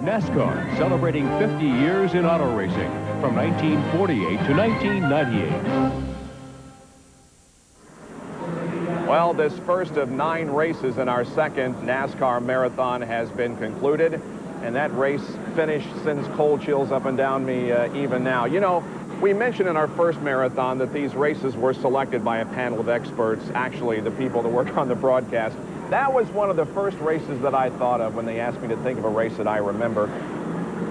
NASCAR, celebrating 50 years in auto racing from 1948 to 1998. Well, this first of 9 races in our second NASCAR marathon has been concluded, and that race finished sends cold chills up and down me even now. You know, we mentioned in our first marathon that these races were selected by a panel of experts, actually the people that work on the broadcast. That was one of the first races that I thought of when they asked me to think of a race that I remember.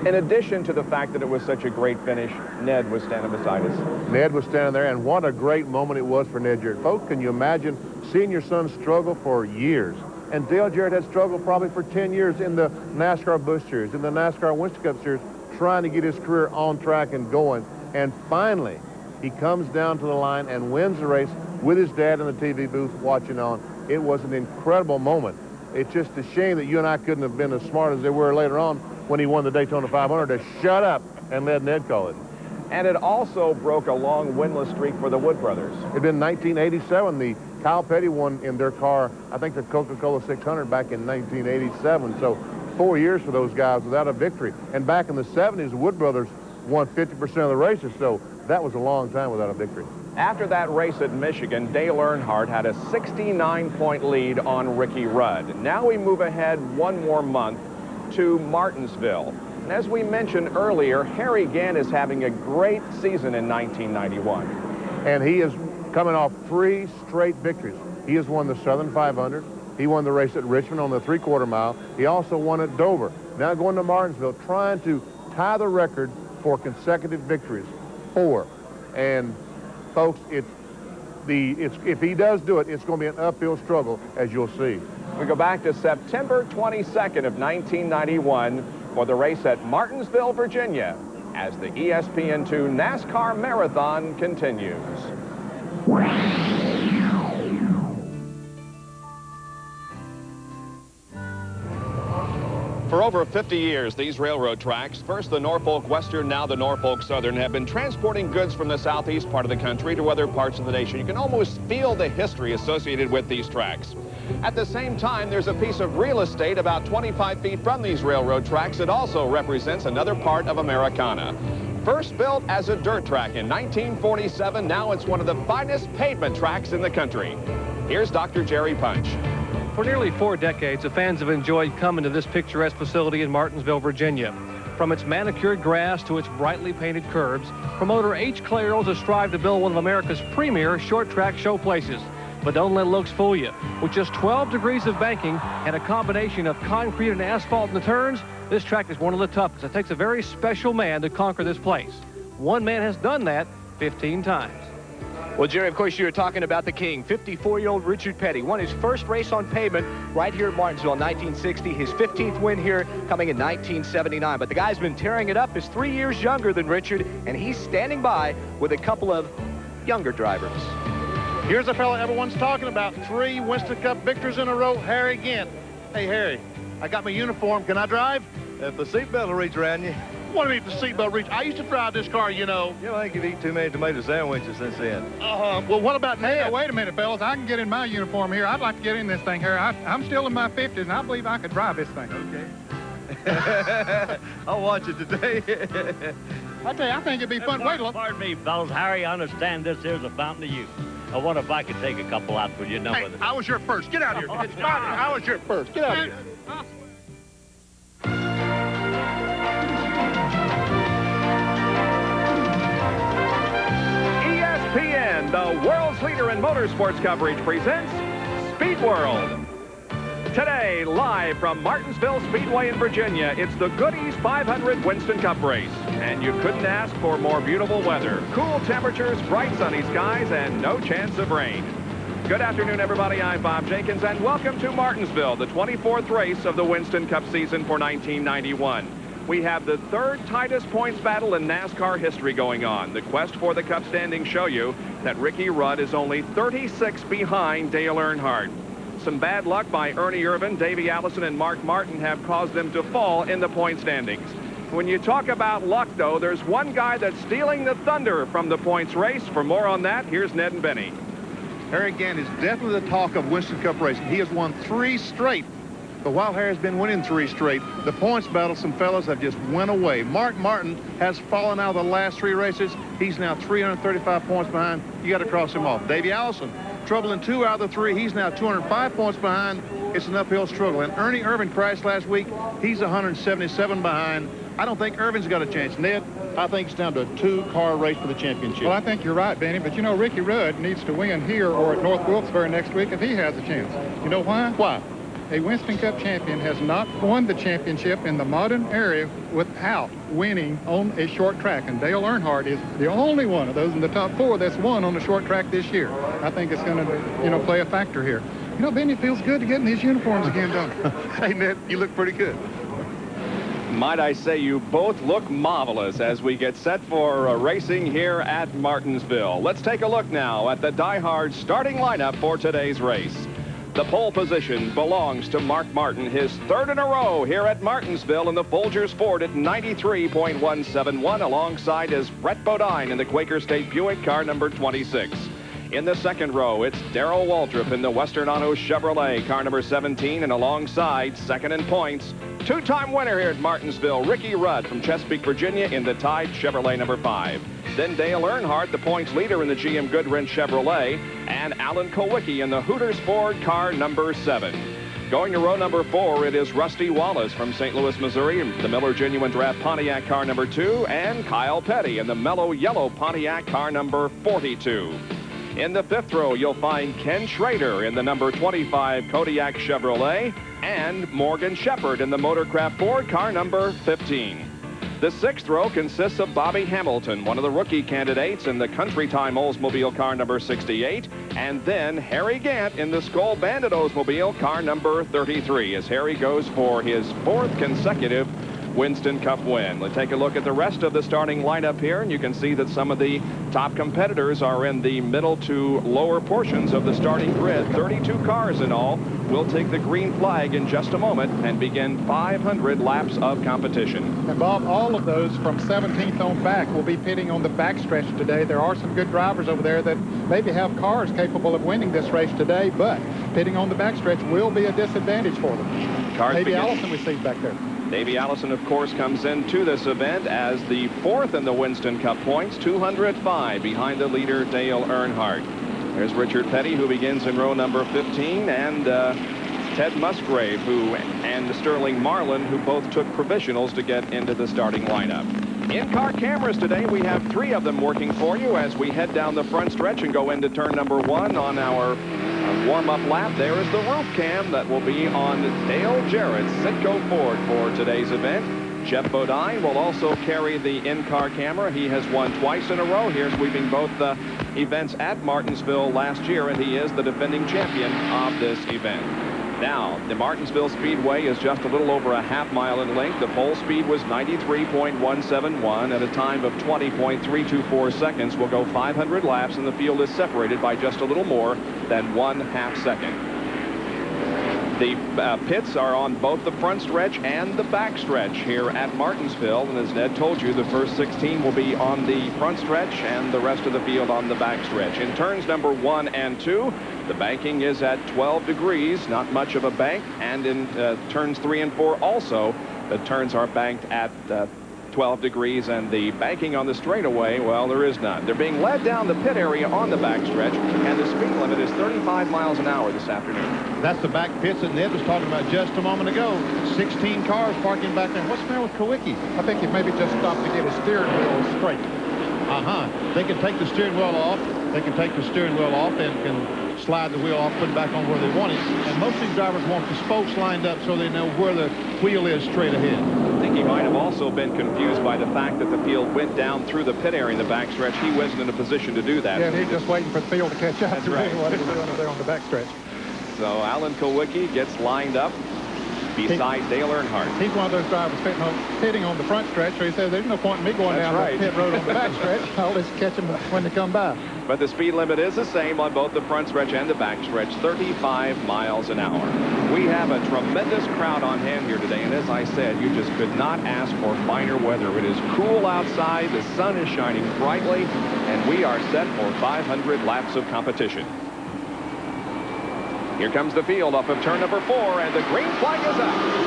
In addition to the fact that it was such a great finish, Ned was standing beside us. Ned was standing there, and what a great moment it was for Ned Jarrett. Folks, can you imagine seeing your son struggle for years? And Dale Jarrett had struggled probably for 10 years in the NASCAR Busch Series, in the NASCAR Winston Cup Series, trying to get his career on track and going. And finally, he comes down to the line and wins the race with his dad in the TV booth watching on. It was an incredible moment. It's just a shame that you and I couldn't have been as smart as they were later on when he won the Daytona 500 to shut up and let Ned call it. And it also broke a long winless streak for the Wood brothers. It had been 1987. The Kyle Petty won in their car, I think the Coca-Cola 600 back in 1987. So 4 years for those guys without a victory. And back in the 70s, the Wood brothers won 50% of the races. So that was a long time without a victory. After that race at Michigan, Dale Earnhardt had a 69-point lead on Ricky Rudd. Now we move ahead one more month to Martinsville. And as we mentioned earlier, Harry Gant is having a great season in 1991. And he is coming off 3 straight victories. He has won the Southern 500. He won the race at Richmond on the 3/4 mile. He also won at Dover. Now going to Martinsville, trying to tie the record for consecutive victories, 4. And folks, if he does do it, it's going to be an uphill struggle, as you'll see. We go back to September 22nd of 1991 for the race at Martinsville, Virginia, as the ESPN2 NASCAR Marathon continues. For over 50 years, these railroad tracks, first the Norfolk Western, now the Norfolk Southern, have been transporting goods from the southeast part of the country to other parts of the nation. You can almost feel the history associated with these tracks. At the same time, there's a piece of real estate about 25 feet from these railroad tracks that also represents another part of Americana. First built as a dirt track in 1947, now it's one of the finest pavement tracks in the country. Here's Dr. Jerry Punch. For nearly 4 decades, the fans have enjoyed coming to this picturesque facility in Martinsville, Virginia. From its manicured grass to its brightly painted curbs, promoter H. Clairol's has strived to build one of America's premier short-track showplaces. But don't let looks fool you. With just 12 degrees of banking and a combination of concrete and asphalt in the turns, this track is one of the toughest. It takes a very special man to conquer this place. One man has done that 15 times. Well, Jerry, of course, you were talking about the king. 54-year-old Richard Petty won his first race on pavement right here at Martinsville in 1960. His 15th win here coming in 1979. But the guy's been tearing it up. Is 3 years younger than Richard, and he's standing by with a couple of younger drivers. Here's a fella everyone's talking about. 3 Winston Cup victories in a row, Harry Gant. Hey, Harry, I got my uniform. Can I drive? If the seatbelt will reach around you. What do you mean if the seatbelt reach? I used to drive this car, you know. You know, I think you've eaten too many tomato sandwiches since then. Well, what about Ned? Now, wait a minute, fellas. I can get in my uniform here. I'd like to get in this thing here. I'm still in my 50s, and I believe I could drive this thing. Okay. I'll watch it today. I tell you, I think it'd be fun. Wait a little. Pardon me, fellas. Harry, I understand this here's a fountain of youth. I wonder if I could take a couple out for you. Know hey, with it. I was here first. Get out of here. It's fine. I was here first. Get out of here. ESPN, the world's leader in motorsports coverage, presents Speed World. Today, live from Martinsville Speedway in Virginia, it's the Goody's 500 Winston Cup race. And you couldn't ask for more beautiful weather. Cool temperatures, bright sunny skies, and no chance of rain. Good afternoon, everybody. I'm Bob Jenkins, and welcome to Martinsville, the 24th race of the Winston Cup season for 1991. We have the 3rd tightest points battle in NASCAR history going on. The quest for the Cup standings show you that Ricky Rudd is only 36 behind Dale Earnhardt. Some bad luck by Ernie Irvin, Davey Allison, and Mark Martin have caused them to fall in the point standings. When you talk about luck, though, there's one guy that's stealing the thunder from the points race. For more on that, here's Ned and Benny. Harry Gant is definitely the talk of Winston Cup racing. He has won 3 straight But while Harry's been winning 3 straight, the points battle, some fellas have just went away. Mark Martin has fallen out of the last 3 races. He's now 335 points behind. You got to cross him off. Davey Allison, trouble in 2 out of the 3. He's now 205 points behind. It's an uphill struggle. And Ernie Irvin crashed last week. He's 177 behind. I don't think Irvin's got a chance. Ned, I think it's down to a 2-car race for the championship. Well, I think you're right, Benny, but you know, Ricky Rudd needs to win here or at North Wilkes-Barre next week if he has a chance. You know why? Why? A Winston Cup champion has not won the championship in the modern era without winning on a short track. And Dale Earnhardt is the only one of those in the top 4 that's won on a short track this year. I think it's going to, you know, play a factor here. You know, Benny, it feels good to get in these uniforms again, don't it? Hey, Ned, you look pretty good. Might I say you both look marvelous as we get set for racing here at Martinsville. Let's take a look now at the die-hard starting lineup for today's race. The pole position belongs to Mark Martin, his 3rd in a row here at Martinsville in the Folgers Ford at 93.171, alongside his Brett Bodine in the Quaker State Buick car number 26. In the 2nd row, it's Darrell Waltrip in the Western Auto Chevrolet car number 17, and alongside, 2nd in points, 2-time winner here at Martinsville, Ricky Rudd from Chesapeake, Virginia in the Tide Chevrolet number 5. Then Dale Earnhardt, the points leader in the GM Goodwrench Chevrolet, and Alan Kowicki in the Hooters Ford car number 7. Going to row number 4, it is Rusty Wallace from St. Louis, Missouri, the Miller Genuine Draft Pontiac car number 2, and Kyle Petty in the Mellow Yellow Pontiac car number 42. In the 5th row, you'll find Ken Schrader in the number 25 Kodiak Chevrolet and Morgan Shepherd in the Motorcraft Ford car number 15. The 6th row consists of Bobby Hamilton, one of the rookie candidates in the Country Time Oldsmobile car number 68, and then Harry Gant in the Skull Bandit Oldsmobile car number 33 as Harry goes for his 4th consecutive Winston Cup win. Let's take a look at the rest of the starting lineup here, and you can see that some of the top competitors are in the middle to lower portions of the starting grid. 32 cars in all. We'll take the green flag in just a moment and begin 500 laps of competition. And Bob, all of those from 17th on back will be pitting on the backstretch today. There are some good drivers over there that maybe have cars capable of winning this race today, but pitting on the backstretch will be a disadvantage for them. Maybe Allison we see back there. Davey Allison, of course, comes into this event as the 4th in the Winston Cup points, 205 behind the leader, Dale Earnhardt. There's Richard Petty, who begins in row number 15, and Ted Musgrave, and Sterling Marlin, who both took provisionals to get into the starting lineup. In-car cameras today, we have 3 of them working for you as we head down the front stretch and go into turn number 1 on our warm-up lap. There is the roof cam that will be on Dale Jarrett's Citgo Ford for today's event. Jeff Bodine will also carry the in-car camera. He has won twice in a row here, sweeping both the events at Martinsville last year, and he is the defending champion of this event. Now, the Martinsville Speedway is just a little over a half mile in length. The pole speed was 93.171 at a time of 20.324 seconds. We'll go 500 laps, and the field is separated by just a little more than 1/2 second. The pits are on both the front stretch and the back stretch here at Martinsville. And as Ned told you, the first 16 will be on the front stretch and the rest of the field on the back stretch. In turns number 1 and 2, the banking is at 12 degrees, not much of a bank. And in turns 3 and 4 also, the turns are banked at 12 degrees, and the banking on the straightaway, well, there is none. They're being led down the pit area on the backstretch, and the speed limit is 35 miles an hour this afternoon. That's the back pits that Ned was talking about just a moment ago. 16 cars parking back there. What's the matter with Kowicki? I think he maybe just stopped to get his steering wheel straight. They can take the steering wheel off. They can take the steering wheel off and can slide the wheel off, put it back on where they want it. And most of these drivers want the spokes lined up so they know where the wheel is straight ahead. I think he might have also been confused by the fact that the field went down through the pit area in the backstretch. He wasn't in a position to do that. Yeah, he's just waiting for the field to catch up. That's right. What he was doing there on the backstretch. So Alan Kowicki gets lined up beside Dale Earnhardt. He's one of those drivers pitting on the front stretch, so he says there's no point in me going down the pit road on the back stretch. I'll just catch them when they come by. But the speed limit is the same on both the front stretch and the back stretch, 35 miles an hour. We have a tremendous crowd on hand here today, and as I said, you just could not ask for finer weather. It is cool outside, the sun is shining brightly, and we are set for 500 laps of competition. Here comes the field off of turn number 4, and the green flag is out.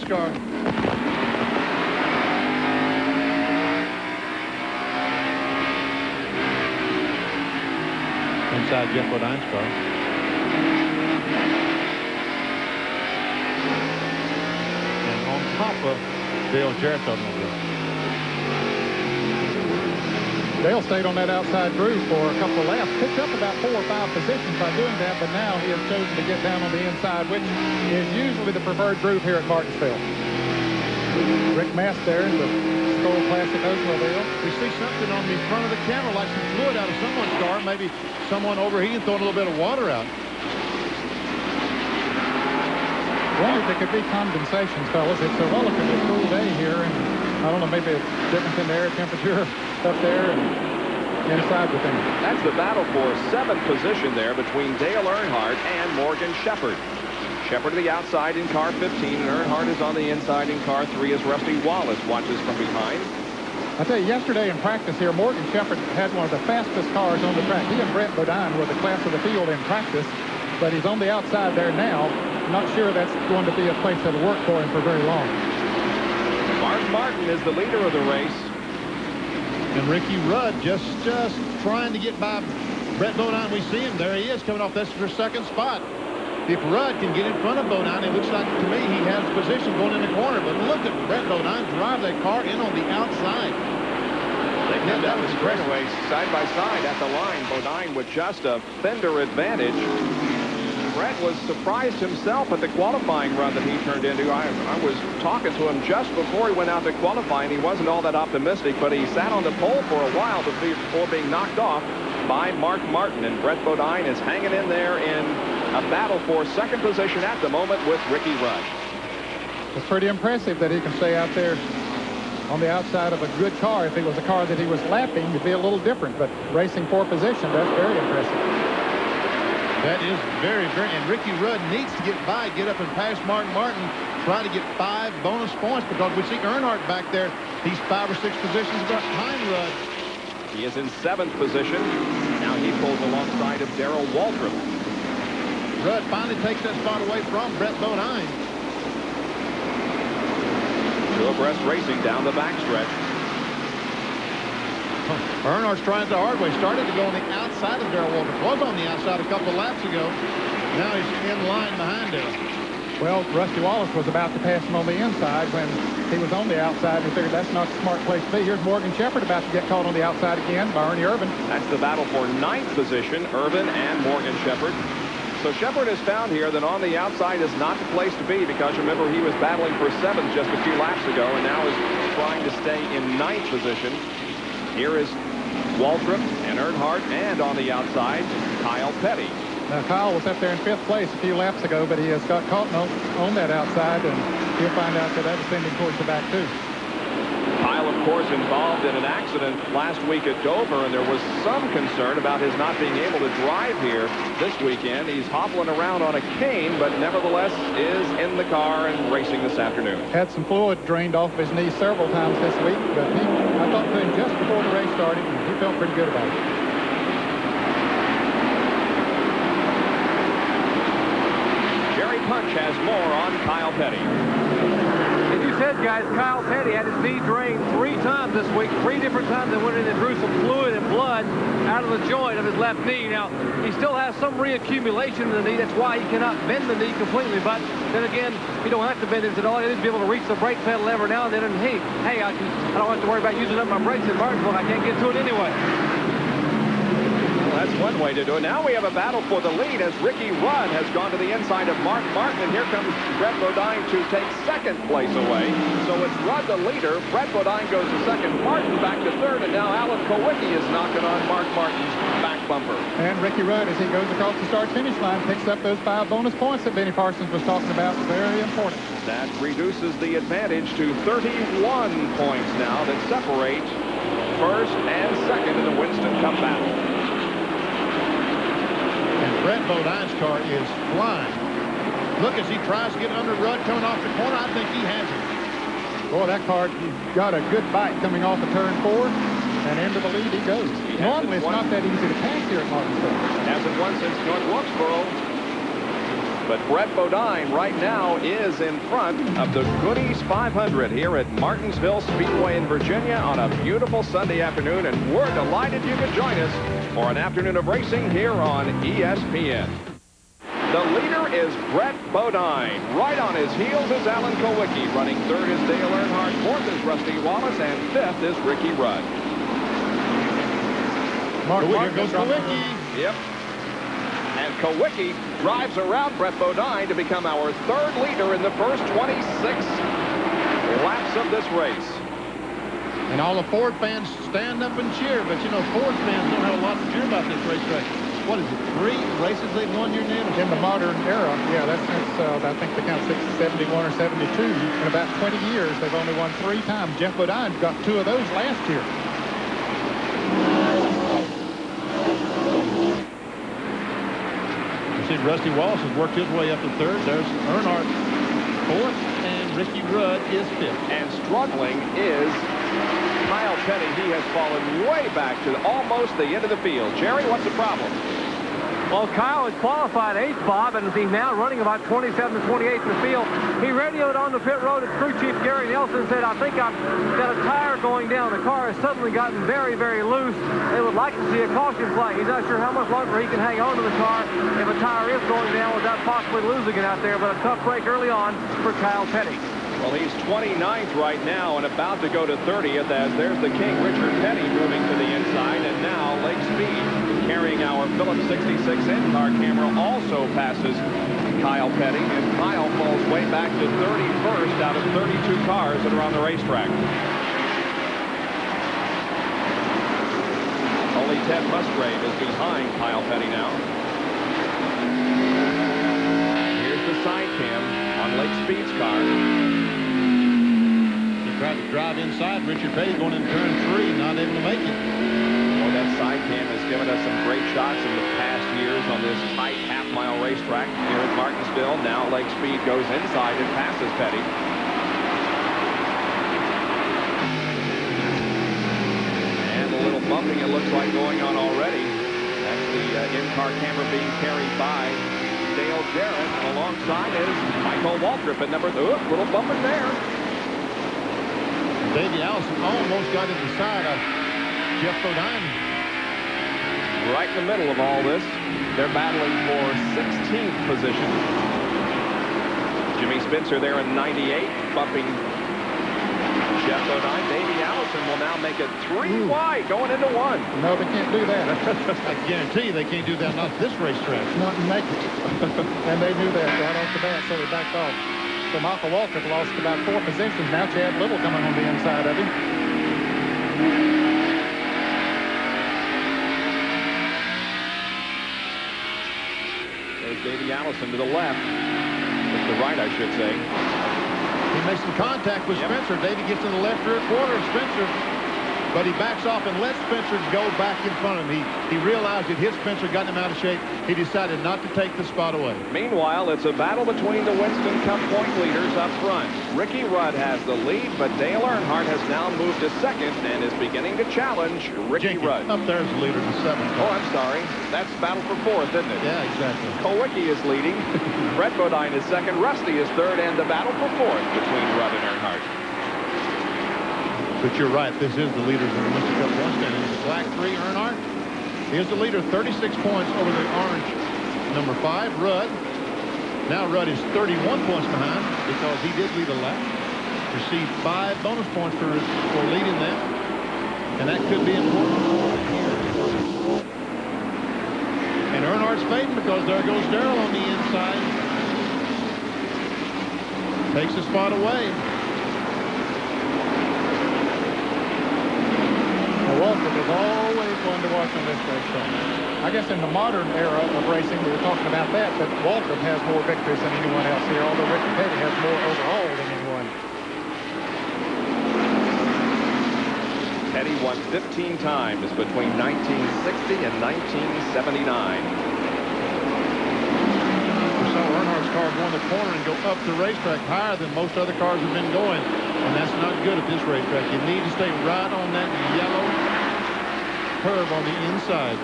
Car. Inside Jeff Bodine's car. And on top of Dale Jarrett's automobile. Dale stayed on that outside groove for a couple of laps, picked up about 4 or 5 positions by doing that, but now he has chosen to get down on the inside, which is usually the preferred groove here at Martinsville. Rick Mast there in the Stoll Classic Oldsmobile. We see something on the front of the camera, like some fluid out of someone's car. Maybe someone overheating, throwing a little bit of water out. Wonder if it could be condensations, fellas. It's a relatively cool day here, and I don't know, maybe a difference in the air temperature up there and inside the thing. That's the battle for 7th position there between Dale Earnhardt and Morgan Shepherd. Shepherd to the outside in car 15, and Earnhardt is on the inside in car 3 as Rusty Wallace watches from behind. I tell you, yesterday in practice here, Morgan Shepherd had one of the fastest cars on the track. He and Brett Bodine were the class of the field in practice, but he's on the outside there now. Not sure that's going to be a place that'll work for him for very long. Mark Martin is the leader of the race. And Ricky Rudd just trying to get by Brett Bodine. We see him. There he is coming off this for second spot. If Rudd can get in front of Bodine, it looks like to me he has position going in the corner. But look at Brett Bodine drive that car in on the outside. They come down the straightaway side by side at the line. Bodine with just a fender advantage. Brett was surprised himself at the qualifying run that he turned into. I was talking to him just before he went out to qualify, and he wasn't all that optimistic, but he sat on the pole for a while before being knocked off by Mark Martin. And Brett Bodine is hanging in there in a battle for second position at the moment with Ricky Rudd. It's pretty impressive that he can stay out there on the outside of a good car. If it was a car that he was lapping, it'd be a little different, but racing for position, that's very impressive. That is very, and Ricky Rudd needs to get by, get up and pass Mark Martin, try to get 5 bonus points, because we see Earnhardt back there. He's 5 or 6 positions behind Rudd. He is in 7th position. Now he pulls alongside of Darrell Waltrip. Rudd finally takes that spot away from Brett Bodine. 2 abreast racing down the backstretch. Earnhardt's trying the hard way. Started to go on the outside of Darrell Waltrip. Was on the outside a couple of laps ago. Now he's in line behind him. Well, Rusty Wallace was about to pass him on the inside when he was on the outside. We figured that's not a smart place to be. Here's Morgan Shepherd about to get caught on the outside again by Ernie Irvin. That's the battle for 9th position, Irvin and Morgan Shepherd. So Shepherd has found here that on the outside is not the place to be, because remember he was battling for 7th just a few laps ago and now is trying to stay in 9th position. Here is Waltrip and Earnhardt, and on the outside, Kyle Petty. Now, Kyle was up there in 5th place a few laps ago, but he has got caught on that outside, and he'll find out that that's sending towards the back, too. Kyle, of course, involved in an accident last week at Dover, and there was some concern about his not being able to drive here this weekend. He's hobbling around on a cane, but nevertheless is in the car and racing this afternoon. Had some fluid drained off of his knee several times this week, but I talked to him just before the race started, and he felt pretty good about it. Jerry Punch has more on Kyle Petty. As you said, guys, Kyle Petty had his knee drained 3 times this week. 3 different times they went in and drew some fluid and blood out of the joint of his left knee. Now, he still has some reaccumulation in the knee. That's why he cannot bend the knee completely. But then again, you don't have to bend it at all. You need to be able to reach the brake pedal every now and then. And hey, I don't have to worry about using up my brakes in Martinsville. I can't get to it anyway. Well, That's one way to do it. Now we have a battle for the lead as Ricky Rudd has gone to the inside of Mark Martin, and here comes Brett Bodine to take second place away. So it's Rudd the leader. Brett Bodine goes to second. Martin back to third, and now Alan Kowicki is knocking on Mark Martin's back bumper. And Ricky Rudd, as he goes across the start-finish line, picks up those 5 bonus points that Benny Parsons was talking about. Very important. That reduces the advantage to 31 points now that separate first and second in the Winston Cup battle. And Brett Bodine's car is flying. Look as he tries to get under Rudd coming off the corner. I think he has it. Boy, that car got a good bite coming off of turn 4, and into the lead he goes. Normally, it's not that easy to pass here at Martinsville. Hasn't won since North Wilkesboro. But Brett Bodine right now is in front of the Goodies 500 here at Martinsville Speedway in Virginia on a beautiful Sunday afternoon, and we're delighted you could join us for an afternoon of racing here on ESPN. The leader is Brett Bodine. Right on his heels is Alan Kowicki. Running third is Dale Earnhardt. Fourth is Rusty Wallace. And fifth is Ricky Rudd. Here goes Kowicki. Yep. And Kowicki drives around Brett Bodine to become our third leader in the first 26 laps of this race. And all the Ford fans stand up and cheer, but you know, Ford fans don't have a lot to cheer about this racetrack. What is it, 3 races they've won here now? In the modern era, yeah, that's since, I think they count 71 or 72. In about 20 years, they've only won 3 times. Jeff Bodine got 2 of those last year. You see Rusty Wallace has worked his way up to third. There's Earnhardt fourth, and Ricky Rudd is fifth. And struggling is Kyle Petty. He has fallen way back to almost the end of the field. Jerry, what's the problem? Well, Kyle had qualified 8th, Bob, and he's now running about 27 to 28 in the field. He radioed on the pit road at crew chief Gary Nelson and said, I think I've got a tire going down. The car has suddenly gotten very, very loose. They would like to see a caution flag. He's not sure how much longer he can hang on to the car if a tire is going down without possibly losing it out there, but a tough break early on for Kyle Petty. Well, he's 29th right now and about to go to 30th as there's the King Richard Petty moving to the inside, and now Lake Speed carrying our Phillips 66 in-car camera also passes Kyle Petty, and Kyle falls way back to 31st out of 32 cars that are on the racetrack. Only Ted Musgrave is behind Kyle Petty now. Here's the side cam on Lake Speed's car. Tried to drive inside. Richard Petty going in turn 3, not able to make it. Well, that side cam has given us some great shots in the past years on this tight half-mile racetrack here at Martinsville. Now Lake Speed goes inside and passes Petty. And a little bumping it looks like going on already. That's the in-car camera being carried by Dale Jarrett. Alongside is Michael Waltrip at number 2. Little bumping there. Davey Allison almost got in the side of Jeff Bodine. Right in the middle of all this, they're battling for 16th position. Jimmy Spencer there in 98, bumping Jeff Bodine. Davey Allison will now make it 3 wide, going into 1. No, they can't do that. I guarantee you they can't do that, not this racetrack. Not make it. And they knew that right off the bat, so they backed off. So Michael Waltrip lost about 4 positions. Now Chad Little coming on the inside of him. There's Davey Allison to the left. To the right, I should say. He makes some contact with Spencer. Davey gets in the left rear quarter of Spencer, but he backs off and lets Spencer go back in front of him. He realized that his Spencer got him out of shape. He decided not to take the spot away. Meanwhile, it's a battle between the Winston Cup point leaders up front. Ricky Rudd has the lead, but Dale Earnhardt has now moved to second and is beginning to challenge Ricky Rudd. Up there's the leader, the 7th. Oh, I'm sorry. That's battle for 4th, isn't it? Yeah, exactly. Kowicki is leading. Brett Bodine is second. Rusty is third, and the battle for 4th between Rudd and Earnhardt. But you're right, this is the leaders in the Winston Cup points standing. The black 3, Earnhardt. He is the leader, 36 points over the orange number 5, Rudd. Now Rudd is 31 points behind because he did lead a lap. Received 5 bonus points for leading that. And that could be important. And Earnhardt's fading because there goes Darrell on the inside. Takes the spot away. Waltrip is always one to watch on this racetrack. I guess in the modern era of racing, we were talking about that, but Waltrip has more victories than anyone else here, although Richard Petty has more overall than anyone. Petty won 15 times between 1960 and 1979. We saw Earnhardt's car go in the corner and go up the racetrack higher than most other cars have been going, and that's not good at this racetrack. You need to stay right on that yellow curve on the inside.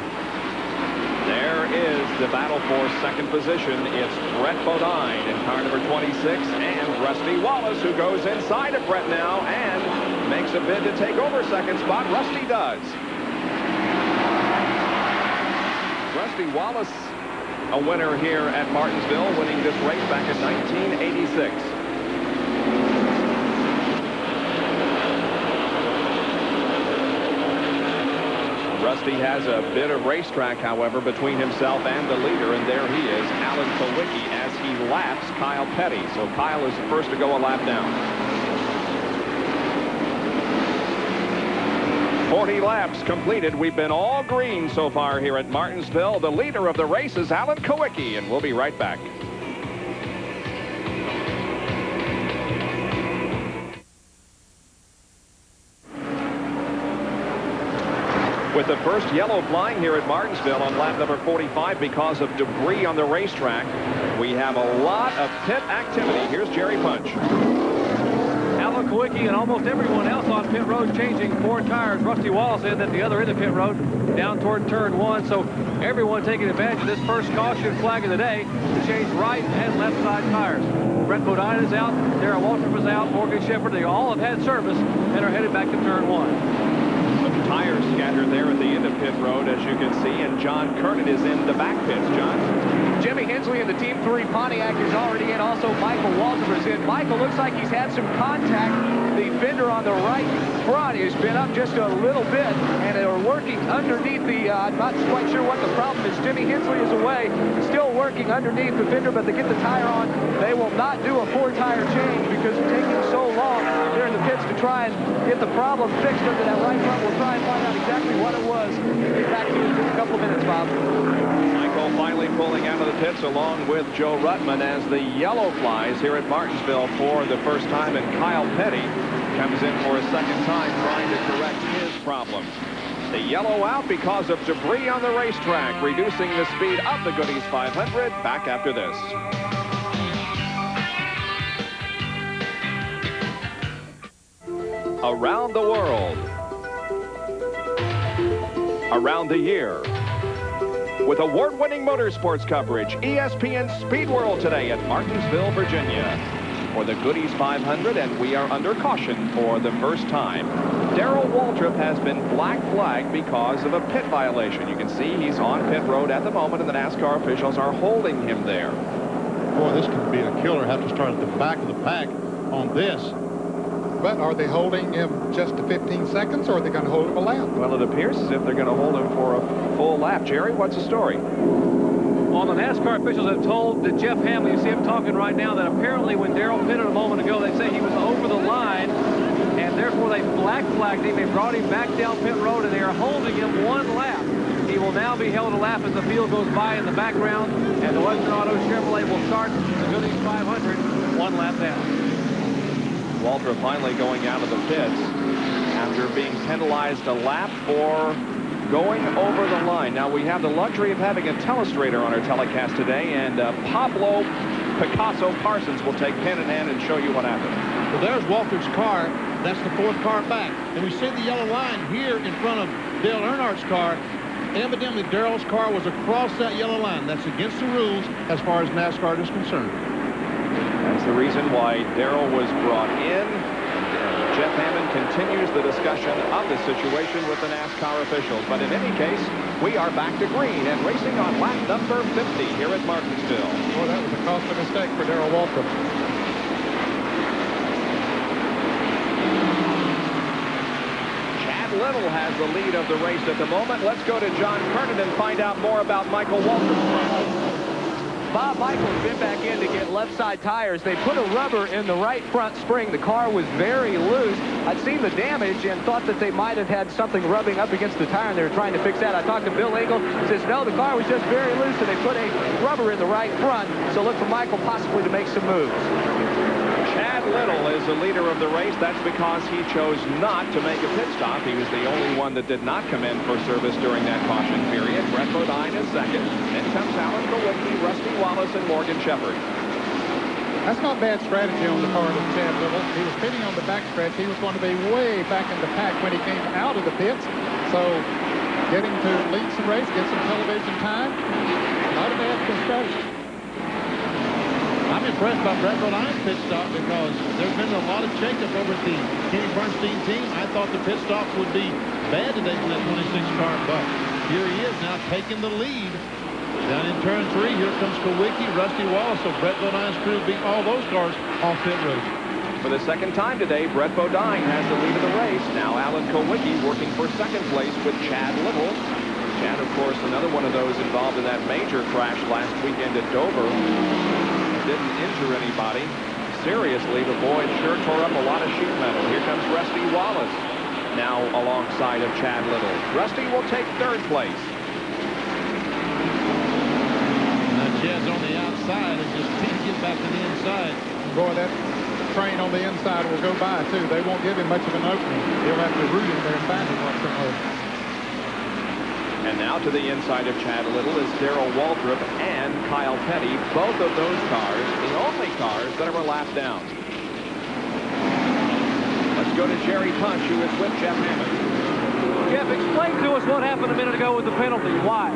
There is the battle for second position. It's Brett Bodine in car number 26 and Rusty Wallace, who goes inside of Brett now and makes a bid to take over second spot. Rusty does. Rusty Wallace, a winner here at Martinsville, winning this race back in 1986. Rusty has a bit of racetrack, however, between himself and the leader, and there he is, Alan Kowicki, as he laps Kyle Petty. So Kyle is the first to go a lap down. 40 laps completed. We've been all green so far here at Martinsville. The leader of the race is Alan Kowicki, and we'll be right back. With the first yellow flying here at Martinsville on lap number 45 because of debris on the racetrack, we have a lot of pit activity. Here's Jerry Punch. Alan Kowicki and almost everyone else on pit road changing 4 tires. Rusty Wallace in at the other end of pit road down toward turn 1. So everyone taking advantage of this first caution flag of the day to change right and left side tires. Brett Bodine is out. Darrell Waltrip is out. Morgan Shepherd. They all have had service and are headed back to turn 1. Tires scattered there at the end of pit road, as you can see, and John Kernan is in the back pits. John? Jimmy Hensley in the Team 3 Pontiac is already in. Also, Michael Waltrip is in. Michael looks like he's had some contact. The fender on the right front has been up just a little bit, and they're working underneath the, I'm not quite sure what the problem is. Jimmy Hensley is away, still working underneath the fender, but to get the tire on, they will not do a 4-tire change because it's taking so long there in the pits to try and get the problem fixed under that right front. We'll try and find out exactly what it was. Get back to you in just a couple of minutes, Bob. Michael finally pulling out of the pits along with Joe Ruttman as the yellow flies here at Martinsville for the first time, and Kyle Petty comes in for a second time trying to correct his problem. The yellow out because of debris on the racetrack, reducing the speed of the Goodies 500. Back after this. Around the world, around the year, with award-winning motorsports coverage, ESPN Speed World today at Martinsville, Virginia, for the Goodies 500, and we are under caution for the first time. Darrell Waltrip has been black flagged because of a pit violation. You can see he's on pit road at the moment, and the NASCAR officials are holding him there. Boy, this could be a killer. Have to start at the back of the pack on this. But are they holding him just to 15 seconds, or are they going to hold him a lap? Well, it appears as if they're going to hold him for a full lap. Jerry, what's the story? Well, the NASCAR officials have told that Jeff Hamlin, you see him talking right now, that apparently when Darrell pitted a moment ago, they say he was over the line, and therefore they black flagged him. They brought him back down pit road, and they are holding him 1 lap. He will now be held a lap as the field goes by in the background, and the Western Auto Chevrolet will start the Goodies 500 1 lap down. Waltrip finally going out of the pits after being penalized a lap for going over the line. Now, we have the luxury of having a telestrator on our telecast today, and Pablo Picasso Parsons will take pen in hand and show you what happened. Well, there's Waltrip's car. That's the 4th car back. And we see the yellow line here in front of Dale Earnhardt's car. Evidently, Darrell's car was across that yellow line. That's against the rules as far as NASCAR is concerned. That's the reason why Darrell was brought in. Jeff Hammond continues the discussion of the situation with the NASCAR officials. But in any case, we are back to green and racing on lap number 50 here at Martinsville. Well, that was a costly mistake for Darrell Waltrip. Chad Little has the lead of the race at the moment. Let's go to John Kernan and find out more about Michael Waltrip's. Bob Michael's been back in to get left side tires. They put a rubber in the right front spring. The car was very loose. I'd seen the damage and thought that they might have had something rubbing up against the tire, and they were trying to fix that. I talked to Bill Engel. He says, no, the car was just very loose, and they put a rubber in the right front. So look for Michael possibly to make some moves. Chad Little is the leader of the race. That's because he chose not to make a pit stop. He was the only one that did not come in for service during that caution period. Brett Bodine is second. Then comes Alan Kowicki, Rusty Wallace, and Morgan Shepherd. That's not bad strategy on the part of Chad Little. He was pitting on the backstretch. He was going to be way back in the pack when he came out of the pits. So getting to lead some race, get some television time, not a bad strategy. I'm impressed by Brett Bodine's pit stop because there's been a lot of shakeup over at the Kenny Bernstein team. I thought the pit stops would be bad today for that 26 car, but here he is now taking the lead. Down in turn 3, here comes Kowicki, Rusty Wallace, so Brett Bodine's crew beat all those cars off pit road. For the second time today, Brett Bodine has the lead of the race. Now Alan Kowicki working for second place with Chad Little. Chad, of course, another one of those involved in that major crash last weekend at Dover. Didn't injure anybody seriously. The boy sure tore up a lot of sheet metal. Here comes Rusty Wallace now alongside of Chad Little. Rusty will take third place. Now Chad's on the outside and just can't get back to the inside. Boy, that train on the inside will go by, too. They won't give him much of an opening. He'll have to root him there and find him once somewhere. And now to the inside of Chad Little is Darrell Waltrip and Kyle Petty. Both of those cars, the only cars that ever lapped down. Let's go to Jerry Punch, who is with Jeff Hammond. Jeff, explain to us what happened a minute ago with the penalty. Why?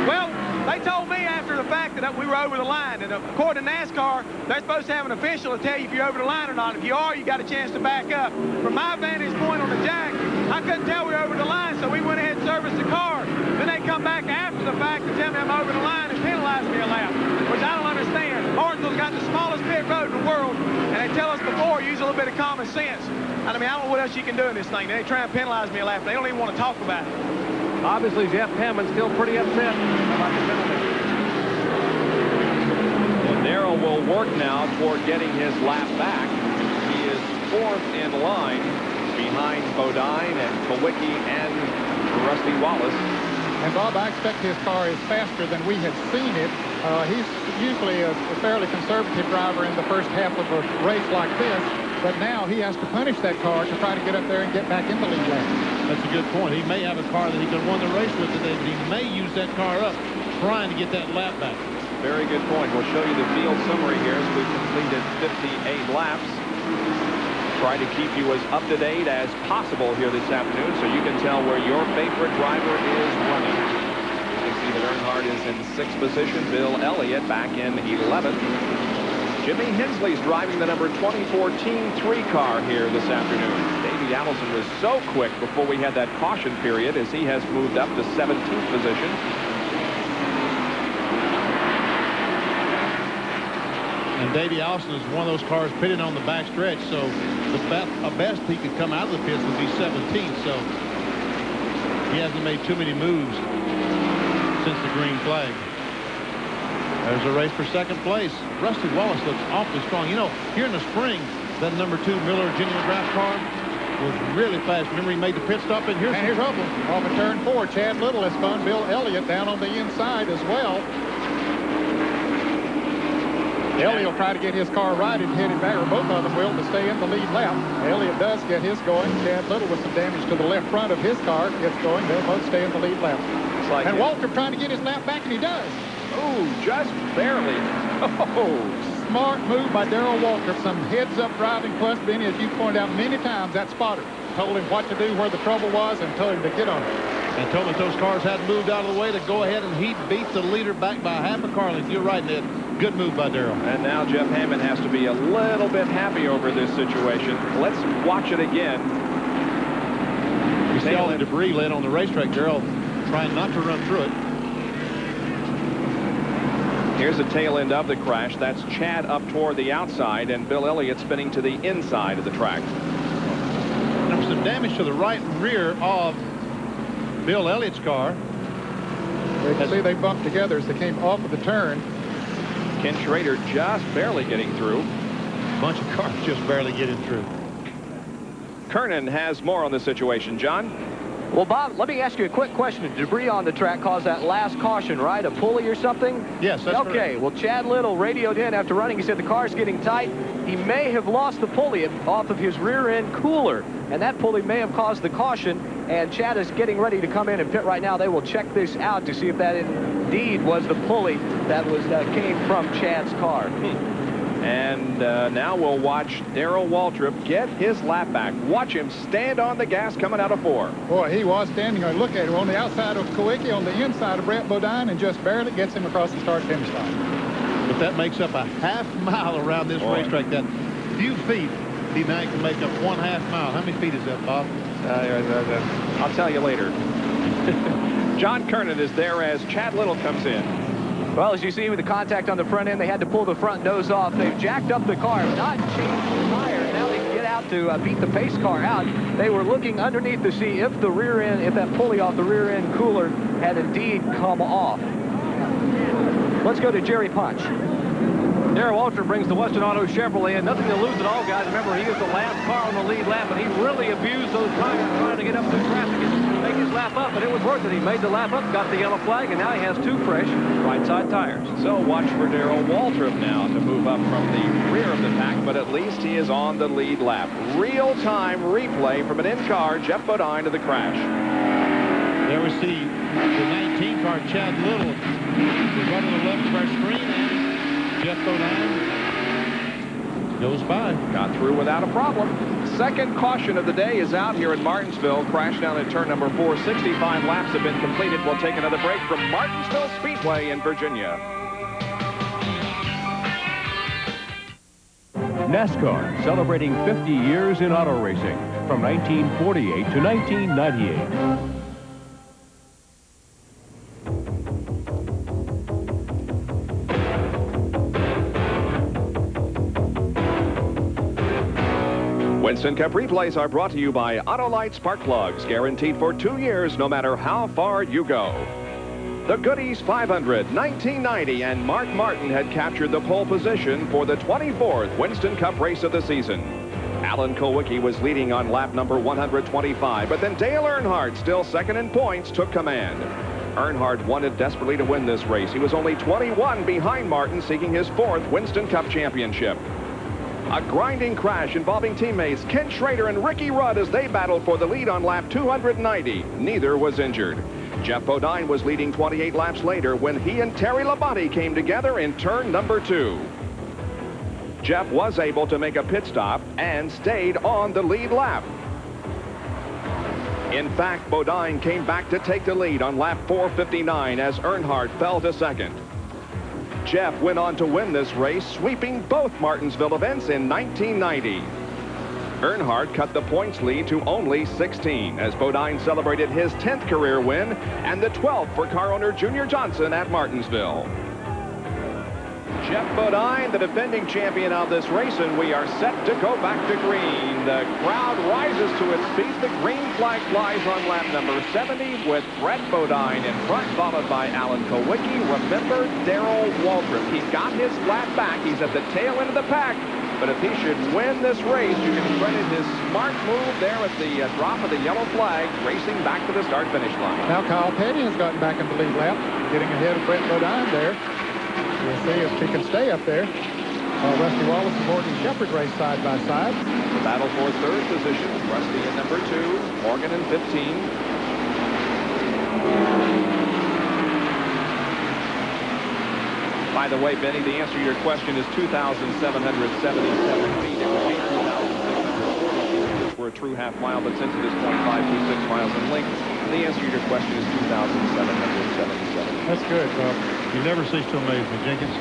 Well, they told me after the fact that we were over the line. And according to NASCAR, they're supposed to have an official to tell you if you're over the line or not. If you are, you got a chance to back up. From my vantage point on the jack, I couldn't tell we were over the line, so we went ahead and serviced the car. Then they come back after the fact to tell me I'm over the line and penalize me a lap, which I don't understand. Martinsville's got the smallest pit road in the world, and they tell us before, use a little bit of common sense. I mean, I don't know what else you can do in this thing. They try and penalize me a lap. They don't even want to talk about it. Obviously, Jeff Hammond's still pretty upset about the penalty. Well, Darrell will work now toward getting his lap back. He is fourth in line behind Bodine and Kowicki and Rusty Wallace. And Bob, I expect his car is faster than we had seen it. He's usually a fairly conservative driver in the first half of a race like this, but now he has to punish that car to try to get up there and get back in the lead lap. That's a good point. He may have a car that he could have won the race with today, but he may use that car up trying to get that lap back. Very good point. We'll show you the field summary here as we've completed 58 laps. Try to keep you as up-to-date as possible here this afternoon so you can tell where your favorite driver is running. You can see that Earnhardt is in 6th position. Bill Elliott back in 11th. Jimmy Hensley's driving the number 2014 3 car here this afternoon. Davey Allison was so quick before we had that caution period as he has moved up to 17th position. And Davey Allison is one of those cars pitted on the back stretch, so the best he could come out of the pits would be 17th, so he hasn't made too many moves since the green flag. There's a race for second place. Rusty Wallace looks awfully strong. You know, here in the spring, that number 2 Miller Genuine Draft car was really fast. Remember, he made the pit stop, and here's some trouble. Off of turn 4, Chad Little has spun Bill Elliott down on the inside as well. Elliott will try to get his car right and head it back, or both of them will, to stay in the lead lap. Elliott does get his going. Chad Little with some damage to the left front of his car gets going. They'll both stay in the lead lap. Like and Walter trying to get his lap back, and he does. Oh, just barely. Oh, smart move by Darrell Waltrip. Some heads-up driving plus, Benny, as you pointed out many times, that spotter told him what to do, where the trouble was, and told him to get on it. And told him that those cars hadn't moved out of the way to go ahead, and he beat the leader back by half a car length. You're right, Ned. Good move by Darrell. And now Jeff Hammond has to be a little bit happy over this situation. Let's watch it again. You see all the debris laid on the racetrack. Darrell trying not to run through it. Here's the tail end of the crash. That's Chad up toward the outside and Bill Elliott spinning to the inside of the track. Number was some damage to the right and rear of Bill Elliott's car. You can see they bumped together as they came off of the turn. Ken Schrader just barely getting through. Bunch of cars just barely getting through. Kernan has more on the situation. John? Well, Bob, let me ask you a quick question. The debris on the track caused that last caution, right? A pulley or something? Yes, that's okay. correct. Well, Chad Little radioed in after running. He said the car's getting tight. He may have lost the pulley off of his rear end cooler, and that pulley may have caused the caution. And Chad is getting ready to come in and pit right now. They will check this out to see if that indeed was the pulley that came from Chad's car. And now we'll watch Darrell Waltrip get his lap back. Watch him stand on the gas coming out of 4. Boy, he was standing. Look at him on the outside of Kowicki, on the inside of Brett Bodine, and just barely gets him across the start-finish line. But that makes up a half mile around this racetrack. That few feet, he now can make up 1/2 mile. How many feet is that, Bob? I'll tell you later. John Kernan is there as Chad Little comes in. Well, as you see with the contact on the front end, they had to pull the front nose off. They've jacked up the car, not changed the tire. Now they can get out to beat the pace car out. They were looking underneath to see if the rear end, if that pulley off the rear end cooler had indeed come off. Let's go to Jerry Punch. Darrell Waltrip brings the Western Auto Chevrolet, and nothing to lose at all, guys. Remember, he was the last car on the lead lap, and he really abused those tires trying to get up through traffic and make his lap up, but it was worth it. He made the lap up, got the yellow flag, and now he has 2 fresh right-side tires. So watch for Darrell Waltrip now to move up from the rear of the pack, but at least he is on the lead lap. Real-time replay from an in-car, Jeff Bodine, to the crash. There we see the 19 car, Chad Little, was running the left of our screen, and Jeff Bodine goes by. Got through without a problem. Second caution of the day is out here at Martinsville. Crash down at turn number 4. 65 laps have been completed. We'll take another break from Martinsville Speedway in Virginia. NASCAR, celebrating 50 years in auto racing from 1948 to 1998. Winston Cup replays are brought to you by Autolite Spark Plugs, guaranteed for 2 years no matter how far you go. The Goodies 500, 1990, and Mark Martin had captured the pole position for the 24th Winston Cup race of the season. Alan Kowicki was leading on lap number 125, but then Dale Earnhardt, still second in points, took command. Earnhardt wanted desperately to win this race. He was only 21 behind Martin, seeking his 4th Winston Cup championship. A grinding crash involving teammates Ken Schrader and Ricky Rudd as they battled for the lead on lap 290. Neither was injured. Jeff Bodine was leading 28 laps later when he and Terry Labonte came together in turn number 2. Jeff was able to make a pit stop and stayed on the lead lap. In fact, Bodine came back to take the lead on lap 459 as Earnhardt fell to second. Jeff went on to win this race, sweeping both Martinsville events in 1990. Earnhardt cut the points lead to only 16 as Bodine celebrated his 10th career win and the 12th for car owner Junior Johnson at Martinsville. Jeff Bodine, the defending champion of this race, and we are set to go back to green. The crowd rises to its feet. The green flag flies on lap number 70 with Brett Bodine in front, followed by Alan Kowicki. Remember Darrell Waltrip. He got his lap back. He's at the tail end of the pack. But if he should win this race, you can credit his smart move there at the drop of the yellow flag, racing back to the start-finish line. Now Kyle Petty has gotten back in the lead lap, getting ahead of Brett Bodine there. We'll see if he can stay up there. Rusty Wallace and Morgan Shepherd race side by side. The battle for 3rd position. Rusty in number 2, Morgan in 15. By the way, Benny, the answer to your question is 2,777 feet. It would be 2,640 feet for a true half mile, but since it is 0.526 miles in length, the answer to your question is 2,777. That's good, Bob. You never cease to amaze me, Jenkins.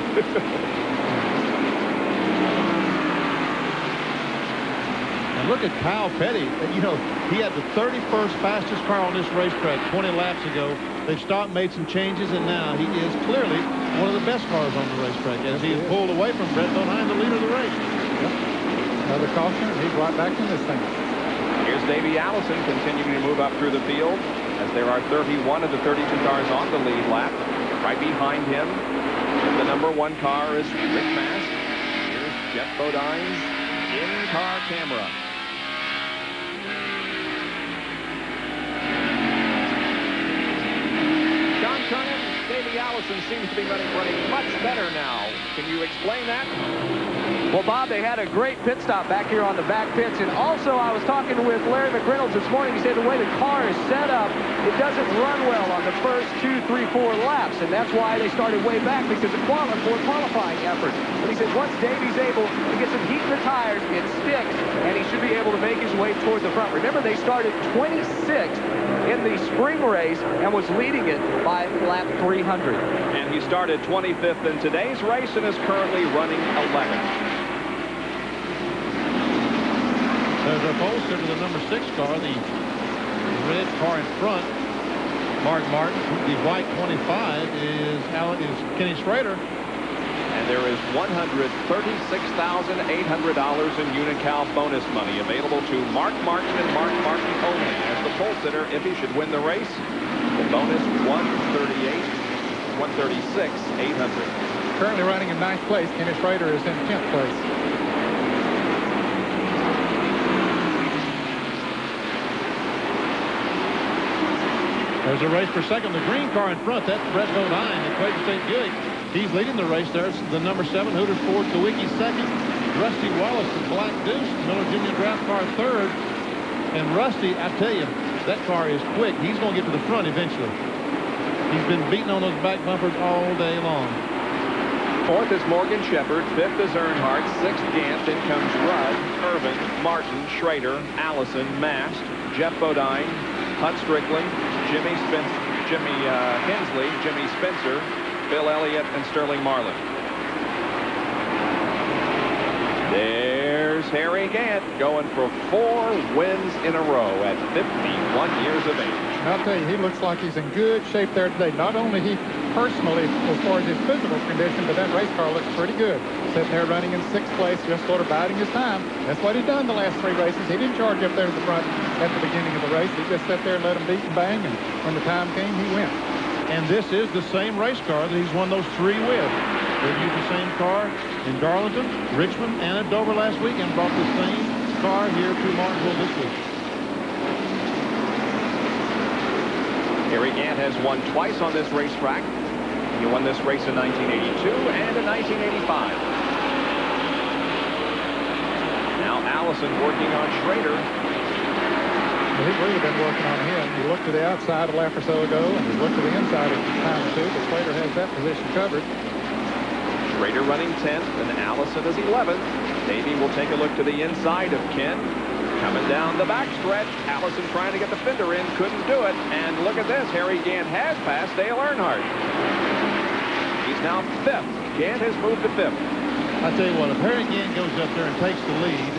And look at Kyle Petty. You know, he had the 31st fastest car on this racetrack 20 laps ago. They've stopped, made some changes, and now he is clearly one of the best cars on the racetrack as he is pulled away from Brett Bodine, the leader of the race. Yep. Another caution, and he's right back in this thing. Here's Davey Allison continuing to move up through the field as there are 31 of the 32 cars on the lead lap. Right behind him, the number 1 car is Rick Mast. Here's Jeff Bodine's in-car camera. John Kernan, Davey Allison seems to be running much better now. Can you explain that? Well, Bob, they had a great pit stop back here on the back pits. And also, I was talking with Larry McReynolds this morning. He said the way the car is set up, it doesn't run well on the first 2, 3, 4 laps. And that's why they started way back, because of qualifying effort. But he said once Davey's able to get some heat in the tires, it sticks, and he should be able to make his way toward the front. Remember, they started 26th in the spring race and was leading it by lap 300. And he started 25th in today's race and is currently running 11th. There's our pole sitter, the number 6 car, the red car in front, Mark Martin. The white 25 is Kenny Schrader. And there is $136,800 in Unical bonus money available to Mark Martin and Mark Martin only as the pole sitter if he should win the race. The bonus $136,800. Currently running in 9th place. Kenny Schrader is in 10th place. There's a race for second. The green car in front, that's Brett Bodine, the Quaker State Buick. He's leading the race. There's the number 7 Hooters Ford Kawicki second. Rusty Wallace, the Black Deuce, Miller Junior Draft car third. And Rusty, I tell you, that car is quick. He's going to get to the front eventually. He's been beating on those back bumpers all day long. 4th is Morgan Shepherd. 5th is Earnhardt. 6th Gant. Then comes Rudd, Irvin, Martin, Schrader, Allison, Mast, Jeff Bodine, Hunt Strickland, Jimmy Hensley, Jimmy Spencer, Bill Elliott, and Sterling Marlin. There's Harry Gant going for 4 wins in a row at 51 years of age. I'll tell you, he looks like he's in good shape there today. Not only he personally, as far as his physical condition, but that race car looks pretty good. Sitting there running in 6th place, just sort of biding his time. That's what he's done the last 3 races. He didn't charge up there to the front at the beginning of the race. He just sat there and let him beat and bang, and when the time came, he went. And this is the same race car that he's won those 3 with. They've used the same car in Darlington, Richmond, and at Dover last week, and brought the same car here to Martinsville this week. Harry Gant has won twice on this racetrack. He won this race in 1982 and in 1985. Now Allison working on Schrader. Well, he's really been working on him. He looked to the outside a lap or so ago, and he looked to the inside a time or two, but Schrader has that position covered. Schrader running 10th, and Allison is 11th. Davey will take a look to the inside of Kent. Coming down the backstretch, Allison trying to get the fender in, couldn't do it. And look at this, Harry Gant has passed Dale Earnhardt. He's now 5th. Gant has moved to 5th. I tell you what, if Harry Gant goes up there and takes the lead,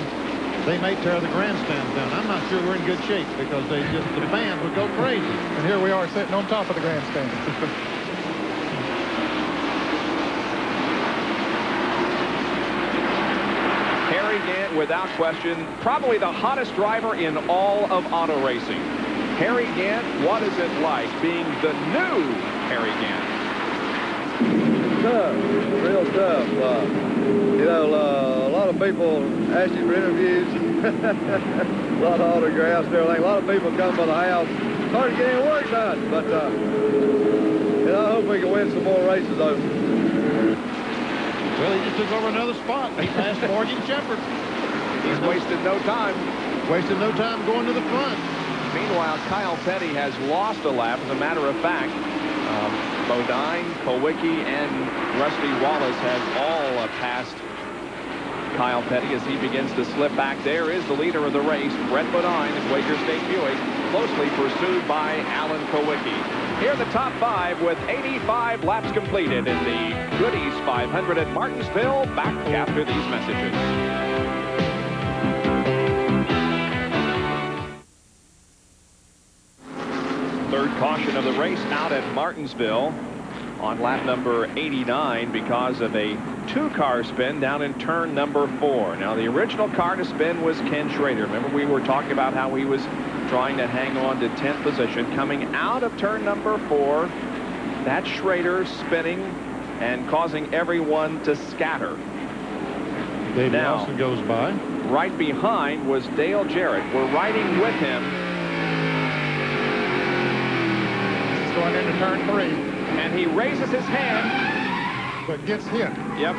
they may tear the grandstand down. I'm not sure we're in good shape because the fans would go crazy. And here we are sitting on top of the grandstand. Harry Gant, without question, probably the hottest driver in all of auto racing. Harry Gant, what is it like being the new Harry Gant? Tough, real tough. You know, a lot of people ask you for interviews, a lot of autographs and everything. A lot of people come by the house. It's hard to get any work done, but you know, I hope we can win some more races though. Well, he just took over another spot. He passed Morgan Shepherd. He's wasted no time. Wasted no time going to the front. Meanwhile, Kyle Petty has lost a lap. As a matter of fact, Bodine, Kawicki, and Rusty Wallace have all passed Kyle Petty as he begins to slip back. There is the leader of the race, Brett Bodine in Quaker State Buick, closely pursued by Alan Kawicki. Here are the top 5 with 85 laps completed in the Goody's 500 at Martinsville. Back after these messages. Third caution of the race out at Martinsville on lap number 89 because of a two-car spin down in turn number 4. Now, the original car to spin was Ken Schrader. Remember, we were talking about how he was trying to hang on to 10th position. Coming out of turn number 4, that's Schrader spinning and causing everyone to scatter. Dave Nelson goes by. Right behind was Dale Jarrett. We're riding with him. He's going into turn 3. And he raises his hand. But gets hit. Yep.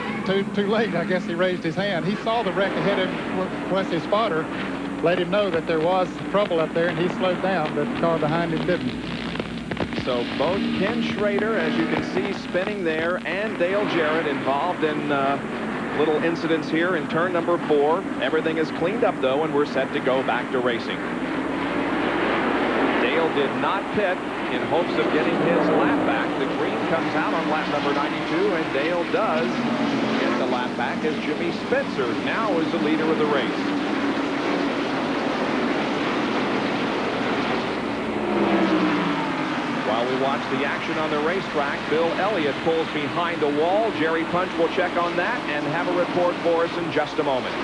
Too late, I guess he raised his hand. He saw the wreck ahead of him. Wesley spotter let him know that there was trouble up there, and he slowed down, but the car behind him didn't. So both Ken Schrader, as you can see, spinning there, and Dale Jarrett involved in little incidents here in turn number 4. Everything is cleaned up, though, and we're set to go back to racing. Dale did not pit in hopes of getting his lap back. The green comes out on lap number 92, and Dale does get the lap back as Jimmy Spencer now is the leader of the race. While we watch the action on the racetrack, Bill Elliott pulls behind a wall. Jerry Punch will check on that and have a report for us in just a moment.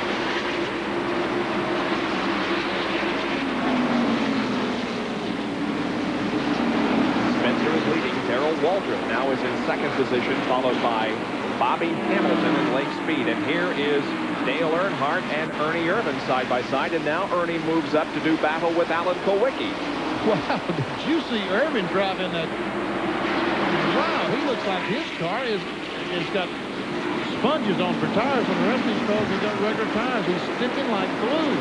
Spencer is leading. Darrell Waldrop now is in second position, followed by Bobby Hamilton in late speed. And here is Dale Earnhardt and Ernie Irvan side by side. And now Ernie moves up to do battle with Alan Kulwicki. Wow, did you see Irvin driving that? Wow, he looks like his car is got sponges on for tires, and the rest of these cars have got regular tires. He's sticking like glue.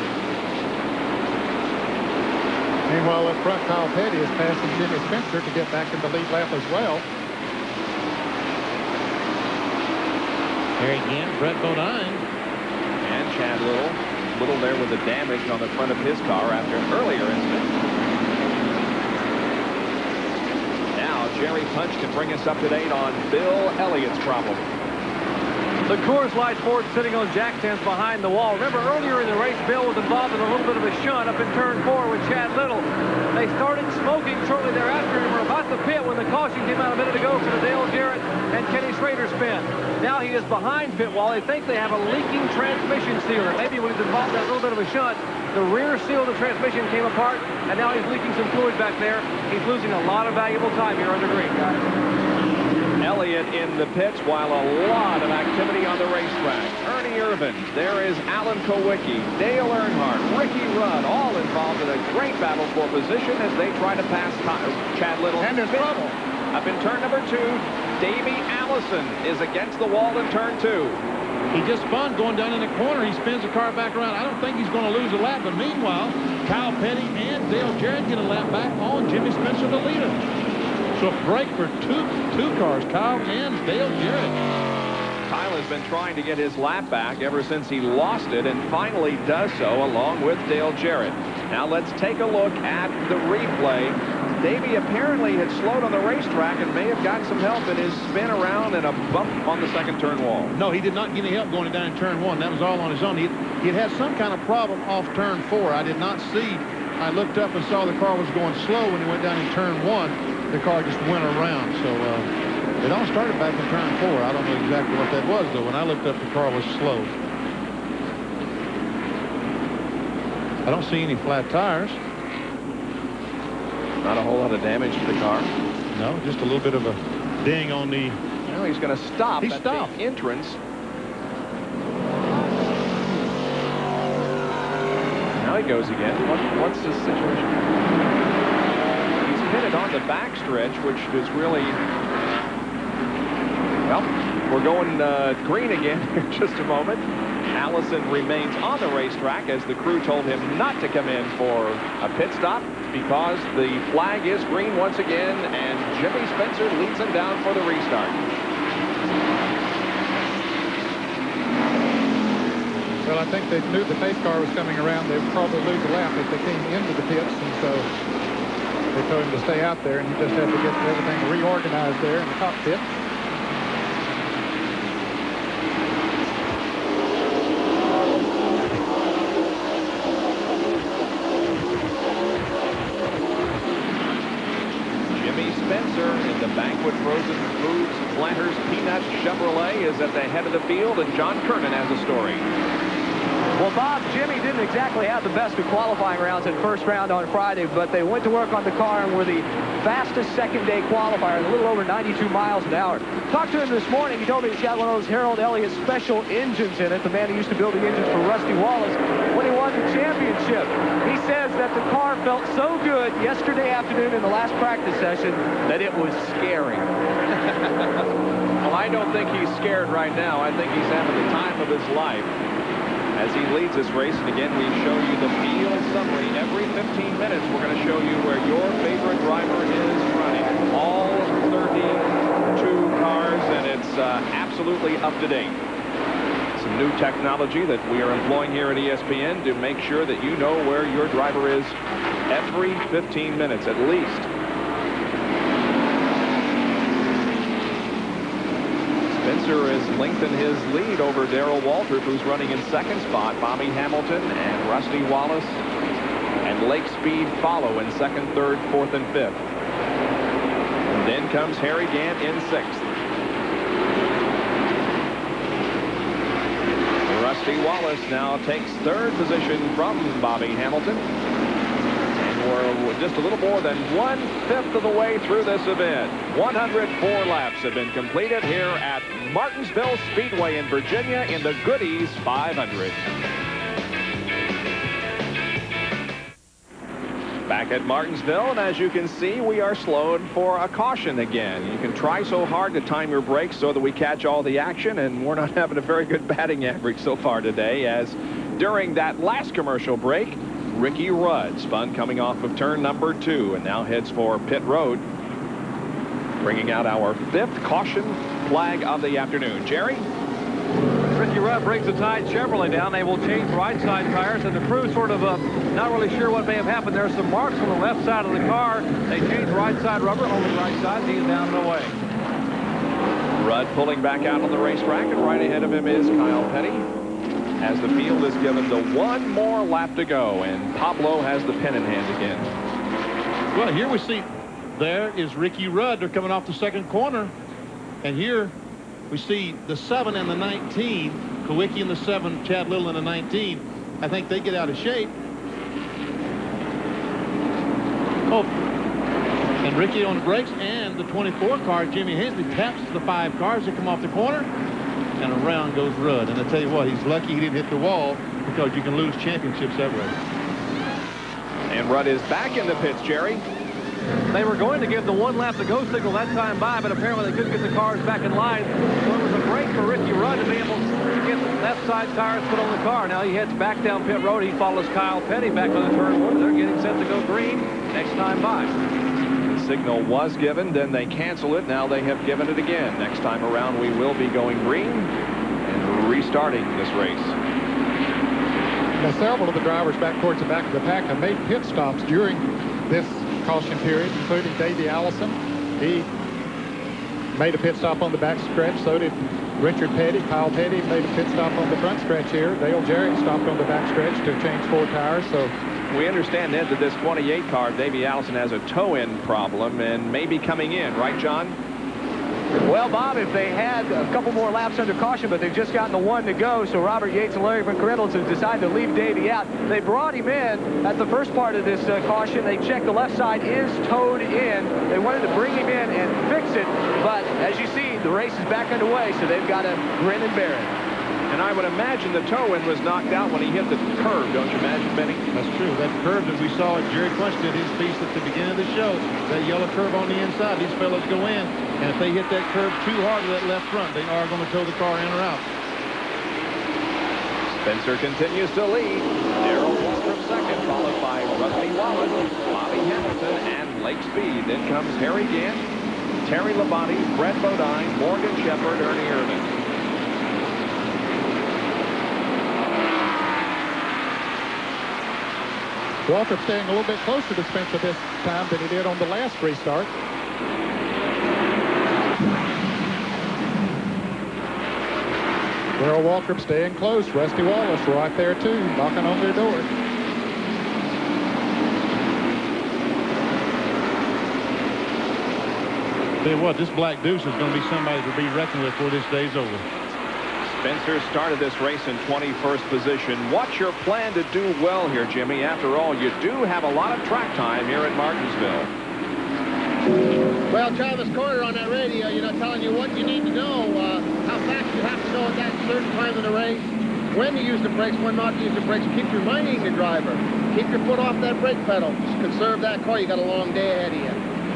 Meanwhile, up front, Kyle Petty is passing Jimmy Spencer to get back in the lead lap as well. There again, Brett Bodine. And Chad Little there with the damage on the front of his car after an earlier incident. Jerry Punch can bring us up to date on Bill Elliott's problem. The Coors Light Ford sitting on jack stands behind the wall. Remember, earlier in the race, Bill was involved in a little bit of a shunt up in turn 4 with Chad Little. They started smoking shortly thereafter and were about to pit when the caution came out a minute ago for the Dale Jarrett and Kenny Schrader spin. Now he is behind pit wall. They think they have a leaking transmission sealer. Maybe when he's involved in a little bit of a shunt, the rear seal of the transmission came apart, and now he's leaking some fluid back there. He's losing a lot of valuable time here on the green, guys. Elliott in the pits while a lot of activity on the racetrack. Ernie Irvan, there is Alan Kulwicki, Dale Earnhardt, Ricky Rudd, all involved in a great battle for position as they try to pass Chad Little. And there's trouble. Up in turn number 2, Davey Allison is against the wall in turn 2. He just spun going down in the corner. He spins the car back around. I don't think he's going to lose a lap, but meanwhile, Kyle Petty and Dale Jarrett get a lap back on Jimmy Spencer, the leader. So a break for two cars, Kyle and Dale Jarrett. Kyle has been trying to get his lap back ever since he lost it and finally does so along with Dale Jarrett. Now let's take a look at the replay. Davey apparently had slowed on the racetrack and may have got some help in his spin around and a bump on the second turn wall. No, he did not get any help going down in turn 1. That was all on his own. He had some kind of problem off turn 4. I did not see. I looked up and saw the car was going slow when he went down in turn 1. The car just went around. So it all started back in turn 4. I don't know exactly what that was, though. When I looked up, the car was slow. I don't see any flat tires. Not a whole lot of damage to the car. No, just a little bit of a ding on the... Well, he's going to stop at the entrance. Now he goes again. What's the situation? He's pitted on the backstretch, which is really... Well, we're going green again in just a moment. Allison remains on the racetrack as the crew told him not to come in for a pit stop because the flag is green once again, and Jimmy Spencer leads him down for the restart. Well, I think they knew the pace car was coming around. They would probably lose a lap if they came into the pits, and so they told him to stay out there, and he just had to get everything reorganized there in the cockpit. Spencer in the Banquet Frozen Foods Planters Peanuts Chevrolet is at the head of the field, and John Kernan has a story. Well, Bob, Jimmy didn't exactly have the best of qualifying rounds at first round on Friday, but they went to work on the car and were the fastest second-day qualifier, a little over 92 miles an hour. Talked to him this morning. He told me he's got one of those Harold Elliott special engines in it, the man who used to build the engines for Rusty Wallace when he won the championship. He says that the car felt so good yesterday afternoon in the last practice session that it was scary. Well, I don't think he's scared right now. I think he's having the time of his life as he leads this race. And again, we show you the field summary. Every 15 minutes, we're going to show you where your favorite driver is running. All 32 cars, and it's absolutely up to date. Some new technology that we are employing here at ESPN to make sure that you know where your driver is every 15 minutes at least. Spencer has lengthened his lead over Darrell Waltrip, who's running in second spot. Bobby Hamilton and Rusty Wallace and Lake Speed follow in second, third, fourth, and fifth. And then comes Harry Gant in sixth. Rusty Wallace now takes third position from Bobby Hamilton. We're just a little more than 1/5 of the way through this event. 104 laps have been completed here at Martinsville Speedway in Virginia in the Goodies 500. Back at Martinsville, and as you can see, we are slowed for a caution again. You can try so hard to time your brakes so that we catch all the action, and we're not having a very good batting average so far today, as during that last commercial break, Ricky Rudd spun coming off of turn number 2 and now heads for pit road, bringing out our 5th caution flag of the afternoon. Jerry? Ricky Rudd brings the Tide Chevrolet down. They will change right side tires, and the crew sort of not really sure what may have happened. There are some marks on the left side of the car. They changed right side rubber, only right side. He's down and away. Rudd pulling back out on the racetrack, and right ahead of him is Kyle Petty, as the field is given the one more lap to go, and Pablo has the pen in hand again. Well, here we see, there is Ricky Rudd. They're coming off the second corner, and here we see the 7 and the 19, Kawicki in the 7, Chad Little in the 19. I think they get out of shape. Oh, and Ricky on the brakes, and the 24 car, Jimmy Hensley, taps the 5 cars that come off the corner. And around goes Rudd. And I tell you what, he's lucky he didn't hit the wall, because you can lose championships that way. And Rudd is back in the pits, Jerry. They were going to give the 1 lap to go signal that time by, but apparently they couldn't get the cars back in line. So it was a break for Ricky Rudd to be able to get the left side tires put on the car. Now he heads back down pit road. He follows Kyle Petty back on the turn 1. They're getting set to go green next time by. Signal was given, then they cancel it. Now they have given it again. Next time around, we will be going green and restarting this race. Now, several of the drivers back towards the back of the pack have made pit stops during this caution period, including Davey Allison. He made a pit stop on the back stretch. So did Richard Petty. Kyle Petty made a pit stop on the front stretch here. Dale Jarrett stopped on the back stretch to change 4 tires. So we understand, Ed, that this 28 car, Davey Allison, has a toe-in problem and may be coming in, right, John? Well, Bob, if they had a couple more laps under caution, but they've just gotten the 1 to go, so Robert Yates and Larry McReynolds have decided to leave Davey out. They brought him in at the first part of this caution. They checked the left side is towed in. They wanted to bring him in and fix it, but as you see, the race is back underway, so they've got to grin and bear it. And I would imagine the toe-in was knocked out when he hit the curve, don't you imagine, Benny? That's true. That curve that we saw at Jerry Quest did his piece at the beginning of the show, that yellow curve on the inside, these fellas go in, and if they hit that curve too hard with that left front, they are going to tow the car in or out. Spencer continues to lead. Darrell Waltrip second, followed by Rusty Wallace, Bobby Hamilton, and Lake Speed. Then comes Harry Gant, Terry Labonte, Brett Bodine, Morgan Shepherd, Ernie Irvin. Waltrip staying a little bit closer to Spencer this time than he did on the last restart. Darrell Waltrip staying close. Rusty Wallace right there too, knocking on their door. Tell you what, this Black Deuce is going to be somebody to be reckoned with before this day's over. Spencer started this race in 21st position. What's your plan to do well here, Jimmy? After all, you do have a lot of track time here at Martinsville. Well, Travis Carter on that radio, telling you what you need to know, how fast you have to go at that certain time of the race, when to use the brakes, when not to use the brakes. Keep reminding the driver, keep your foot off that brake pedal. Just conserve that car. You got a long day ahead of you.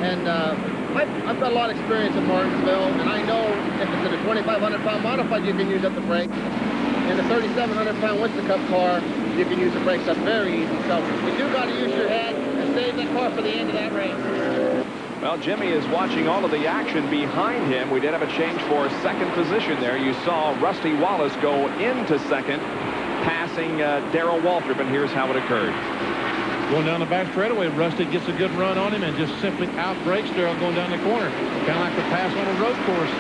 And I've got a lot of experience in Martinsville, and I know if it's in a 2,500-pound modified, you can use up the brakes. In a 3,700-pound Winston Cup car, you can use the brakes. That's very easy. So you do got to use your head and save that car for the end of that race. Well, Jimmy is watching all of the action behind him. We did have a change for second position there. You saw Rusty Wallace go into second, passing Darrell Waltrip, and here's how it occurred. Going down the back straightaway, Rusty gets a good run on him and just simply out-brakes Darrell going down the corner. Kind of like the pass on a road course.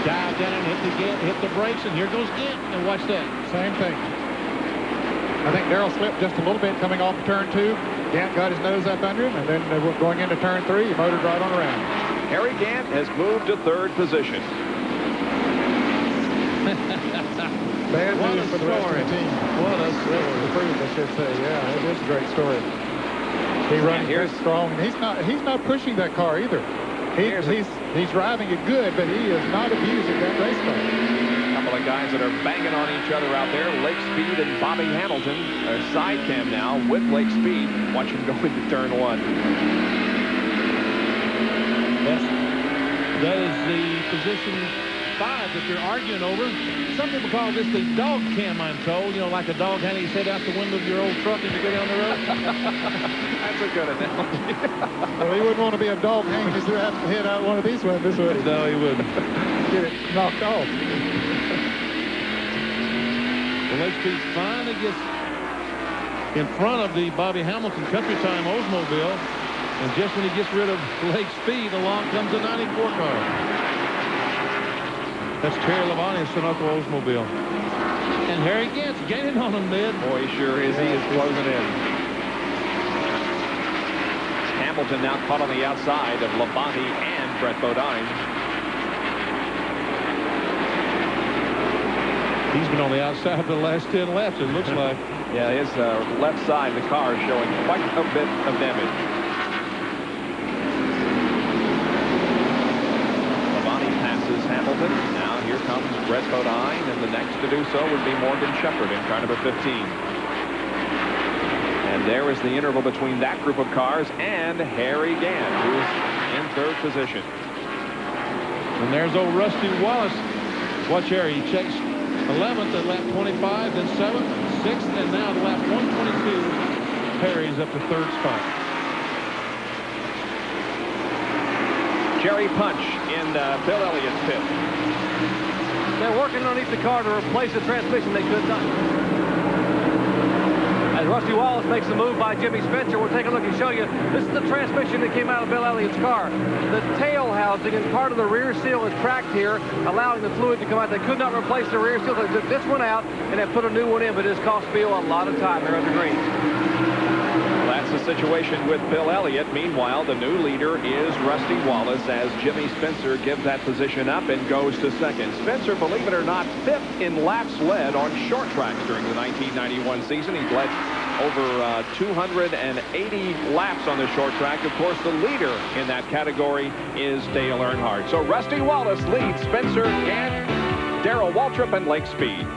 Dive down and hit the brakes, and here goes Gant. And watch that. Same thing. I think Darrell slipped just a little bit coming off of turn 2. Gant got his nose up under him, and then going into turn 3, he motored right on around. Harry Gant has moved to third position. Bad news for the rest of the team. What a story. I should say. Yeah, it is a great story. He runs very strong. He's not pushing that car either. He's driving it good, but he is not abusing that race car. A couple of guys that are banging on each other out there. Lake Speed and Bobby Hamilton. A side cam now with Lake Speed. Watch him go into turn 1. That is the position 5 that they're arguing over. Some people call this the dog cam, I'm told. Like a dog hanging his head out the window of your old truck as you go down the road. That's a good analogy. Well, he wouldn't want to be a dog hanging his head out one of these windows, would he? No, he wouldn't. Get it knocked off. The Lake Speed finally gets in front of the Bobby Hamilton Country Time Oldsmobile. And just when he gets rid of Lake Speed, along comes a 94 car. That's Terry Labonte's Sunoco Oldsmobile. And Harry Gant's gaining on him, Ned. Boy, he sure is. He is closing in. Hamilton now caught on the outside of Labonte and Brett Bodine. He's been on the outside for the last 10 laps, it looks like. Yeah, his left side of the car is showing quite a bit of damage. Labonte passes Hamilton. Now here comes Brett Bodine, and the next to do so would be Morgan Shepherd in car number 15. And there is the interval between that group of cars and Harry Gant, who's in third position. And there's old Rusty Wallace. Watch Harry. He checks 11th at lap 25, then 7th, 6th, and now at lap 122, Harry's up to third spot. Jerry Punch in Bill Elliott's pit. They're working underneath the car to replace the transmission they could not. As Rusty Wallace makes the move by Jimmy Spencer, we'll take a look and show you. This is the transmission that came out of Bill Elliott's car. The tail housing and part of the rear seal is cracked here, allowing the fluid to come out. They could not replace the rear seal. They took this one out and have put a new one in, but it's cost Bill a lot of time here under green. That's the situation with Bill Elliott. Meanwhile, the new leader is Rusty Wallace as Jimmy Spencer gives that position up and goes to second. Spencer, believe it or not, 5th in laps led on short tracks during the 1991 season. He led over 280 laps on the short track. Of course, the leader in that category is Dale Earnhardt. So Rusty Wallace leads Spencer, Gant, Darrell Waltrip, and Lake Speed.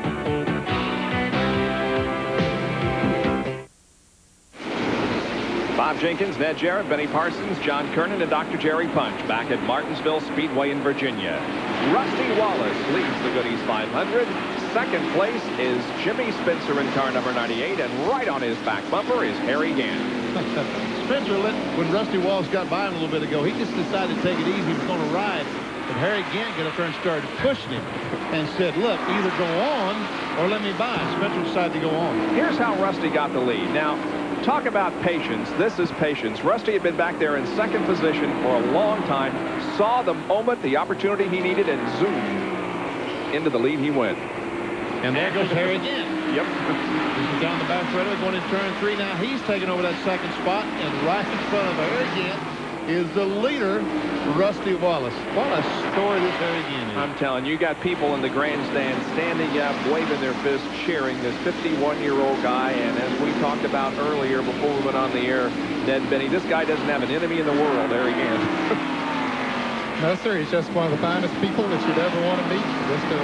Bob Jenkins, Ned Jarrett, Benny Parsons, John Kernan, and Dr. Jerry Punch back at Martinsville Speedway in Virginia. Rusty Wallace leads the Goodies 500. Second place is Jimmy Spencer in car number 98, and right on his back bumper is Harry Gant. Spencer, when Rusty Wallace got by him a little bit ago, he just decided to take it easy. He was going to ride. But Harry Gant got up there and started pushing him and said, look, either go on or let me by. Spencer decided to go on. Here's how Rusty got the lead. Now, talk about patience. This is patience. Rusty had been back there in second position for a long time, saw the moment, the opportunity he needed, and zoomed into the lead he went. And there goes Harry Gant. Yep. He's down the back straightaway going into turn 3. Now he's taking over that second spot, and right in front of Harry Gant is the leader, Rusty Wallace. What a story this there again is. I'm telling you, got people in the grandstand standing up, waving their fists, cheering this 51-year-old guy. And as we talked about earlier before we went on the air, Ned Benny, this guy doesn't have an enemy in the world. There he is. No, sir. He's just one of the finest people that you'd ever want to meet. Just a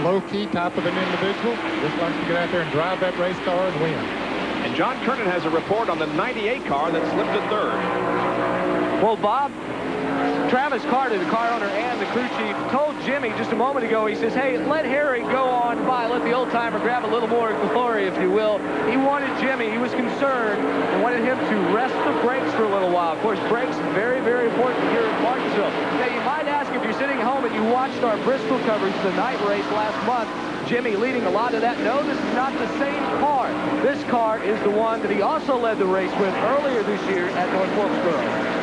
low-key type of an individual. Just likes to get out there and drive that race car and win. And John Kernan has a report on the 98 car that slipped to third. Well, Bob, Travis Carter, the car owner and the crew chief, told Jimmy just a moment ago, he says, hey, let Harry go on by, let the old timer grab a little more glory, if you will. He wanted Jimmy, he was concerned, and wanted him to rest the brakes for a little while. Of course, brakes, very, very important here in Martinsville. Now, you might ask, if you're sitting home and you watched our Bristol coverage of the night race last month, Jimmy leading a lot of that. No, this is not the same car. This car is the one that he also led the race with earlier this year at North Wilkesboro.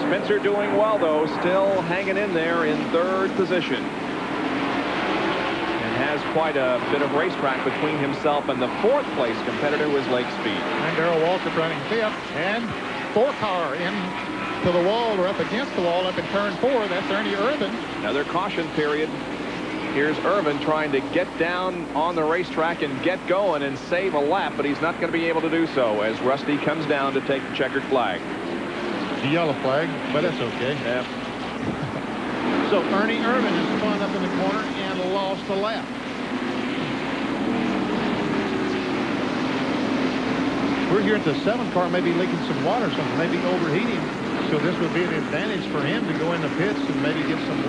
Spencer doing well, though, still hanging in there in third position. And has quite a bit of racetrack between himself and the fourth place competitor who is Lake Speed. And Darrell Waltrip running fifth. And 4-car in to the wall or up against the wall up in turn 4. That's Ernie Irvin. Another caution period. Here's Irvin trying to get down on the racetrack and get going and save a lap, but he's not going to be able to do so as Rusty comes down to take the checkered flag. The yellow flag, but that's okay. Yeah. So Ernie Irvin is spun up in the corner and lost a lap. We're here at the 7 car, maybe leaking some water or something, maybe overheating. So this would be an advantage for him to go in the pits and maybe get some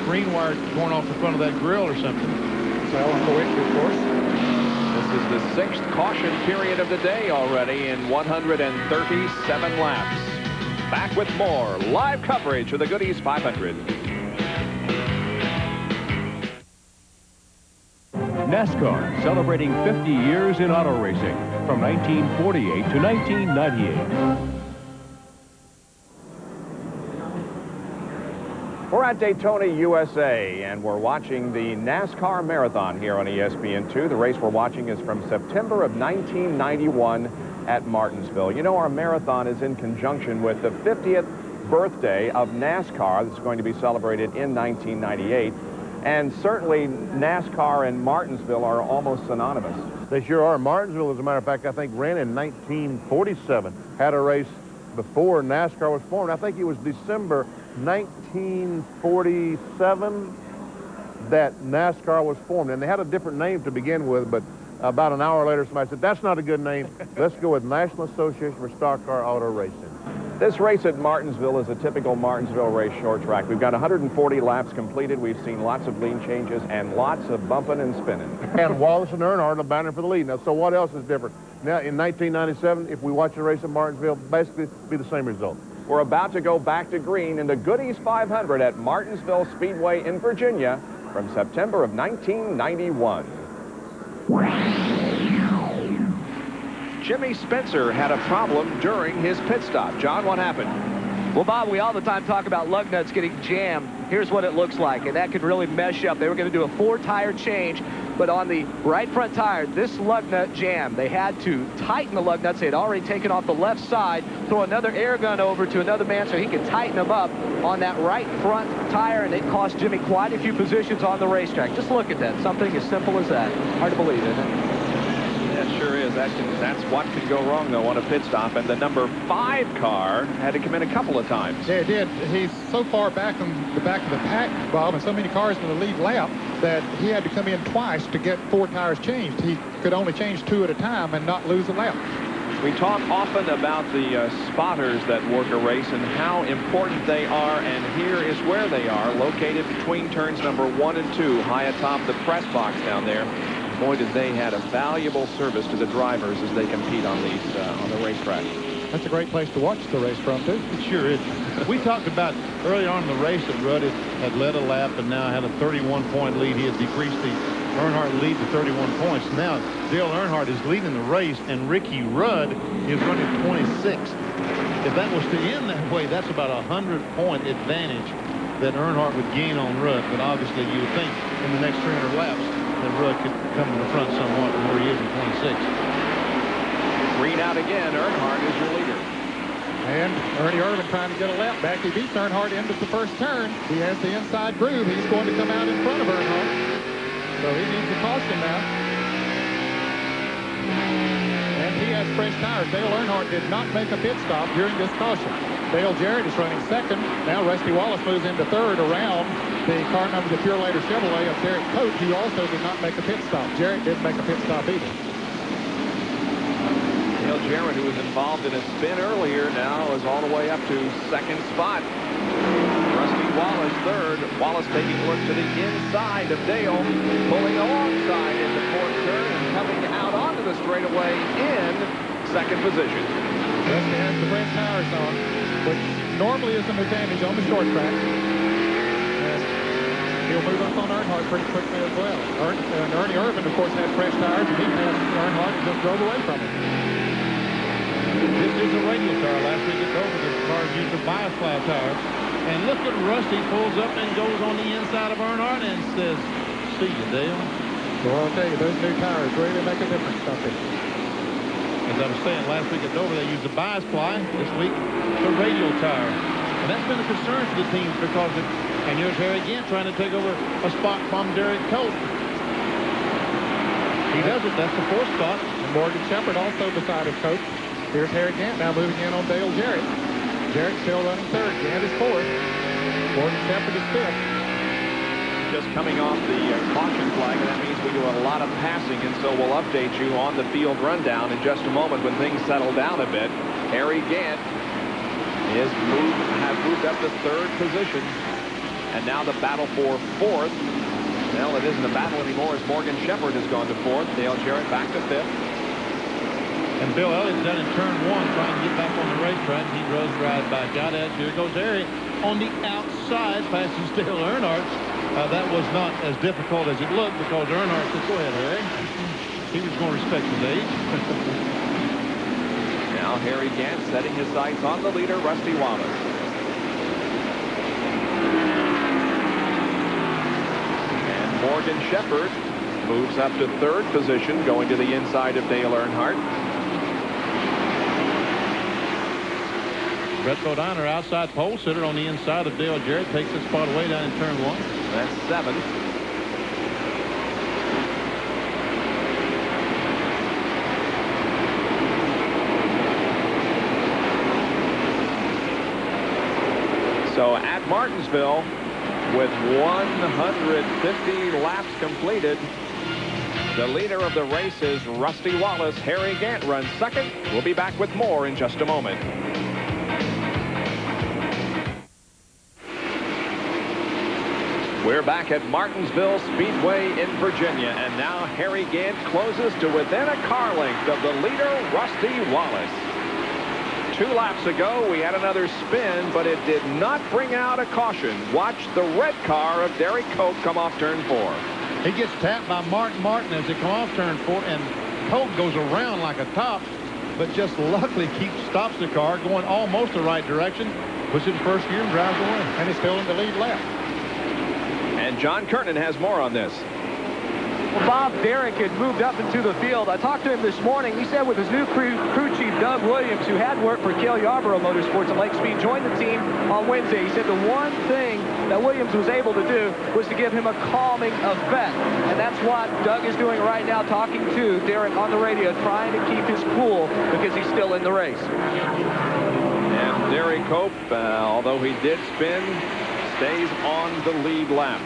screen wire going off the front of that grill or something. Well, of course. This is the 6th caution period of the day already in 137 laps. Back with more live coverage of the Goodies 500. NASCAR celebrating 50 years in auto racing from 1948 to 1998. We're at Daytona, USA, and we're watching the NASCAR Marathon here on ESPN2. The race we're watching is from September of 1991 at Martinsville. You know, our marathon is in conjunction with the 50th birthday of NASCAR that's going to be celebrated in 1998. And certainly NASCAR and Martinsville are almost synonymous. They sure are. Martinsville, as a matter of fact, I think ran in 1947. Had a race before NASCAR was formed. I think it was December 1947 that NASCAR was formed. And they had a different name to begin with, but about an hour later, somebody said, that's not a good name. Let's go with National Association for Stock Car Auto Racing. This race at Martinsville is a typical Martinsville race short track. We've got 140 laps completed. We've seen lots of lean changes and lots of bumping and spinning. And Wallace and Earnhardt are battling for the lead. Now, so what else is different? Now, in 1997, if we watch the race at Martinsville, basically be the same result. We're about to go back to green in the Goodies 500 at Martinsville Speedway in Virginia from September of 1991. Jimmy Spencer had a problem during his pit stop. John, what happened? Well, Bob, we all the time talk about lug nuts getting jammed. Here's what it looks like, and that could really mesh up. They were going to do a 4-tire change, but on the right front tire, this lug nut jammed. They had to tighten the lug nuts. They had already taken off the left side, throw another air gun over to another man so he could tighten them up on that right front tire, and it cost Jimmy quite a few positions on the racetrack. Just look at that. Something as simple as that. Hard to believe, isn't it? That sure is. That's what could go wrong, though, on a pit stop. And the number 5 car had to come in a couple of times. Yeah, it did. He's so far back in the back of the pack, Bob, and so many cars in the lead lap that he had to come in twice to get 4 tires changed. He could only change 2 at a time and not lose a lap. We talk often about the spotters that work a race and how important they are, and here is where they are, located between turns number 1 and 2, high atop the press box down there. Boy, did they had a valuable service to the drivers as they compete on these on the racetrack. That's a great place to watch the race from, too. It sure is. We talked about early on in the race that Rudd had led a lap and now had a 31-point lead. He had decreased the Earnhardt lead to 31 points. Now Dale Earnhardt is leading the race, and Ricky Rudd is running 26th. If that was to end that way, that's about a 100-point advantage that Earnhardt would gain on Rudd. But obviously, you would think in the next 300 laps that Rudd could come to the front somewhat from where he is in 26th. Green out again. Earnhardt is your leader. And Ernie Irvin trying to get a lap back. He beats Earnhardt into the first turn. He has the inside groove. He's going to come out in front of Earnhardt. So he needs a caution now. And he has fresh tires. Dale Earnhardt did not make a pit stop during this caution. Dale Jarrett is running second. Now Rusty Wallace moves into third around the car number, the Pure Later Chevrolet of Derek Coate, who also did not make a pit stop. Jarrett didn't make a pit stop either. Dale Jarrett, who was involved in a spin earlier, now is all the way up to second spot. Rusty Wallace third. Wallace taking a look to the inside of Dale, pulling alongside in the fourth turn and coming out onto the straightaway in second position. Rusty has the fresh tires on, which normally is an advantage on the short track. And he'll move up on Earnhardt pretty quickly as well. Ernie Irvin, of course, had fresh tires, and he passed Earnhardt and just drove away from him. This is a radial tire. Last week at Dover, the cars used a bias plow tire. And look at Rusty pulls up and goes on the inside of Earnhardt and says, "See you, Dale." Well, I'll tell you, those new tires really make a difference, don't they? As I was saying, last week at Dover, they used a bias ply. This week, the radial tire. And that's been a concern for the teams because of, and here's Harry Gant trying to take over a spot from Derek Coate. He does it. That's the fourth spot. And Morgan Shepherd also beside of Coate. Here's Harry Gant now moving in on Dale Jarrett. Jarrett still running third. Gant is fourth. Morgan Shepherd is fifth. Just coming off the caution flag, and that means we do a lot of passing, and so we'll update you on the field rundown in just a moment when things settle down a bit. Harry Gant has moved up to third position, and now the battle for fourth. Well, it isn't a battle anymore as Morgan Shepherd has gone to fourth. Dale Jarrett back to fifth. And Bill Elliott's down in turn one trying to get back on the racetrack. He goes right back out at you. Here goes Harry on the outside, passes Dale Earnhardt. That was not as difficult as it looked because Earnhardt said, "Go ahead, Harry." He was going to respect his age. Now Harry Gant setting his sights on the leader, Rusty Wallace. And Morgan Shepherd moves up to third position, going to the inside of Dale Earnhardt. Brett Bodiner, outside pole sitter on the inside of Dale Jarrett, takes his spot away down in turn one. That's seventh. So at Martinsville, with 150 laps completed, the leader of the race is Rusty Wallace. Harry Gant runs second. We'll be back with more in just a moment. We're back at Martinsville Speedway in Virginia, and now Harry Gant closes to within a car length of the leader, Rusty Wallace. 2 laps ago, we had another spin, but it did not bring out a caution. Watch the red car of Derek Coate come off turn 4. He gets tapped by Martin as they come off turn 4, and Coate goes around like a top, but just luckily stops the car going almost the right direction, puts it in first gear and drives away. And he's still in the lead lap. And John Kernan has more on this. Well, Bob, Derek had moved up into the field. I talked to him this morning. He said with his new crew chief, Doug Williams, who had worked for Cale Yarborough Motorsports and Lake Speed, joined the team on Wednesday. He said the one thing that Williams was able to do was to give him a calming effect. And that's what Doug is doing right now, talking to Derek on the radio, trying to keep his cool because he's still in the race. And Derek Coate, although he did spin, stays on the lead lap.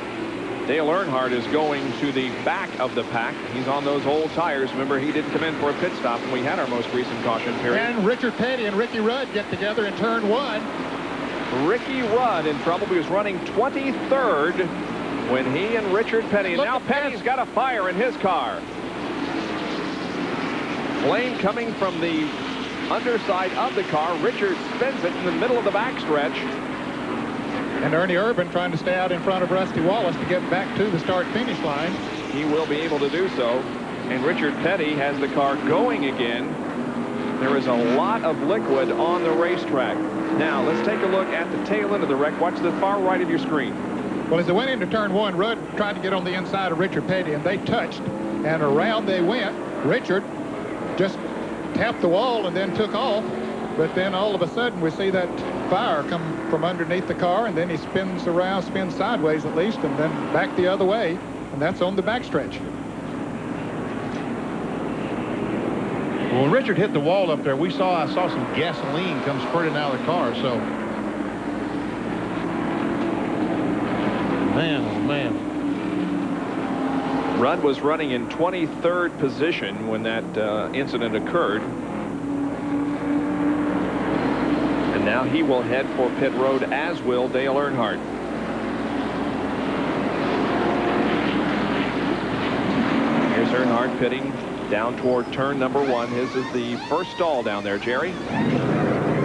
Dale Earnhardt is going to the back of the pack. He's on those old tires. Remember, he didn't come in for a pit stop when we had our most recent caution period. And Richard Petty and Ricky Rudd get together in turn 1. Ricky Rudd in trouble. He was running 23rd when he and Richard Petty. Now Petty's got a fire in his car. Flame coming from the underside of the car. Richard spins it in the middle of the backstretch. And Ernie Irvin trying to stay out in front of Rusty Wallace to get back to the start-finish line. He will be able to do so. And Richard Petty has the car going again. There is a lot of liquid on the racetrack. Now, let's take a look at the tail end of the wreck. Watch the far right of your screen. Well, as they went into turn 1, Rudd tried to get on the inside of Richard Petty, and they touched. And around they went. Richard just tapped the wall and then took off. But then all of a sudden we see that fire come from underneath the car, and then he spins around, spins sideways at least, and then back the other way, and that's on the backstretch. Well, when Richard hit the wall up there, I saw some gasoline come spurting out of the car, so. Man, oh man. Rudd was running in 23rd position when that incident occurred. And now he will head for pit road, as will Dale Earnhardt. Here's Earnhardt pitting down toward turn number 1. His is the first stall down there, Jerry.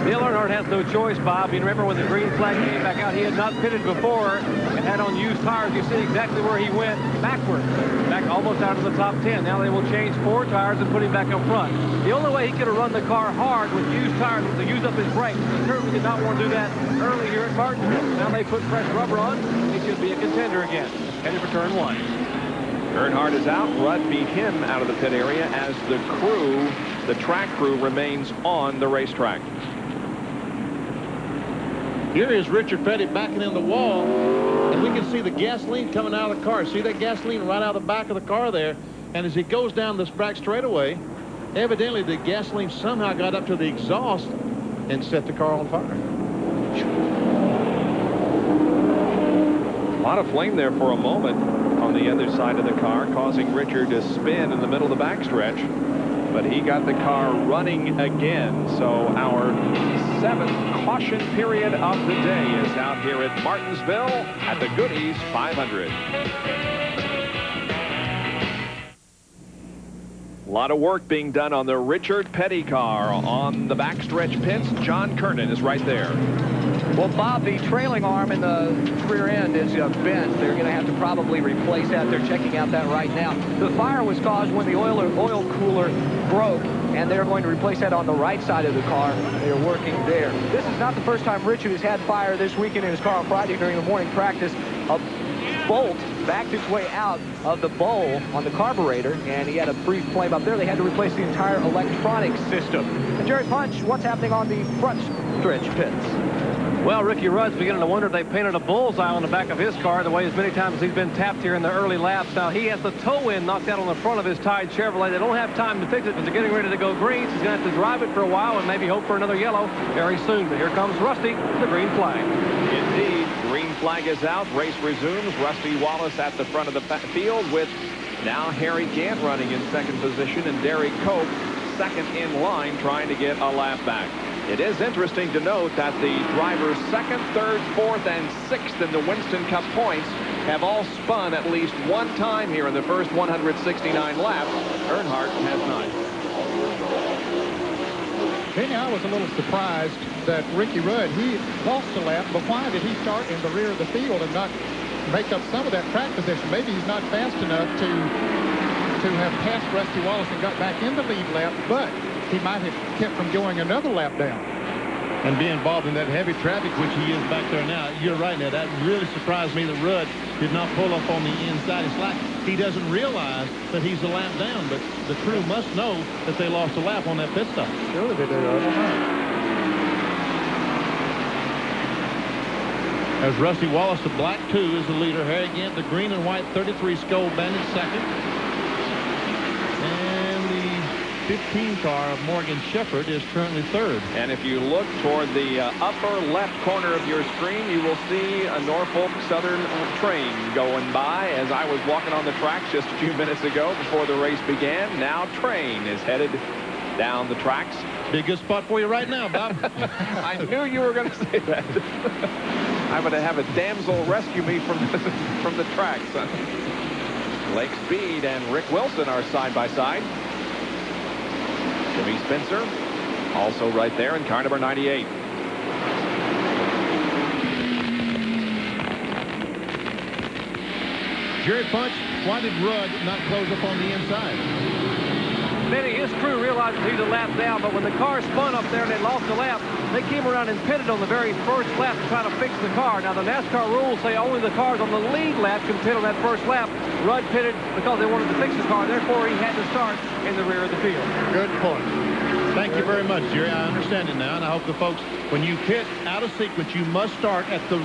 Dale Earnhardt has no choice, Bob. You remember when the green flag came back out, he had not pitted before and had on used tires. You see exactly where he went backward, back almost out of the top 10. Now they will change 4 tires and put him back up front. The only way he could have run the car hard with used tires was to use up his brakes. He certainly did not want to do that early here at Martinsville. Now they put fresh rubber on. He should be a contender again. Headed for turn 1. Earnhardt is out. Rudd beat him out of the pit area as the track crew remains on the racetrack. Here is Richard Petty backing in the wall, and we can see the gasoline coming out of the car. See that gasoline right out of the back of the car there? And as he goes down this back straightaway, evidently the gasoline somehow got up to the exhaust and set the car on fire. A lot of flame there for a moment on the other side of the car, causing Richard to spin in the middle of the backstretch. But he got the car running again. So our 7th caution period of the day is out here at Martinsville at the Goody's 500. A lot of work being done on the Richard Petty car on the backstretch pits. John Kernan is right there. Well, Bob, the trailing arm in the rear end is bent. They're going to have to probably replace that. They're checking out that right now. The fire was caused when the oil cooler broke, and they're going to replace that on the right side of the car. They are working there. This is not the first time Richard has had fire this weekend in his car on Friday during the morning practice. A bolt backed its way out of the bowl on the carburetor, and he had a brief flame up there. They had to replace the entire electronic system. And Jerry Punch, what's happening on the front stretch pits? Well, Ricky Rudd's beginning to wonder if they painted a bullseye on the back of his car the way as many times as he's been tapped here in the early laps. Now, he has the toe end knocked out on the front of his tied Chevrolet. They don't have time to fix it, but they're getting ready to go green. So he's going to have to drive it for a while and maybe hope for another yellow very soon. But here comes Rusty, the green flag. Indeed, green flag is out. Race resumes. Rusty Wallace at the front of the field with now Harry Gant running in 2nd position and Derek Cope 2nd in line trying to get a lap back. It is interesting to note that the drivers 2nd, 3rd, 4th, and 6th in the Winston Cup points have all spun at least one time here in the first 169 laps. Earnhardt has 9. Benny, I was a little surprised that Ricky Rudd, he lost a lap, but why did he start in the rear of the field and not make up some of that track position? Maybe he's not fast enough to have passed Rusty Wallace and got back in the lead lap, but he might have kept from going another lap down. And be involved in that heavy traffic, which he is back there now. You're right, Ned. That really surprised me that Rudd did not pull up on the inside. It's like he doesn't realize that he's a lap down, but the crew must know that they lost a lap on that pit stop. Surely they do. I don't know. As Rusty Wallace, the black 2, is the leader. Harry Gant, the green and white 33 Skull Bandit, 2nd. 15 car of Morgan Shepherd is currently 3rd. And if you look toward the upper left corner of your screen, you will see a Norfolk Southern train going by. As I was walking on the tracks just a few minutes ago before the race began, now train is headed down the tracks. Be a good spot for you right now, Bob. I knew you were going to say that. I'm going to have a damsel rescue me from the tracks. Lake Speed and Rick Wilson are side by side. Jimmy Spencer also right there in car number 98. Jerry Punch, why did Rudd not close up on the inside? Benny, his crew realizes he's a lap down, but when the car spun up there and they lost a lap, they came around and pitted on the very first lap to try to fix the car. Now, the NASCAR rules say only the cars on the lead lap can pit on that first lap. Rudd pitted because they wanted to fix the car. Therefore, he had to start in the rear of the field. Good point. Thank you very much, Jerry. I understand it now, and I hope the folks, when you pit out of sequence, you must start at the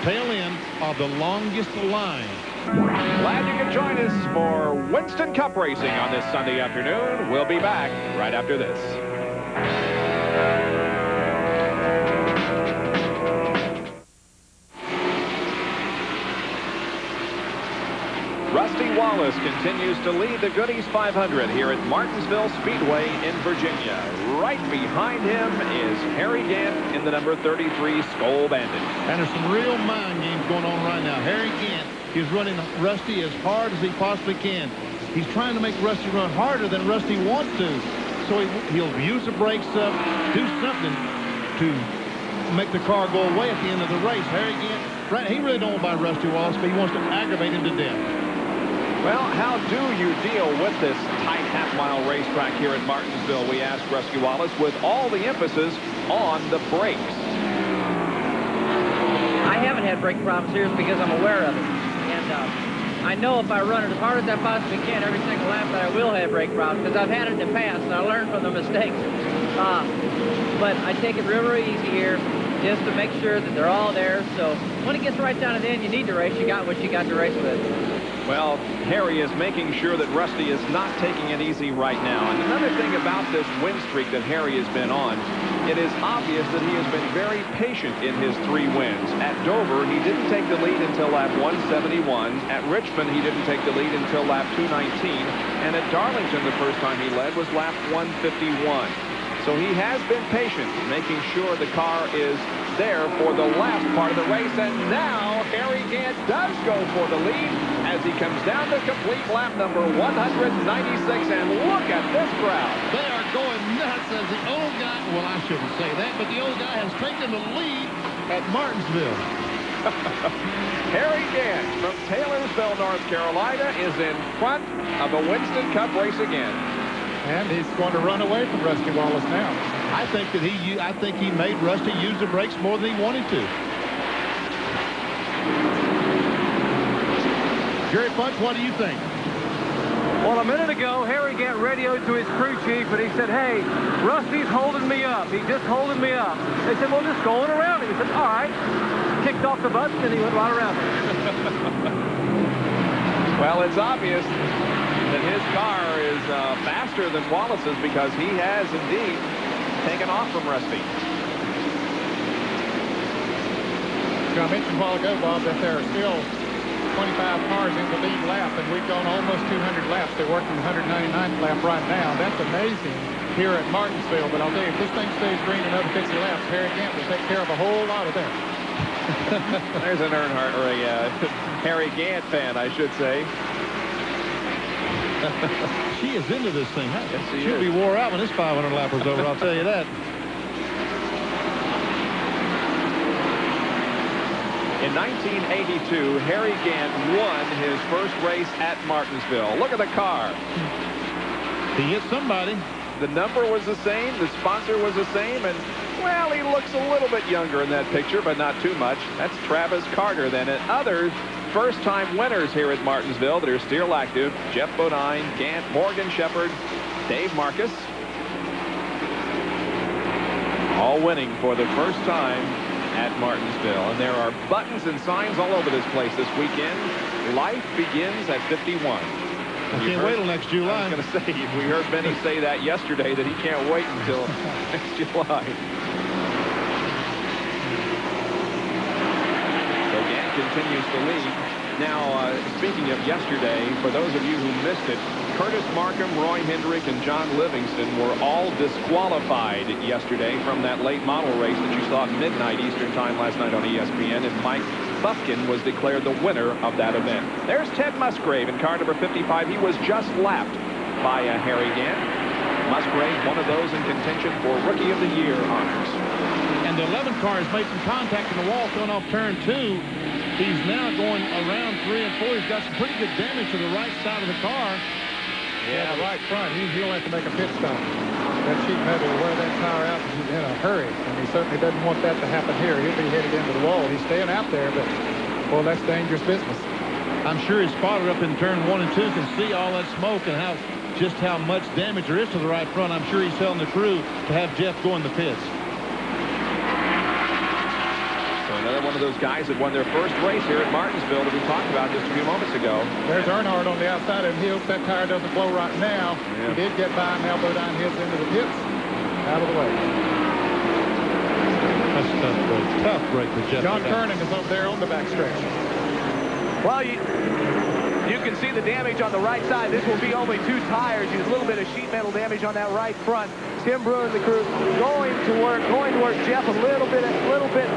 tail end of the longest line. Glad you could join us for Winston Cup racing on this Sunday afternoon. We'll be back right after this. Rusty Wallace continues to lead the Goodies 500 here at Martinsville Speedway in Virginia. Right behind him is Harry Gant in the number 33 Skoal Bandit. And there's some real mind games going on right now. Harry Gant is running Rusty as hard as he possibly can. He's trying to make Rusty run harder than Rusty wants to. So he'll use the brakes up, do something to make the car go away at the end of the race. Harry Gant, right, he really don't want to buy Rusty Wallace, but he wants to aggravate him to death. Well, how do you deal with this tight half-mile racetrack here at Martinsville? We asked Rusty Wallace with all the emphasis on the brakes. I haven't had brake problems here because I'm aware of it. And I know if I run it as hard as I possibly can every single lap that I will have brake problems because I've had it in the past and I learned from the mistakes. But I take it real easy here just to make sure that they're all there. So when it gets right down to the end, you need to race. You got what you got to race with. Well, Harry is making sure that Rusty is not taking it easy right now. And another thing about this win streak that Harry has been on, it is obvious that he has been very patient in his 3 wins. At Dover, he didn't take the lead until lap 171. At Richmond, he didn't take the lead until lap 219. And at Darlington, the first time he led was lap 151. So he has been patient, making sure the car is there for the last part of the race. And now Harry Gant does go for the lead as he comes down to complete lap number 196. And look at this crowd. They are going nuts as the old guy, well, I shouldn't say that, but the old guy has taken the lead at Martinsville. Harry Gant from Taylorsville, North Carolina is in front of the Winston Cup race again. And he's going to run away from Rusty Wallace now. I think he made Rusty use the brakes more than he wanted to. Jerry Punch, what do you think? Well, a minute ago, Harry Gant radioed to his crew chief, and he said, hey, Rusty's holding me up. He's just holding me up. They said, well, just going around him. He said, all right. Kicked off the button, and he went right around him. Well, it's obvious that his car is faster than Wallace's because he has indeed taken off from Rusty. I mentioned a while ago, Bob, that there are still 25 cars in the lead lap, and we've gone almost 200 laps. They're working the 199th lap right now. That's amazing here at Martinsville. But I'll tell you, if this thing stays green another 50 laps, Harry Gant will take care of a whole lot of that. There's an Earnhardt, or a Harry Gant fan, I should say. She is into this thing. Yes, She'll be wore out when this 500 lapper's over, I'll tell you that. In 1982, Harry Gant won his first race at Martinsville. Look at the car. He hit somebody. The number was the same. The sponsor was the same. And, well, he looks a little bit younger in that picture, but not too much. That's Travis Carter then. And others, first-time winners here at Martinsville that are still active. Jeff Bodine, Gant, Morgan Shepherd, Dave Marcus. All winning for the first time at Martinsville. And there are buttons and signs all over this place this weekend. Life begins at 51. I can't wait till next July. I was going to say, we heard Benny say that yesterday, that he can't wait until next July. So Gant continues to lead. Now, speaking of yesterday, for those of you who missed it, Curtis Markham, Roy Hendrick, and John Livingston were all disqualified yesterday from that late model race that you saw at midnight Eastern time last night on ESPN, and Mike Buffkin was declared the winner of that event. There's Ted Musgrave in car number 55. He was just lapped by Harry Gant. Musgrave, one of those in contention for Rookie of the Year honors. And the 11 car has made some contact in the wall coming off turn 2. He's now going around 3 and 4. He's got some pretty good damage to the right side of the car. Yeah, the right front. He'll have to make a pit stop. That sheet metal will wear that tire out in a hurry, and he certainly doesn't want that to happen here. He'll be headed into the wall. He's staying out there, but, well, that's dangerous business. I'm sure his spotter up in turn 1 and 2 can see all that smoke and how just how much damage there is to the right front. I'm sure he's telling the crew to have Jeff go in the pits. So another one of those guys that won their first race here at Martinsville that we talked about just a few moments ago. There's Earnhardt on the outside of him. He hopes that tire doesn't blow right now. Yeah. He did get by. Now Bodine heads into the pits. Out of the way. That's a tough break. Tough break for Jeff. John Kernan is up there on the backstretch. Well, you can see the damage on the right side. This will be only 2 tires. There's a little bit of sheet metal damage on that right front. Tim Brewer and the crew going to work. Jeff a little bit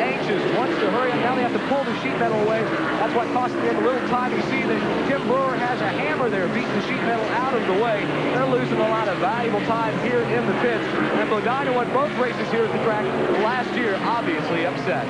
anxious. Wants to hurry up. Now they have to pull the sheet metal away. That's what cost them a little time. You see that Tim Brewer has a hammer there, beating the sheet metal out of the way. They're losing a lot of valuable time here in the pits. And Bodine won both races here at the track last year, obviously upset.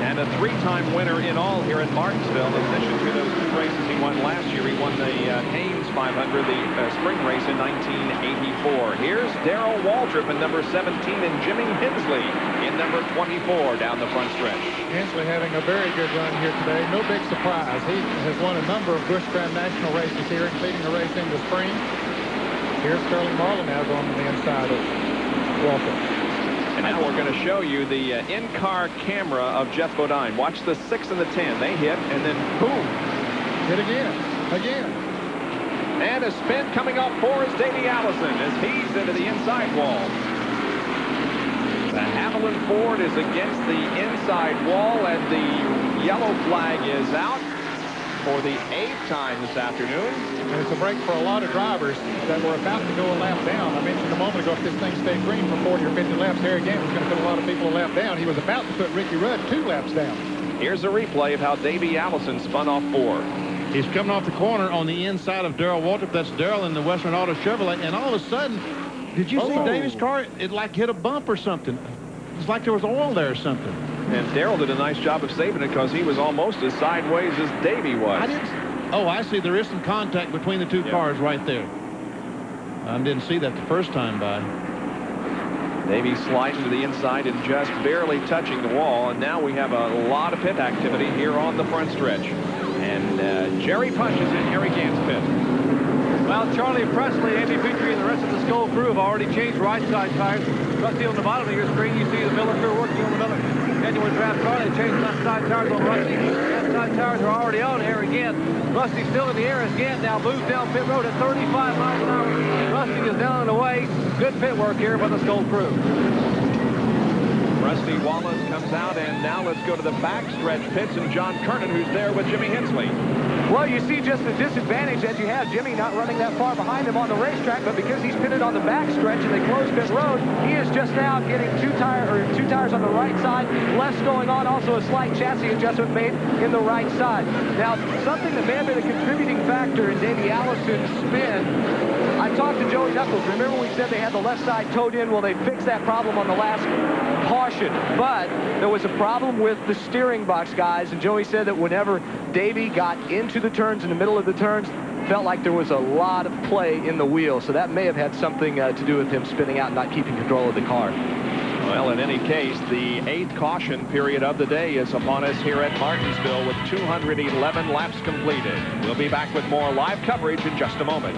And a 3-time winner in all here in Martinsville. In addition to those 2 races he won last year, he won the Haynes 500, the spring race in 1984. Here's Darrell Waltrip in number 17 and Jimmy Hensley in number 24 down the front stretch. Hensley having a very good run here today. No big surprise. He has won a number of Busch Grand National races here, including a race in the spring. Here's Sterling Marlin now going to the inside of Waltrip. And now we're going to show you the in-car camera of Jeff Bodine. Watch the 6 and the 10. They hit, and then boom. Hit again. And a spin coming up for is Davey Allison as he's into the inside wall. The Haviland Ford is against the inside wall, and the yellow flag is out for the 8th time this afternoon. And it's a break for a lot of drivers that were about to go a lap down. I mentioned a moment ago, if this thing stayed green for 40 or 50 laps, Harry Gant was going to put a lot of people a lap down. He was about to put Ricky Rudd 2 laps down. Here's a replay of how Davey Allison spun off 4. He's coming off the corner on the inside of Darrell Waltrip. That's Darrell in the Western Auto Chevrolet. And all of a sudden, did you see Davey's car? It like hit a bump or something. It's like there was oil there or something. And Darrell did a nice job of saving it because he was almost as sideways as Davey was. I see. There is some contact between the 2 cars right there. I didn't see that the first time by. Davey sliding to the inside and just barely touching the wall. And now we have a lot of pit activity here on the front stretch. And Jerry Punch is in Harry Gant's pit. Well, Charlie Presley, Andy Petrie, and the rest of the Skull crew have already changed right side tires. Rusty on the bottom of your screen, you see the Miller crew working on the Miller genuine draft car. They changed left side tires on Rusty. Left side tires are already on here again. Rusty's still in the air as Gant now moves down pit road at 35 miles an hour. Rusty is down and away. Good pit work here by the Skull crew. Rusty Wallace comes out, and now let's go to the backstretch pits and John Kernan, who's there with Jimmy Hensley. Well, you see just the disadvantage that you have. Jimmy not running that far behind him on the racetrack, but because he's pitted on the backstretch and they close pit road, he is just now getting 2 tires on the right side, less going on. Also a slight chassis adjustment made in the right side. Now, something that may have been a contributing factor in Davey Allison's spin. I talked to Joey Knuckles. Remember we said they had the left side towed in? Well, they fixed that problem on the last caution, but there was a problem with the steering box, guys, and Joey said that whenever Davey got into the turns, in the middle of the turns, felt like there was a lot of play in the wheel, so that may have had something to do with him spinning out and not keeping control of the car. Well, in any case, the 8th caution period of the day is upon us here at Martinsville with 211 laps completed. We'll be back with more live coverage in just a moment.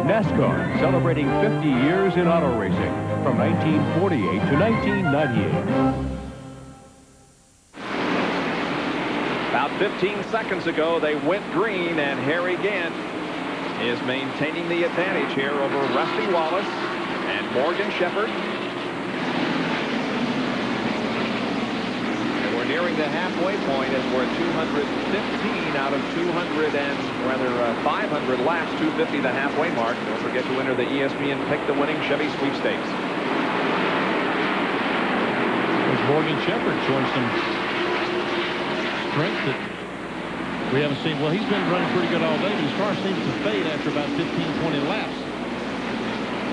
NASCAR, celebrating 50 years in auto racing from 1948 to 1998. About 15 seconds ago, they went green, and Harry Gant is maintaining the advantage here over Rusty Wallace and Morgan Shepherd. And we're nearing the halfway point as we're at 215 out of 500 laps, 250 the halfway mark. Don't forget to enter the ESPN Pick the Winning Chevy Sweepstakes. There's Morgan Shepherd showing some strength that we haven't seen. Well, he's been running pretty good all day, but his car seems to fade after about 15, 20 laps.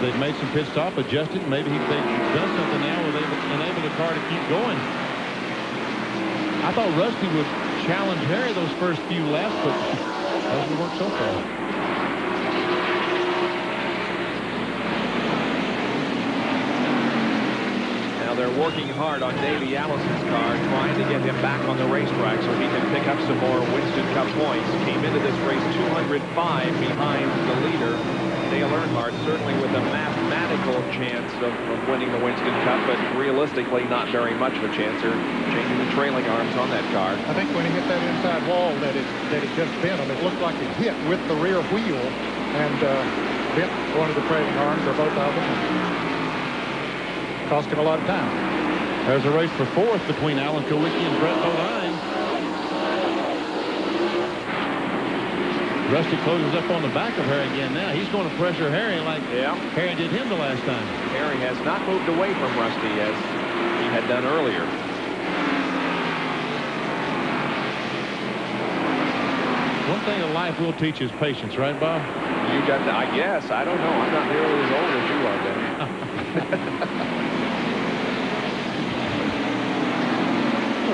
They've made some pit stop, adjusted. Maybe they've done something now where they've enabled the car to keep going. I thought Rusty would challenge Harry those first few laps, but hasn't worked so far. Now they're They're working hard on Davey Allison's car, trying to get him back on the racetrack so he can pick up some more Winston Cup points. Came into this race 205 behind the leader, Dale Earnhardt, certainly with a mathematical chance of winning the Winston Cup, but realistically not very much of a chance. They're changing the trailing arms on that car. I think when he hit that inside wall that it just bent him. It looked like it hit with the rear wheel and bent one of the trailing arms or both of them. Cost him a lot of time. There's a race for fourth between Alan Kowicki and Brett Bodine. Rusty closes up on the back of Harry again now. He's going to pressure Harry like Harry did him the last time. Harry has not moved away from Rusty as he had done earlier. One thing in life will teach is patience, right, Bob? You got that? I guess. I don't know. I'm not nearly as old as you are, Ben.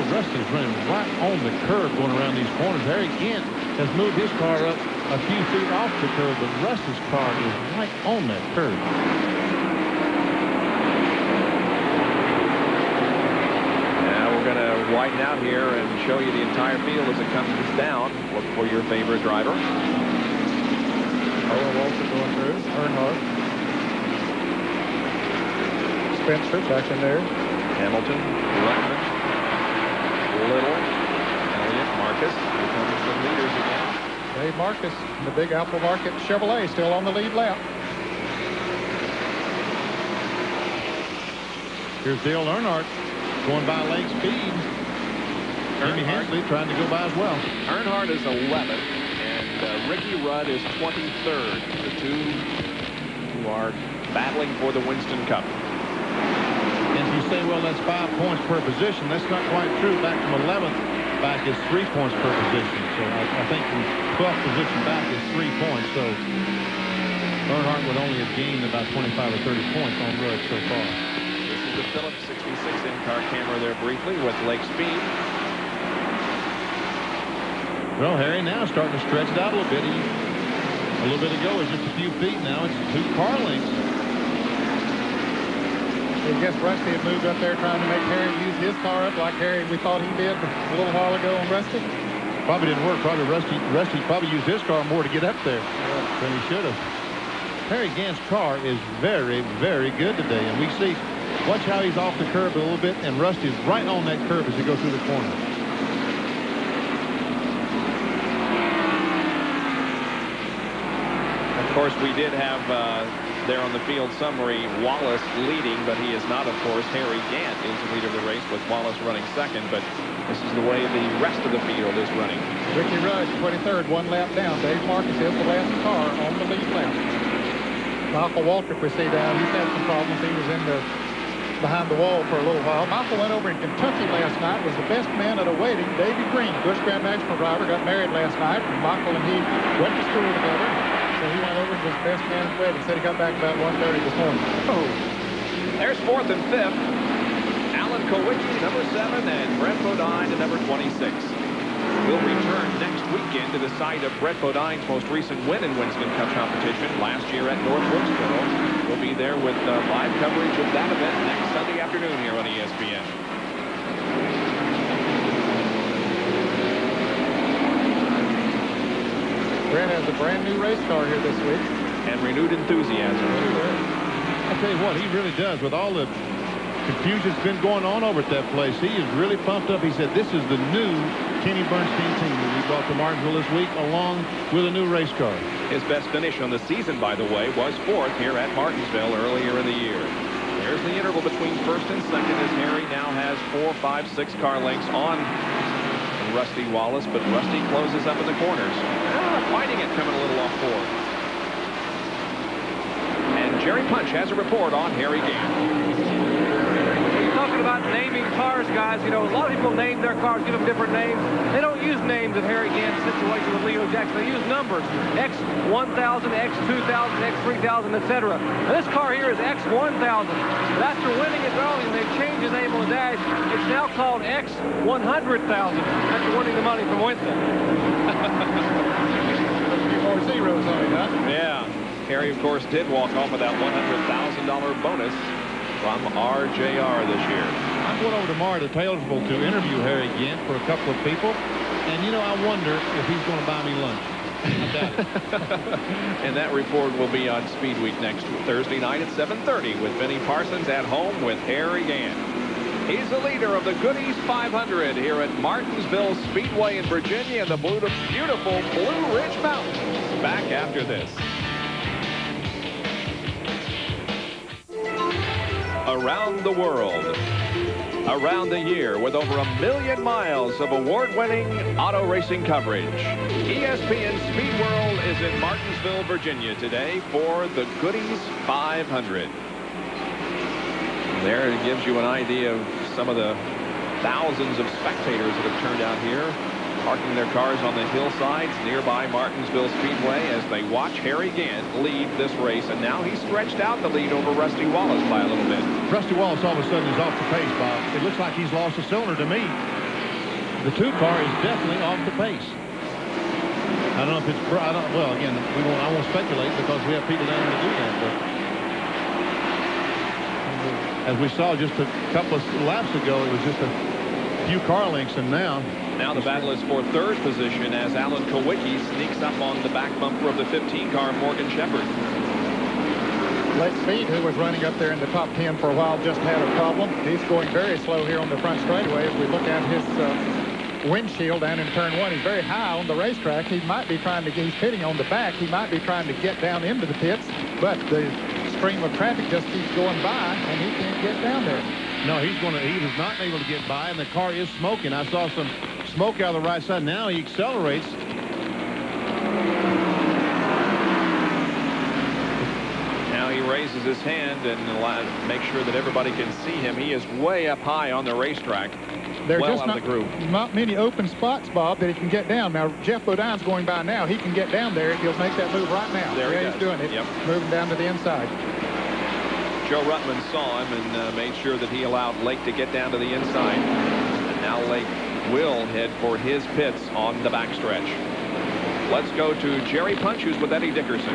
Rusty's running right on the curb going around these corners. Harry Gant has moved his car up a few feet off the curb, but Rusty's car is right on that curb. Now we're going to widen out here and show you the entire field as it comes down. Look for your favorite driver. Owen Walter going through. Earnhardt. Spencer back in there. Hamilton, Ruckman, Little, Elliott, Marcus. Here comes the leaders again. Dave Marcus, the Big Apple Market Chevrolet, still on the lead lap. Here's Dale Earnhardt going by late speed. Jimmy Hensley trying to go by as well. Earnhardt is 11th, and Ricky Rudd is 23rd. The two who are battling for the Winston Cup. And if you say, well, that's 5 points per position, that's not quite true. Back from 11th back is 3 points per position. So I think from 12th position back is 3 points. So Earnhardt would only have gained about 25 or 30 points on Rudd so far. This is the Phillips 66 in-car camera there briefly with Lake Speed. Well, Harry now starting to stretch it out a little bit. A little bit ago, it's just a few feet. Now it's 2 car lengths. I guess Rusty had moved up there trying to make Harry use his car up like Harry we thought he did a little while ago on Rusty. Probably didn't work. Probably Rusty probably used his car more to get up there than he should have. Harry Gant's car is very, very good today. And we see, watch how he's off the curb a little bit, and Rusty's right on that curb as he goes through the corner. Of course, we did have there on the field summary Wallace leading, but he is not, of course. Harry Gant is the leader of the race with Wallace running second, but this is the way the rest of the field is running. Ricky Rudd, 23rd, 1 lap down. Dave Marcus is the last car on the lead lap. Michael Waltrip we see down. He's had some problems. He was in the behind the wall for a little while. Michael went over in Kentucky last night, was the best man at a wedding. Davey Green, Busch Grand National driver, got married last night. And Michael and he went to school together. So he went over and was best man at the wedding. Said he got back about 1:30 this morning. Oh. There's 4th and 5th. Alan Kowicki, number 7, and Brett Bodine to number 26. We'll return next weekend to the site of Brett Bodine's most recent win in Winston Cup competition last year at North Wilkesboro. We'll be there with live coverage of that event next Sunday afternoon here on ESPN. Brett has a brand new race car here this week. And renewed enthusiasm. I tell you what, he really does. With all the confusion that's been going on over at that place, he is really pumped up. He said this is the new Kenny Bernstein team that we brought to Martinsville this week, along with a new race car. His best finish on the season, by the way, was 4th here at Martinsville earlier in the year. There's the interval between 1st and 2nd as Harry now has 4, 5, 6 car lengths on Rusty Wallace, but Rusty closes up in the corners. Fighting it, coming a little off 4th. And Jerry Punch has a report on Harry Gant. You're talking about naming cars, guys. You know, a lot of people name their cars, give them different names. They don't use names in Harry Gant's situation with Leo Jackson. They use numbers. X1000, X2000, X3000, etc. Now, this car here is X1000. But after winning at Darlington, they've changed the name on the dash. It's now called X100,000 after winning the money from Winston. A few more zeros on it, huh? Yeah. Harry, of course, did walk off with that $100,000 bonus from RJR this year. I'm going over tomorrow to Taylorsville to interview Harry again for a couple of people. And, you know, I wonder if he's going to buy me lunch. I doubt it. And that report will be on Speed Week next Thursday night at 7:30 with Vinnie Parsons at home with Harry Gant. He's the leader of the Goodies 500 here at Martinsville Speedway in Virginia, the beautiful Blue Ridge Mountains. Back after this. Around the world, around the year, with over 1 million miles of award-winning auto racing coverage. ESPN Speed World is in Martinsville, Virginia today for the Goodies 500. There it gives you an idea of some of the thousands of spectators that have turned out here, parking their cars on the hillsides nearby Martinsville Speedway as they watch Harry Gant lead this race. And now he's stretched out the lead over Rusty Wallace by a little bit. Rusty Wallace all of a sudden is off the pace, Bob. It looks like he's lost a cylinder to me. The 2 car is definitely off the pace. I don't know if it's, well, again, I won't speculate because we have people down there to do that. But as we saw just a couple of laps ago, it was just a few car lengths, and now the battle is for 3rd position as Alan Kowicki sneaks up on the back bumper of the 15-car Morgan Shepherd. Lake Speed, who was running up there in the top 10 for a while, just had a problem. He's going very slow here on the front straightaway. As we look at his windshield down in turn 1, he's very high on the racetrack. He might be trying to, he's pitting on the back. He might be trying to get down into the pits, but the stream of traffic just keeps going by, and he can't get down there. No, he was not able to get by, and the car is smoking. I saw some smoke out of the right side. Now he accelerates. Now he raises his hand and make sure that everybody can see him. He is way up high on the racetrack. There's well just out of the groove. Not many open spots, Bob, that he can get down. Now, Jeff Bodine's going by now. He can get down there. He'll make that move right now. There he's doing it. Yep. Moving down to the inside. Joe Ruttman saw him and made sure that he allowed Lake to get down to the inside. And now Lake will head for his pits on the backstretch. Let's go to Jerry Punch, who's with Eddie Dickerson.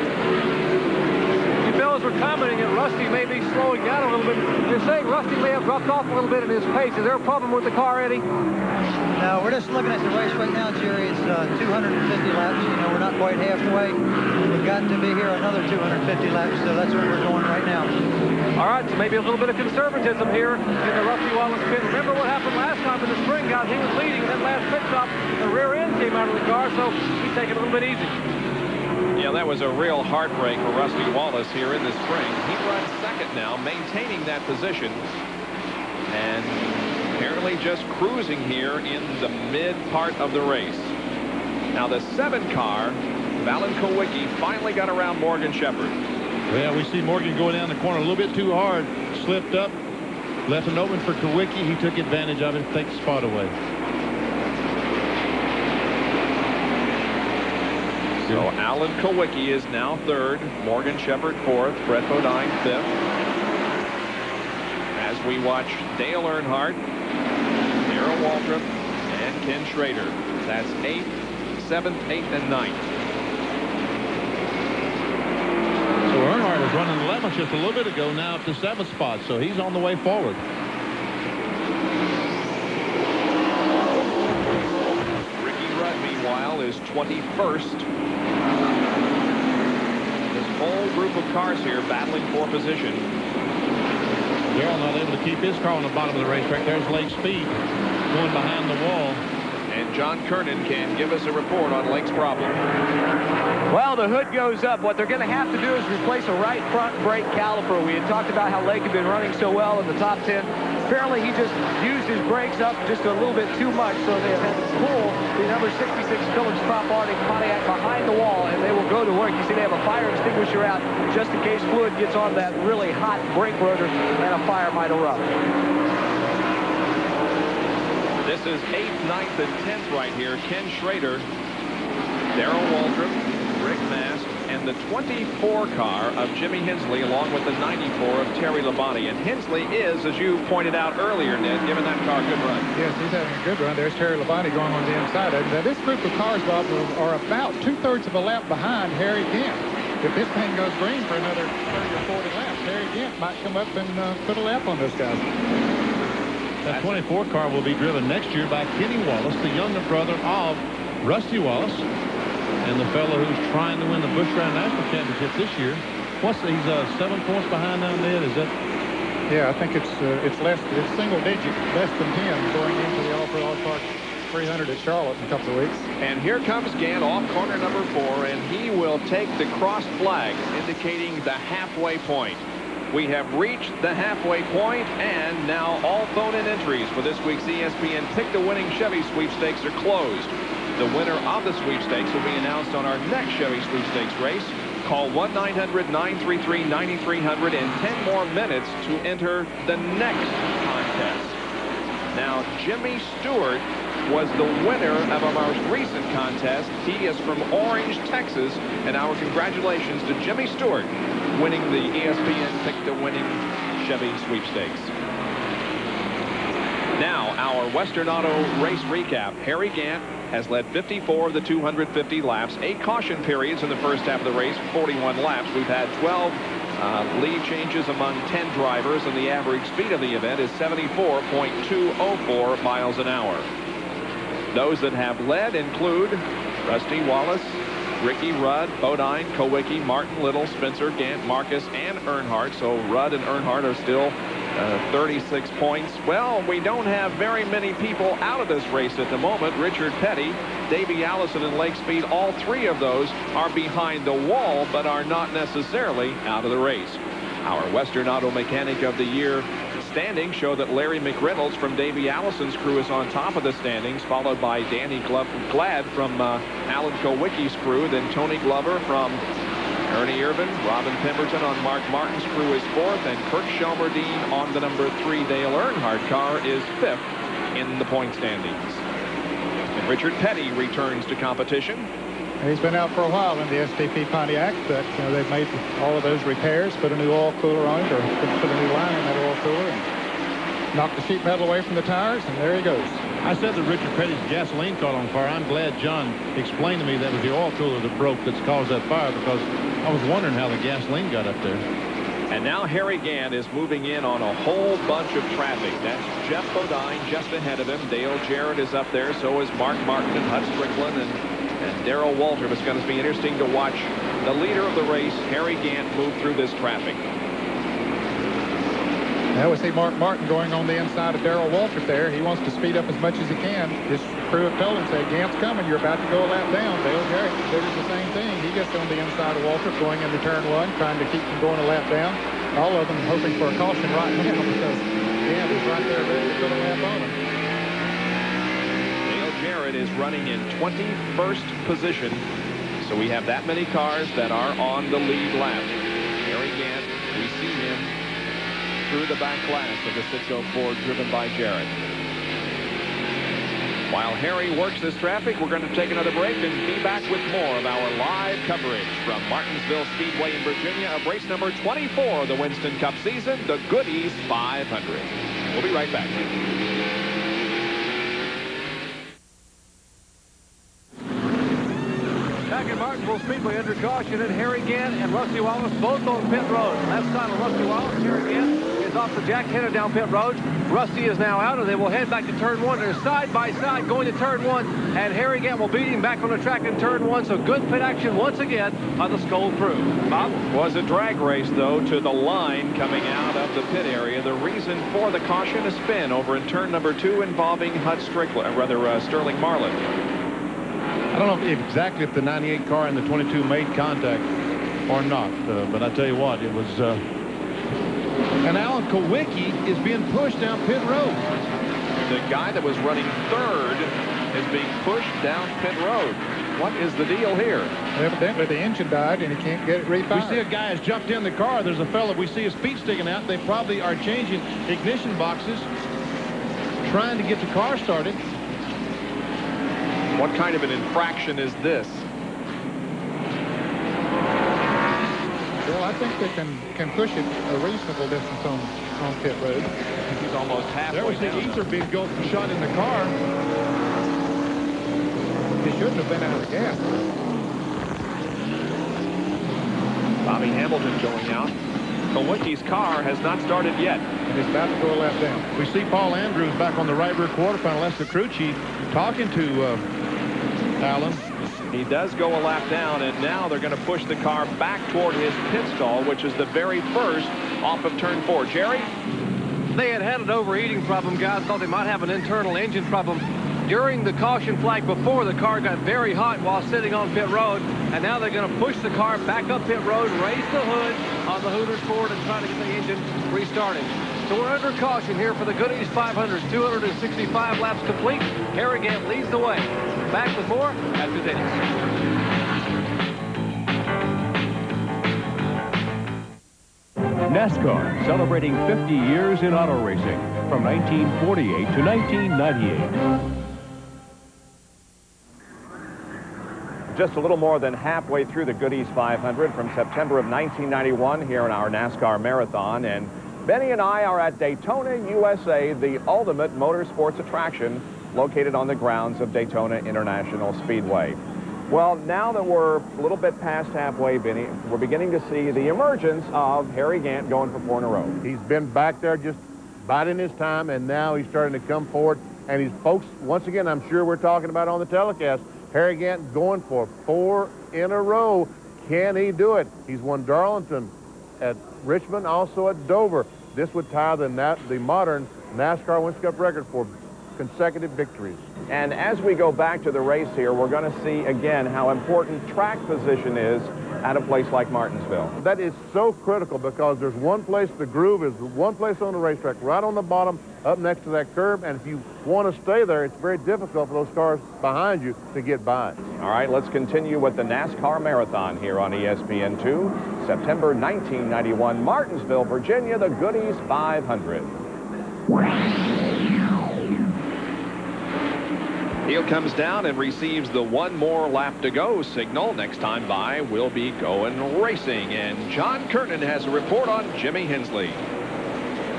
You fellas were commenting that Rusty may be slowing down a little bit. You're saying Rusty may have dropped off a little bit in his pace. Is there a problem with the car, Eddie? No, we're just looking at the race right now, Jerry. It's 250 laps. You know, we're not quite halfway. We've got to be here another 250 laps, so that's where we're going right now. All right, so maybe a little bit of conservatism here in the Rusty Wallace pit. Remember what happened last time in the spring, guys? He was leading, and then last pit stop, the rear end came out of the car, so he's taking it a little bit easy. Yeah, that was a real heartbreak for Rusty Wallace here in the spring. He runs second now, maintaining that position. And apparently just cruising here in the mid part of the race. Now the 7 car, Alan Kowicki, finally got around Morgan Shepherd. Yeah, we see Morgan going down the corner a little bit too hard. Slipped up, left an open for Kowicki. He took advantage of it to take the spot away. So Alan Kowicki is now 3rd, Morgan Shepherd 4th, Brett Bodine 5th. As we watch Dale Earnhardt, Darrell Waltrip, and Ken Schrader. That's 8th, 7th, 8th, and 9th. So Earnhardt was running 11th just a little bit ago, now up to 7th spot, so he's on the way forward. Ricky Rudd, meanwhile, is 21st. This whole group of cars here battling for position. Darrell not able to keep his car on the bottom of the racetrack. There's Lake Speed going behind the wall. And John Kernan can give us a report on Lake's problem. Well, the hood goes up. What they're going to have to do is replace a right front brake caliper. We had talked about how Lake had been running so well in the top 10. Apparently, he just used his brakes up just a little bit too much, so they have had to pull the number 66 Phillips Top Arctic Pontiac behind the wall, and they will go to work. You see they have a fire extinguisher out just in case fluid gets on that really hot brake rotor and a fire might erupt. This is 8th, 9th, and 10th right here. Ken Schrader, Darrell Waltrip, Rick Mast, and the 24 car of Jimmy Hensley, along with the 94 of Terry Labonte. And Hensley is, as you pointed out earlier, Ned, giving that car a good run. Yes, he's having a good run. There's Terry Labonte going on the inside. Now, this group of cars, Bob, are about 2/3 of a lap behind Harry Gant. If this thing goes green for another 30 or 40 laps, Harry Gant might come up and put a lap on those guys. That 24 car will be driven next year by Kenny Wallace, the younger brother of Rusty Wallace, and the fellow who's trying to win the Busch Round National Championship this year. He's 7 points behind now, Ned? Is that? Yeah, I think it's single digit, less than 10 going into the All-Pro All-Park 300 at Charlotte in a couple of weeks. And here comes Gant off corner number 4, and he will take the cross flag, indicating the halfway point. We have reached the halfway point, and now all phone-in entries for this week's ESPN Pick the Winning Chevy Sweepstakes are closed. The winner of the sweepstakes will be announced on our next Chevy Sweepstakes race. Call 1-900-933-9300 in 10 more minutes to enter the next contest. Now, Jimmy Stewart was the winner of our most recent contest. He is from Orange, Texas, and our congratulations to Jimmy Stewart winning the ESPN Pick the Winning Chevy Sweepstakes. Now, our Western Auto race recap. Harry Gant has led 54 of the 250 laps, 8 caution periods in the first half of the race, 41 laps. We've had 12 lead changes among 10 drivers, and the average speed of the event is 74.204 miles an hour. Those that have led include Rusty Wallace, Ricky Rudd, Bodine, Kowicki, Martin Little, Spencer, Gant, Marcus, and Earnhardt. So Rudd and Earnhardt are still 36 points. Well, we don't have very many people out of this race at the moment. Richard Petty, Davey Allison, and Lake Speed, all 3 of those are behind the wall, but are not necessarily out of the race. Our Western Auto Mechanic of the Year standings show that Larry McReynolds from Davey Allison's crew is on top of the standings, followed by Danny Glad from Alan Kowicki's crew, then Tony Glover from Ernie Irvin. Robin Pemberton on Mark Martin's crew is 4th, and Kirk Shelmerdine on the number 3 Dale Earnhardt car is 5th in the point standings. And Richard Petty returns to competition. He's been out for a while in the STP Pontiac, but they've made all of those repairs, put a new oil cooler on it, or put a new line in that oil cooler, and knocked the sheet metal away from the tires, and there he goes. I said that Richard Petty's gasoline caught on fire. I'm glad John explained to me that was the oil cooler that broke that's caused that fire, because I was wondering how the gasoline got up there. And now Harry Gant is moving in on a whole bunch of traffic. That's Jeff Bodine just ahead of him. Dale Jarrett is up there. So is Mark Martin and Hud Strickland and Darrell Walter. It's going to be interesting to watch the leader of the race, Harry Gant, move through this traffic. Now we see Mark Martin going on the inside of Darrell Walter there. He wants to speed up as much as he can. His crew have told him, say, Gant's coming. You're about to go a lap down. Dale Jarrett did the same thing. He gets on the inside of Walter going into turn 1, trying to keep from going a lap down. All of them hoping for a caution right now because Gant is right there ready to put a lap on him. Jarrett is running in 21st position, so we have that many cars that are on the lead lap. Harry Gant, we see him through the back class of the 604 driven by Jarrett. While Harry works this traffic, we're going to take another break and be back with more of our live coverage from Martinsville Speedway in Virginia of race number 24 of the Winston Cup season, the Goody's 500. We'll be right back. Back at Martinsville Speedway under caution, and Harry Gant and Rusty Wallace both on pit road. Left side of Rusty Wallace, Harry Gant is off the jack, headed down pit road. Rusty is now out, and they will head back to turn 1. They're side by side going to turn 1, and Harry Gant will beat him back on the track in turn 1. So good pit action once again by the Skoll crew. Bob? Was a drag race, though, to the line coming out of the pit area. The reason for the caution, a spin over in turn number 2 involving Hud Strickland, Sterling Marlin. I don't know exactly if the 98 car and the 22 made contact or not, but I tell you what, it was... And Alan Kowicki is being pushed down pit road. The guy that was running 3rd is being pushed down pit road. What is the deal here? Evidently the engine died and he can't get it refired. We see a guy has jumped in the car. There's a fellow, we see his feet sticking out. They probably are changing ignition boxes, trying to get the car started. What kind of an infraction is this? Well, I think they can push it a reasonable distance on pit road. He's almost halfway. There was the ether being shot in the car. He shouldn't have been out of gas. Bobby Hamilton going out. Kowicki's car has not started yet. And it's about to go a lap down. We see Paul Andrews back on the right rear quarter panel. That's the crew chief talking to Allen. He does go a lap down, and now they're going to push the car back toward his pit stall, which is the very first off of turn 4. Jerry? They had an overheating problem. Guys thought they might have an internal engine problem. During the caution flag before, the car got very hot while sitting on pit road, and now they're going to push the car back up pit road, raise the hood on the Hooters Ford, and try to get the engine restarted. So we're under caution here for the Goody's 500, 265 laps complete. Harry Gant leads the way. Back with more after this. NASCAR, celebrating 50 years in auto racing from 1948 to 1998. Just a little more than halfway through the Goody's 500 from September of 1991 here in our NASCAR Marathon. And Benny and I are at Daytona, USA, the ultimate motorsports attraction located on the grounds of Daytona International Speedway. Well, now that we're a little bit past halfway, Benny, we're beginning to see the emergence of Harry Gant going for 4 in a row. He's been back there just biding his time, and now he's starting to come forward. And he's, folks, once again, I'm sure we're talking about on the telecast, Harry Gant going for 4 in a row. Can he do it? He's won Darlington at Richmond, also at Dover. This would tie the modern NASCAR Winston Cup record for consecutive victories. And as we go back to the race here, we're going to see again how important track position is at a place like Martinsville. That is so critical because there's one place, the groove is one place on the racetrack, right on the bottom, up next to that curb, and if you want to stay there, it's very difficult for those cars behind you to get by. All right, let's continue with the NASCAR Marathon here on ESPN2. September 1991, Martinsville, Virginia, the Goody's 500. Heel comes down and receives the 1 more lap to go signal. Next time by, we'll be going racing. And John Kernan has a report on Jimmy Hensley.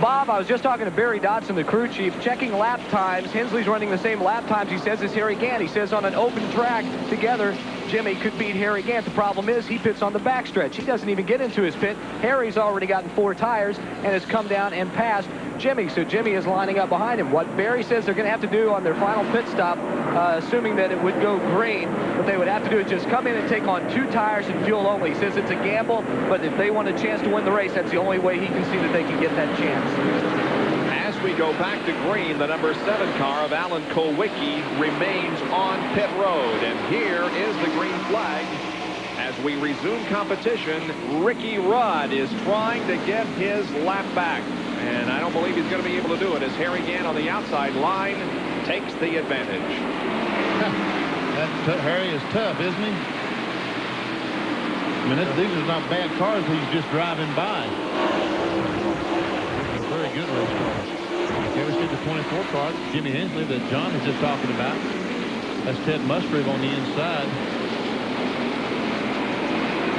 Bob, I was just talking to Barry Dodson, the crew chief, checking lap times. Hensley's running the same lap times, he says, as Harry Gant. He says on an open track together, Jimmy could beat Harry Gant. The problem is he pits on the backstretch. He doesn't even get into his pit. Harry's already gotten 4 tires and has come down and passed Jimmy. So Jimmy is lining up behind him. What Barry says they're going to have to do on their final pit stop, assuming that it would go green, what they would have to do is just come in and take on 2 tires and fuel only. He says it's a gamble, but if they want a chance to win the race, that's the only way he can see that they can get that chance. As we go back to green, the number 7 car of Alan Kulwicki remains on pit road. And here is the green flag. As we resume competition, Ricky Rudd is trying to get his lap back. And I don't believe he's going to be able to do it as Harry Gant on the outside line takes the advantage. Harry is tough, isn't he? I mean, these are not bad cars he's just driving by. Very good race car. Here we see the 24 car, Jimmy Hensley, that John is just talking about. That's Ted Musgrave on the inside.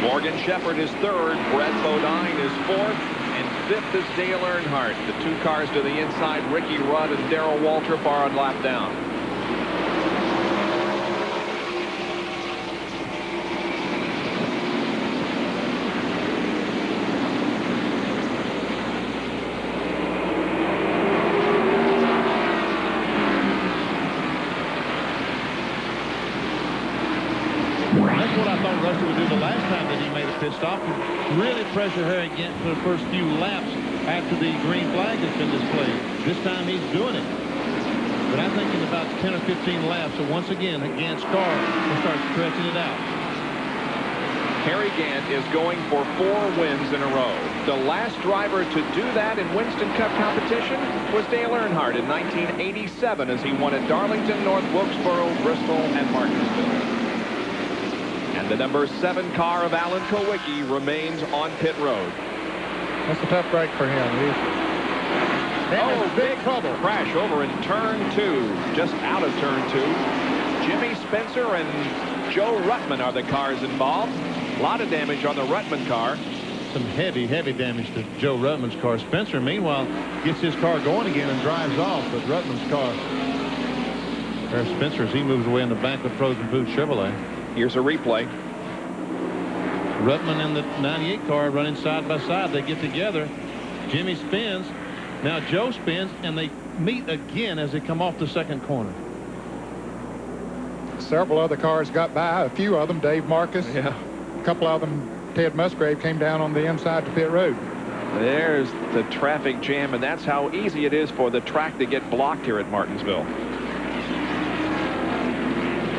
Morgan Shepherd is 3rd, Brett Bodine is 4th, and 5th is Dale Earnhardt. The 2 cars to the inside, Ricky Rudd and Darrell Waltrip are on lap down. Stop and really pressure Harry Gant for the first few laps after the green flag has been displayed. This time he's doing it. But I think in about 10 or 15 laps, so once again, Gant's car will start stretching it out. Harry Gant is going for 4 wins in a row. The last driver to do that in Winston Cup competition was Dale Earnhardt in 1987 as he won at Darlington, North Wilkesboro, Bristol, and Martinsville. And the number 7 car of Alan Kulwicki remains on pit road. That's a tough break for him. Big trouble. Crash over in turn 2, just out of turn 2. Jimmy Spencer and Joe Ruttman are the cars involved. A lot of damage on the Ruttman car. Some heavy damage to Joe Ruttman's car. Spencer, meanwhile, gets his car going again and drives off, but Ruttman's car. There's Spencer as he moves away in the back with Frozen Food Chevrolet. Here's a replay. Ruttman and the 98 car running side by side. They get together. Jimmy spins. Now Joe spins, and they meet again as they come off the second corner. Several other cars got by. A few of them, Dave Marcus. Yeah. A couple of them, Ted Musgrave, came down on the inside to pit road. There's the traffic jam, and that's how easy it is for the track to get blocked here at Martinsville.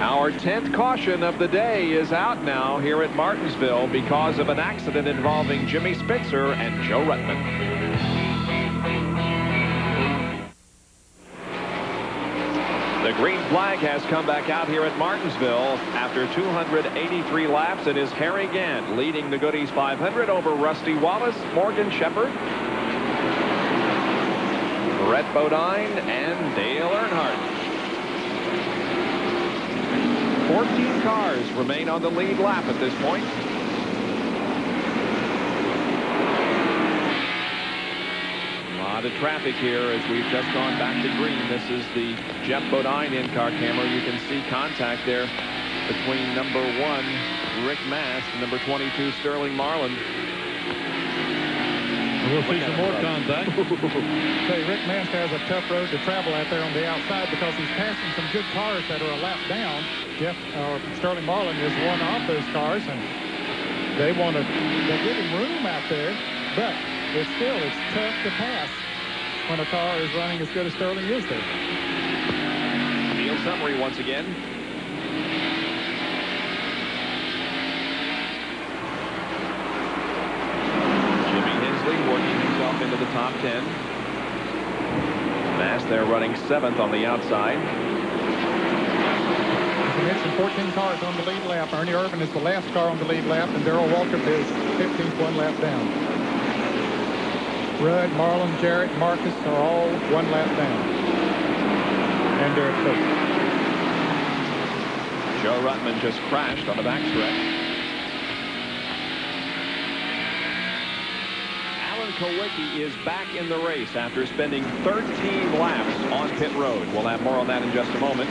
Our 10th caution of the day is out now here at Martinsville because of an accident involving Jimmy Spitzer and Joe Ruttman. The green flag has come back out here at Martinsville after 283 laps. It is Harry Gant leading the Goody's 500 over Rusty Wallace, Morgan Shepherd, Brett Bodine, and Dale Earnhardt. 14 cars remain on the lead lap at this point. The traffic here as we've just gone back to green. This is the Jeff Bodine in-car camera. You can see contact there between number 1 Rick Mast and number 22 Sterling Marlin. We'll see some more contact. Say, Rick Mast has a tough road to travel out there on the outside because he's passing some good cars that are a lap down. Sterling Marlin is one of those cars, and they'll give him room out there, but it's tough to pass when a car is running as good as Sterling is there. Field summary once again. Jimmy Hensley working himself into the top 10. Mast there running 7th on the outside. It's 14 cars on the lead lap. Ernie Irvin is the last car on the lead lap, and Darrell Waltrip is 15th, 1 lap down. Rudd, Marlin, Jarrett, Marcus are all 1 lap down. And Derek Cook. Joe Ruttman just crashed on the backstretch. Alan Kowicki is back in the race after spending 13 laps on pit road. We'll have more on that in just a moment.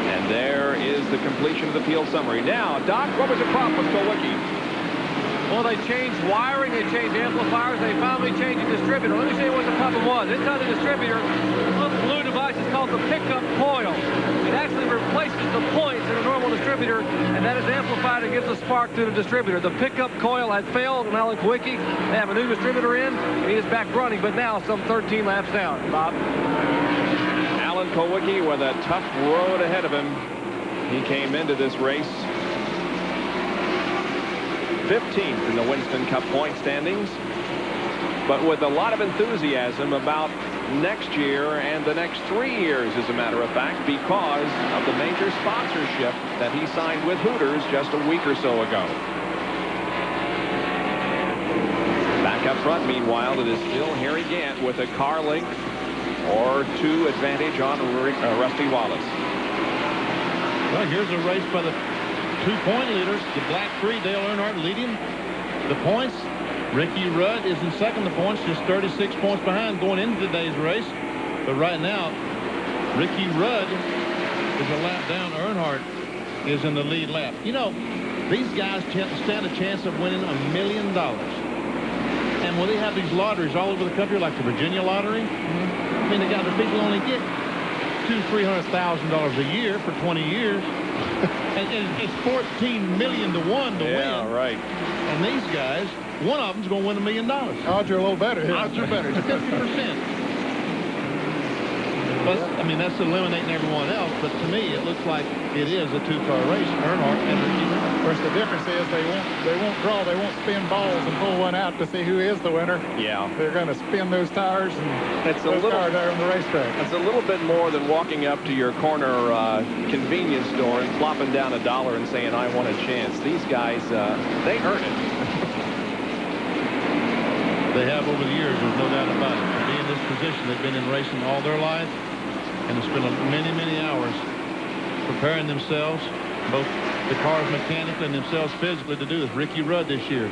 And there is the completion of the field summary. Now, Doc, what was the problem with Kowicki? Well, they changed wiring, they changed amplifiers, they finally changed the distributor. Let me say what the problem was. Inside the distributor, a little blue device is called the pickup coil. It actually replaces the points in a normal distributor, and that is amplified and gives a spark to the distributor. The pickup coil had failed on Alan Kowicki. They have a new distributor in, and he is back running, but now some 13 laps down. Bob? Alan Kowicki with a tough road ahead of him. He came into this race 15th in the Winston Cup point standings, but with a lot of enthusiasm about next year and the next 3 years, as a matter of fact, because of the major sponsorship that he signed with Hooters just a week or so ago. Back up front, meanwhile, it is still Harry Gant with a car length or 2 advantage on Rusty Wallace. Well, here's a race by the 2-point leaders. The black 3, Dale Earnhardt leading the points. Ricky Rudd is in second. The points just 36 points behind going into today's race. But right now, Ricky Rudd is a lap down. Earnhardt is in the lead lap. You know, these guys stand a chance of winning $1 million. And when they have these lotteries all over the country, like the Virginia lottery, I mean, the people only get $200,000-300,000 a year for 20 years. And it's 14 million to 1 to win. Yeah, right. And these guys, one of them's going to win $1 million. Odds are a little better here. Odds are better. It's 50%. But, I mean, that's eliminating everyone else. But to me, it looks like it is a 2-car race. Earnhardt and Ricky Rudd. Of course, the difference is they won't draw. They won't spin balls and pull one out to see who is the winner. Yeah. They're going to spin those tires and it's those cars there on the racetrack. It's a little bit more than walking up to your corner convenience store and plopping down $1 and saying, I want a chance. These guys, they earn it. They have over the years, there's no doubt about it. To be in this position, they've been in racing all their life and have spent many, many hours preparing themselves, both the cars mechanically and themselves physically, to do this. Ricky Rudd this year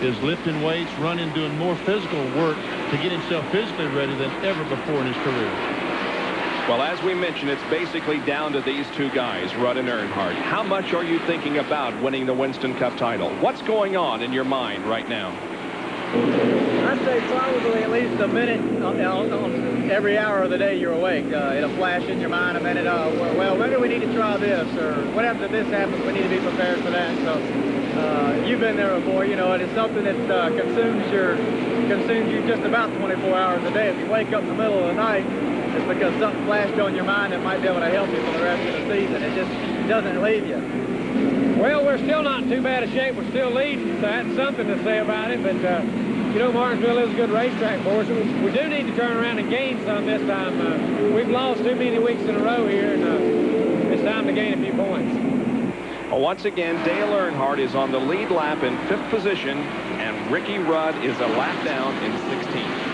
is lifting weights, running, doing more physical work to get himself physically ready than ever before in his career. Well, as we mentioned, it's basically down to these two guys, Rudd and Earnhardt. How much are you thinking about winning the Winston Cup title? What's going on in your mind right now? I'd say probably at least a minute on every hour of the day you're awake. It'll flash in your mind a minute. Well, maybe we need to try this, or what happens if this happens? We need to be prepared for that. So you've been there before, you know, and it's something that consumes you just about 24 hours a day. If you wake up in the middle of the night, it's because something flashed on your mind that might be able to help you for the rest of the season. It just doesn't leave you. Well, we're still not in too bad a shape. We're still leading, so that's something to say about it. But, you know, Martinsville is a good racetrack for us. We do need to turn around and gain some this time. We've lost too many weeks in a row here, and it's time to gain a few points. Well, once again, Dale Earnhardt is on the lead lap in 5th position, and Ricky Rudd is a lap down in 16th.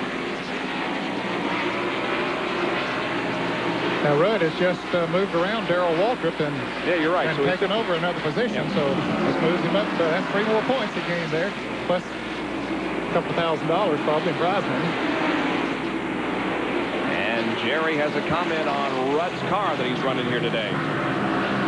Now, Rudd has just moved around Darrell Waltrip and, yeah, you're right. And so taken over another position, so this moves him up. That's 3 more points he gained there, plus a couple $1,000 probably in prize money. And Jerry has a comment on Rudd's car that he's running here today.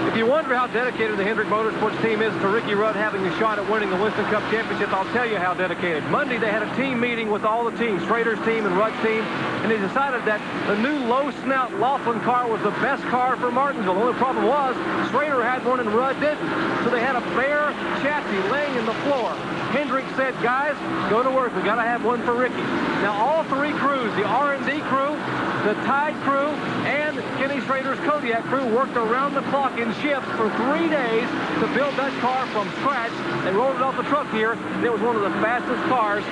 If you wonder how dedicated the Hendrick Motorsports team is to Ricky Rudd having a shot at winning the Winston Cup Championship, I'll tell you how dedicated. Monday, they had a team meeting with all the teams, Schrader's team and Rudd's team, and they decided that the new low-snout Laughlin car was the best car for Martinsville. The only problem was Schrader had one and Rudd didn't. So they had a bare chassis laying in the floor. Hendrick said, guys, go to work. We got to have one for Ricky. Now, all 3 crews, the R&D crew, the Tide crew, and Kenny Schrader's Kodiak crew worked around the clock in shifts for 3 days to build that car from scratch. They rolled it off the truck here, and it was one of the fastest cars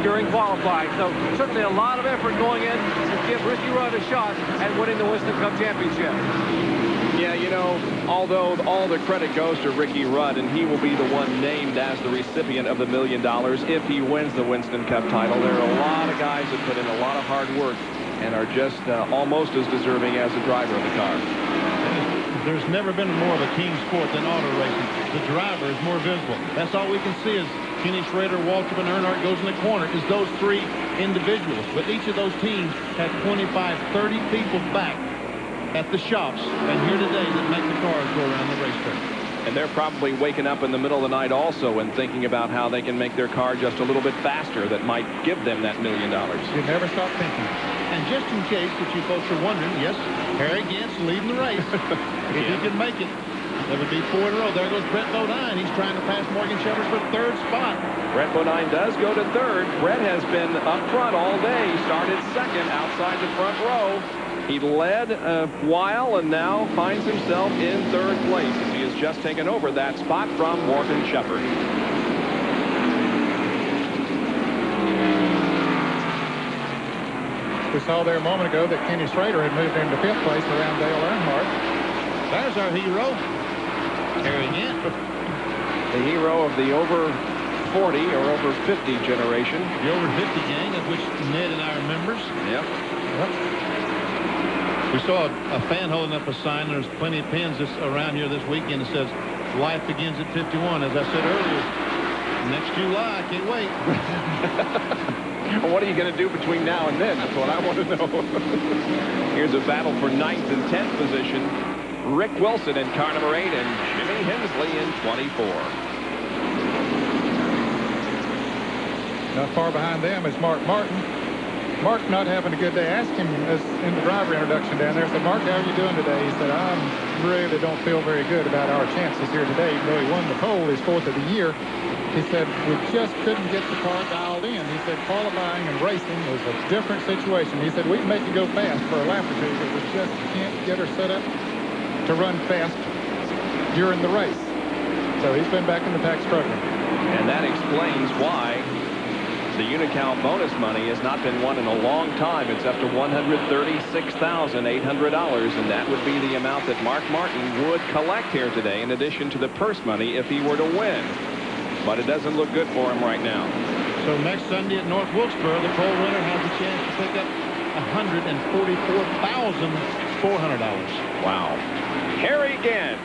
during qualifying. So certainly a lot of effort going in to give Ricky Rudd a shot at winning the Winston Cup Championship. Yeah, you know, although all the credit goes to Ricky Rudd, and he will be the one named as the recipient of the $1 million if he wins the Winston Cup title. There are a lot of guys that put in a lot of hard work and are just almost as deserving as the driver of the car. There's never been more of a team sport than auto racing. The driver is more visible. That's all we can see is Kenny Schrader, Waltrip, and Earnhardt goes in the corner is those 3 individuals. But each of those teams had 25, 30 people back at the shops and here today that make the cars go around the racetrack. And they're probably waking up in the middle of the night also and thinking about how they can make their car just a little bit faster that might give them that $1 million. You never stop thinking. And just in case that you folks are wondering, yes, Harry Gant's leading the race. If he can make it, that would be 4 in a row. There goes Brett Bodine. He's trying to pass Morgan Shepherd for 3rd spot. Brett Bodine does go to 3rd. Brett has been up front all day. He started 2nd outside the front row. He led a while and now finds himself in 3rd place as he has just taken over that spot from Morgan Shepherd. We saw there a moment ago that Kenny Schrader had moved into 5th place around Dale Earnhardt. There's our hero, Harry Gant. The hero of the over 40 or over 50 generation. The over 50 gang, of which Ned and I are members. Yep. We saw a fan holding up a sign. There's plenty of pins around here this weekend that says, life begins at 51. As I said earlier, next July, I can't wait. Well, what are you going to do between now and then? That's what I want to know. Here's a battle for 9th and 10th position. Rick Wilson in car number 8 and Jimmy Hensley in 24. Not far behind them is Mark Martin. Mark not having a good day. Asked him as in the driver introduction down there. I said, Mark, how are you doing today? He said, I really don't feel very good about our chances here today. Even though he won the pole his 4th of the year. He said, we just couldn't get the car dialed in. He said, qualifying and racing was a different situation. He said, we can make it go fast for a lap or 2, but we just can't get her set up to run fast during the race. So he's been back in the pack struggling. And that explains why the Unicount bonus money has not been won in a long time. It's up to $136,800, and that would be the amount that Mark Martin would collect here today in addition to the purse money if he were to win. But it doesn't look good for him right now. So next Sunday at North Wilkesboro, the pole winner has a chance to pick up $144,400. Wow. Harry Gant,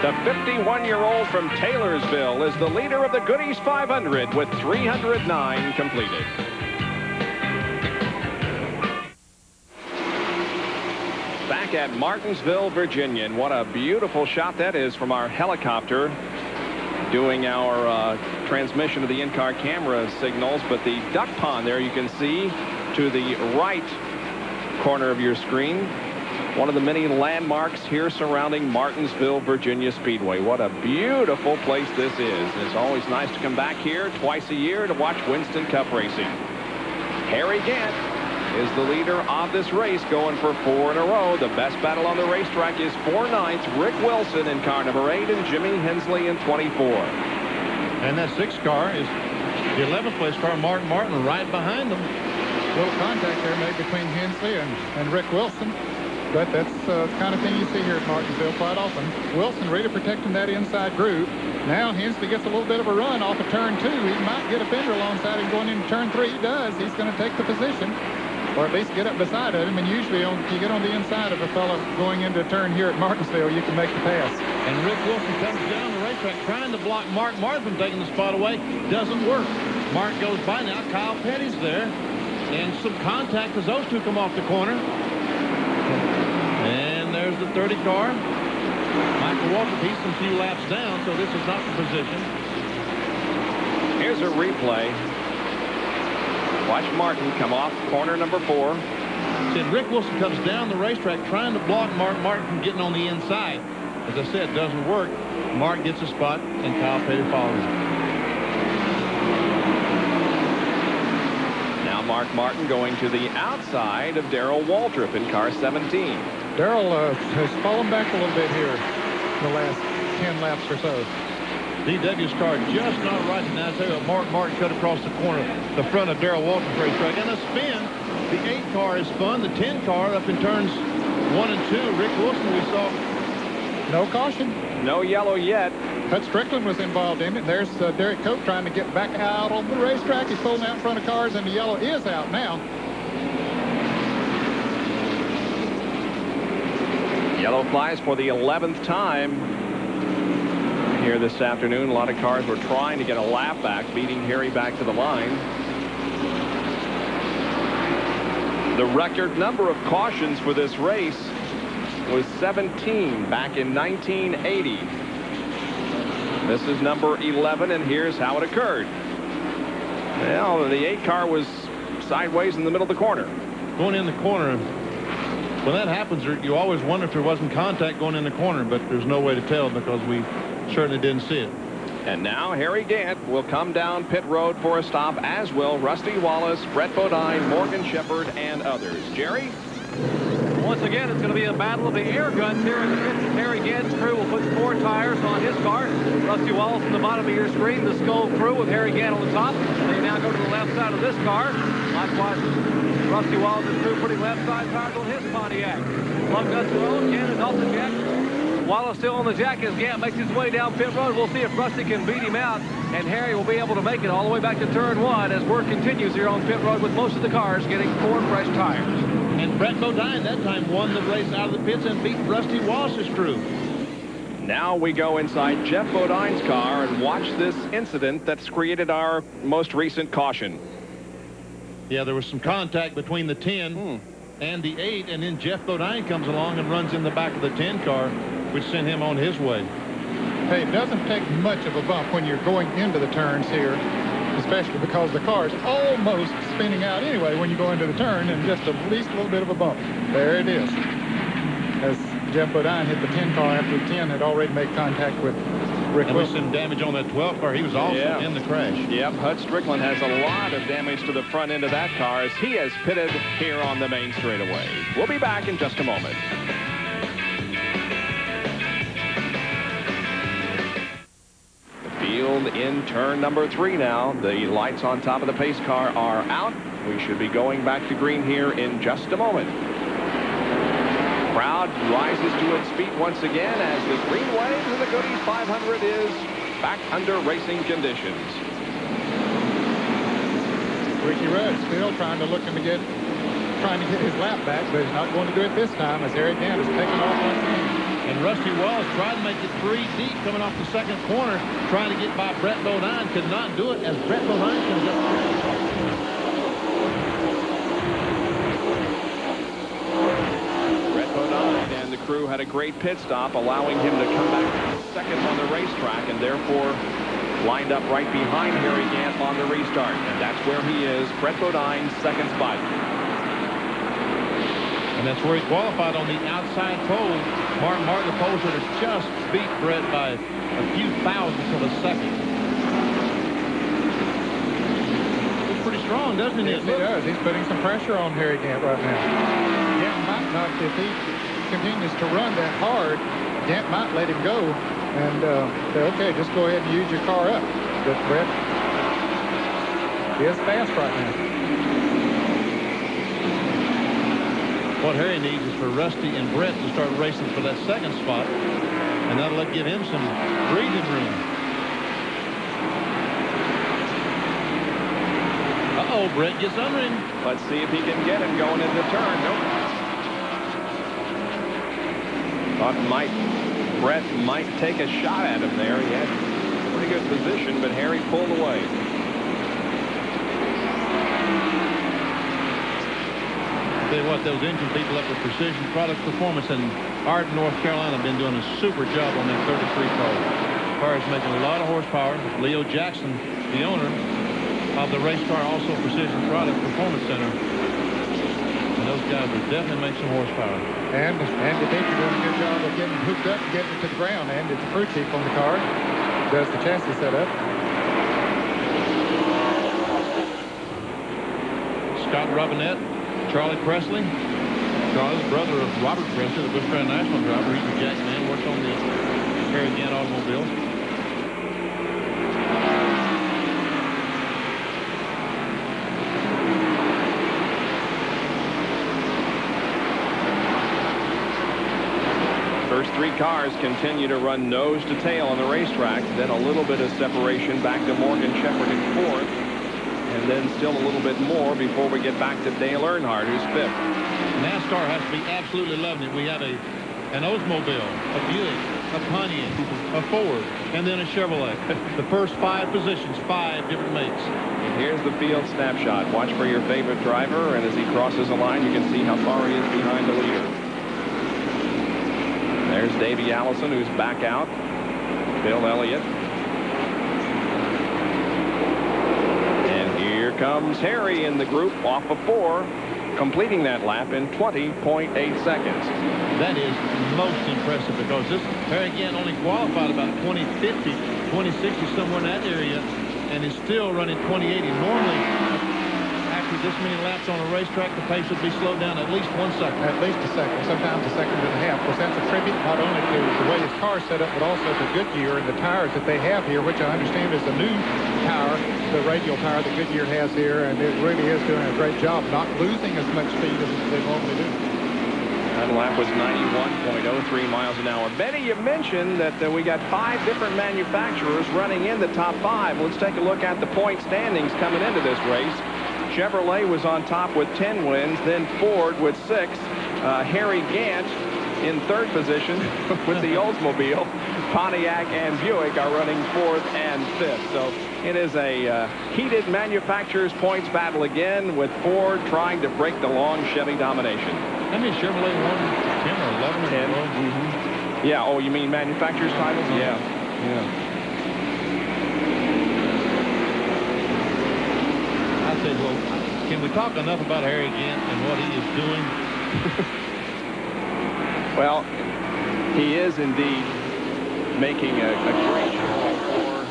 the 51-year-old from Taylorsville, is the leader of the Goodies 500 with 309 completed. back at Martinsville, Virginia. And what a beautiful shot that is from our helicopter doing our transmission of the in-car camera signals. But the duck pond there you can see to the right corner of your screen. One of the many landmarks here surrounding Martinsville, Virginia Speedway. What a beautiful place this is. It's always nice to come back here twice a year to watch Winston Cup racing. Harry Gant is the leader of this race, going for 4 in a row. The best battle on the racetrack is 4/9. Rick Wilson in car number 8 and Jimmy Hensley in 24. And that 6th car is the 11th place car, Martin Martin, right behind them. Little contact there made between Hensley and Rick Wilson. But that's the kind of thing you see here at Martinsville quite often. Wilson really protecting that inside groove. Now Hensley gets a little bit of a run off of turn 2. He might get a fender alongside him going into turn 3. He does. He's going to take the position, or at least get up beside of him. And usually if you get on the inside of a fellow going into a turn here at Martinsville, you can make the pass. And Rick Wilson comes down the racetrack trying to block Mark Martin from taking the spot away. Doesn't work. Mark goes by now. Kyle Petty's there. And some contact as those two come off the corner. And there's the 30 car. Michael Walker, he's some few laps down, so this is not the position. Here's a replay. Watch Martin come off corner number 4. And Rick Wilson comes down the racetrack trying to block Mark Martin from getting on the inside. As I said, doesn't work. Mark gets a spot, and Kyle Petty follows him. Now Mark Martin going to the outside of Darrell Waltrip in car 17. Darrell has fallen back a little bit here the last 10 laps or so. DW's car just not right. And I tell you, Mark Martin cut across the corner, the front of Darrell Waltrip's racetrack. And a spin. The 8 car is spun. The 10 car up in turns 1 and 2. Rick Wilson, we saw. No caution. No yellow yet. Hut Strickland was involved in it. There's Derek Cope trying to get back out on the racetrack. He's pulling out in front of cars, and the yellow is out now. Yellow flies for the 11th time here this afternoon. A lot of cars were trying to get a lap back, beating Harry back to the line. The record number of cautions for this race was 17 back in 1980. This is number 11, and here's how it occurred. Well, the 8 car was sideways in the middle of the corner. Going in the corner. When that happens, you always wonder if there wasn't contact going in the corner, but there's no way to tell because we certainly didn't see it. And now Harry Gant will come down pit road for a stop, as will Rusty Wallace, Brett Bodine, Morgan Shepherd, and others. Jerry? Once again, it's going to be a battle of the air guns here in the pits. Harry Gant's crew will put 4 tires on his car. Rusty Wallace in the bottom of your screen, the Skull crew with Harry Gant on the top. They now go to the left side of this car. Likewise, Rusty Wallace's crew putting left side tires on his Pontiac. Love Nuts Road, Gant is off the jack. Wallace still on the jack as Gant makes his way down pit road. We'll see if Rusty can beat him out, and Harry will be able to make it all the way back to turn 1 as work continues here on pit road with most of the cars getting 4 fresh tires. And Brett Bodine that time won the race out of the pits and beat Rusty Wallace's crew. Now we go inside Jeff Bodine's car and watch this incident that's created our most recent caution. Yeah, there was some contact between the 10 and the 8, and then Jeff Bodine comes along and runs in the back of the 10 car, which sent him on his way. Hey, it doesn't take much of a bump when you're going into the turns here, especially because the car's almost spinning out anyway when you go into the turn, and just at least a little bit of a bump. There it is. As Jeff Bodine hit the 10 car after the 10 had already made contact with Rick and Wilson. We some damage on that 12 car. He was also in the crash. Yep, Hut Strickland has a lot of damage to the front end of that car as he has pitted here on the main straightaway. We'll be back in just a moment. Field in turn number 3 now. The lights on top of the pace car are out. We should be going back to green here in just a moment. Crowd rises to its feet once again as the green waves and the Goody's 500 is back under racing conditions. Ricky Rudd still trying to get his lap back, but he's not going to do it this time as Harry Gant is taking off once again. And Rusty Wallace tried to make it 3 deep coming off the second corner, trying to get by Brett Bodine. Could not do it as Brett Bodine comes up. Brett Bodine crew had a great pit stop, allowing him to come back second on the racetrack, and therefore lined up right behind Harry Gant on the restart. And that's where he is. Brett Bodine's second spot. And that's where he qualified on the outside pole. Martin, the pole sitter, just beat Brett by a few thousandths of a second. Looks pretty strong, doesn't he? Yes, he does. He's putting some pressure on Harry Gant right now. Gant might not, if he continues to run that hard, Gant might let him go and say, okay, just go ahead and use your car up. But Brett is fast right now. What Harry needs is for Rusty and Brett to start racing for that second spot, and that'll give him some breathing room. Uh-oh, Brett gets under him. Let's see if he can get him going into the turn. Nope. Thought Brett might take a shot at him there. He had a pretty good position, but Harry pulled away. Tell you what, those engine people up at Precision Products Performance in Arden, North Carolina have been doing a super job on that 33 car. The car is making a lot of horsepower. Leo Jackson, the owner of the race car, also Precision Products Performance Center. And those guys will definitely make some horsepower. And Andy Baker doing a good job of getting hooked up and getting it to the ground. And it's the crew chief on the car. Does the chassis setup. Scott Robinette. Charlie Presley, Charlie's brother of Robert Presley, the Busch National driver. He's a jack man, worked on the Harry Gant automobile. First three cars continue to run nose to tail on the racetrack. Then a little bit of separation back to Morgan Shepherd in fourth. And then still a little bit more before we get back to Dale Earnhardt, who's fifth. NASCAR has to be absolutely loving it. We have an Oldsmobile, a Buick, a Pontiac, a Ford, and then a Chevrolet. The first five positions, 5 different makes. And here's the field snapshot. Watch for your favorite driver, and as he crosses the line, you can see how far he is behind the leader. There's Davey Allison, who's back out. Bill Elliott. Here comes Harry in the group off of 4, completing that lap in 20.8 seconds. That is most impressive because this Harry Gant only qualified about 2050, 2060, somewhere in that area, and is still running 2080. Normally, after this many laps on a racetrack, the pace would be slowed down at least 1 second. At least a second, sometimes a second and a half. Of course, that's a tribute not only to the way his car is set up, but also to Goodyear and the tires that they have here, which I understand is a new tire, the radial tire that Goodyear has here, and it really is doing a great job not losing as much speed as they normally do. That lap was 91.03 miles an hour. Benny, you mentioned that we got 5 different manufacturers running in the top 5. Let's take a look at the point standings coming into this race. Chevrolet was on top with 10 wins, then Ford with 6. Harry Gant in 3rd position with the Oldsmobile. Pontiac and Buick are running 4th and 5th. So it is a heated manufacturers points battle again, with Ford trying to break the long Chevy domination. How many Chevrolet won? 10 or 11 or 10. Mm-hmm. Yeah. Oh, you mean manufacturers titles? Yeah. Yeah. I said, well, can we talk enough about Harry Gant and what he is doing? Well, he is indeed making a great show for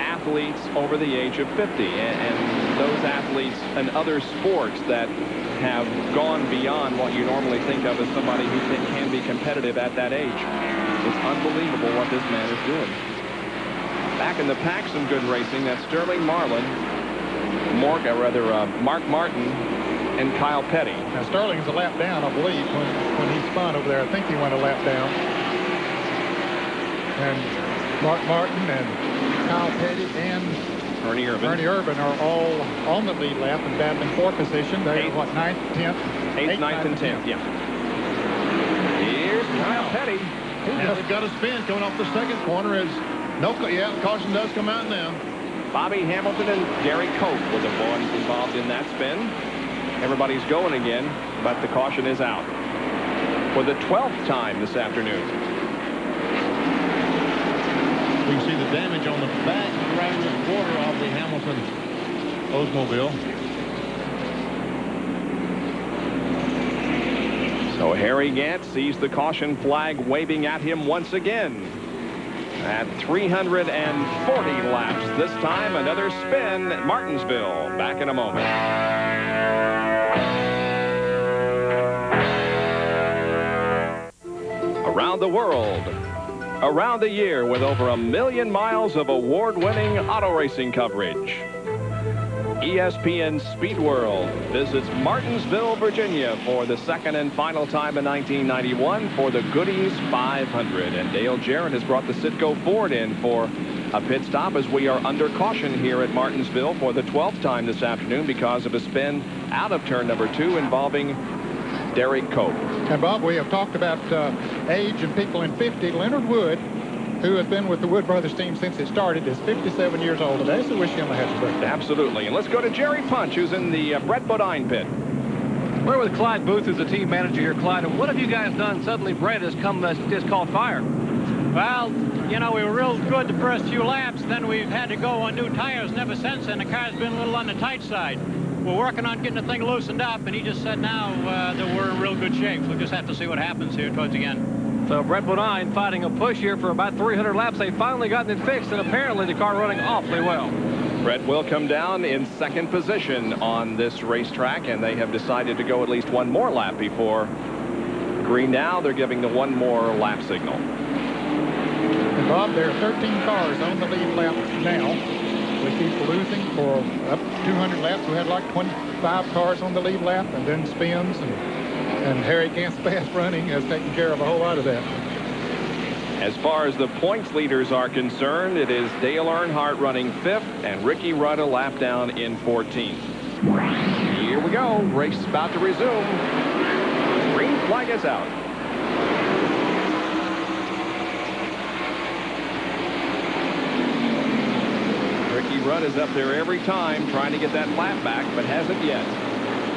athletes over the age of 50, and those athletes in other sports that have gone beyond what you normally think of as somebody who can be competitive at that age. It's unbelievable what this man is doing. Back in the pack, some good racing. That's Sterling Marlin, Mark Martin, and Kyle Petty. Now, Sterling's a lap down, I believe, when he spun over there. I think he went a lap down. And Mark Martin and Kyle Petty and Ernie Irvin are all on the lead lap and battling for position. They're what, 9th, 10th? 8th, 9th, and 10th, yeah. Here's Kyle Petty. He's got a spin coming off the second corner as caution does come out now. Bobby Hamilton and Gary Cope were the ones involved in that spin. Everybody's going again, but the caution is out. for the 12th time this afternoon. We can see the damage on the back driver's quarter of the Hamilton Oldsmobile. So Harry Gant sees the caution flag waving at him once again. At 340 laps this time, another spin at Martinsville. Back in a moment. Around the world, around the year, with over 1 million miles of award-winning auto racing coverage. ESPN Speed World visits Martinsville, Virginia for the second and final time in 1991 for the Goody's 500. And Dale Jarrett has brought the Citgo Ford in for a pit stop as we are under caution here at Martinsville for the 12th time this afternoon because of a spin out of turn number 2 involving Derek Cope. And Bob, we have talked about age and people in 50. Leonard Wood, who has been with the Wood Brothers team since it started, is 57 years old today, so wish him a happy birthday. Absolutely. And let's go to Jerry Punch, who's in the Brett Bodine pit. We're with Clyde Booth, who's the team manager here. Clyde, and what have you guys done? Suddenly Brett has just caught fire. Well, you know, we were real good the first few laps. Then we've had to go on new tires, and ever since then the car's been a little on the tight side. We're working on getting the thing loosened up, and he just said now that we're in real good shape. We'll just have to see what happens here towards the end. So Brett Bodine fighting a push here for about 300 laps. They've finally gotten it fixed, and apparently the car running awfully well. Brett will come down in second position on this racetrack, and they have decided to go at least one more lap before green. Now they're giving the one more lap signal. And Bob, there are 13 cars on the lead lap now. We keep losing for up 200 laps. We had like 25 cars on the lead lap, and then spins, and Harry Gant's fast running has taken care of a whole lot of that. As far as the points leaders are concerned, it is Dale Earnhardt running 5th and Ricky Rudd a lap down in 14th. Here we go. Race about to resume. Green flag is out. Ricky Rudd is up there every time trying to get that lap back, but hasn't yet.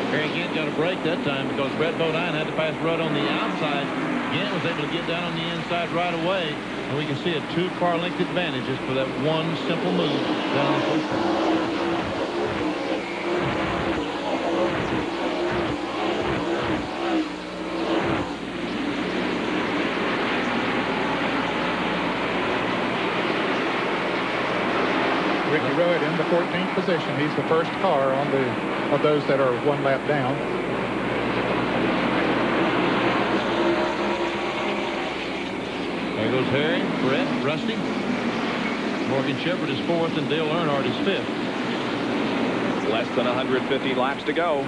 Harry Gant got a break that time because Brett Bodine had to pass Rudd on the outside. Gant was able to get down on the inside right away, and we can see a 2-car length advantage just for that one simple move down the first. Ricky Rudd in the 14th position. He's the first car on of those that are one lap down. There goes Harry, Brett, Rusty. Morgan Shepherd is 4th, and Dale Earnhardt is 5th. Less than 150 laps to go.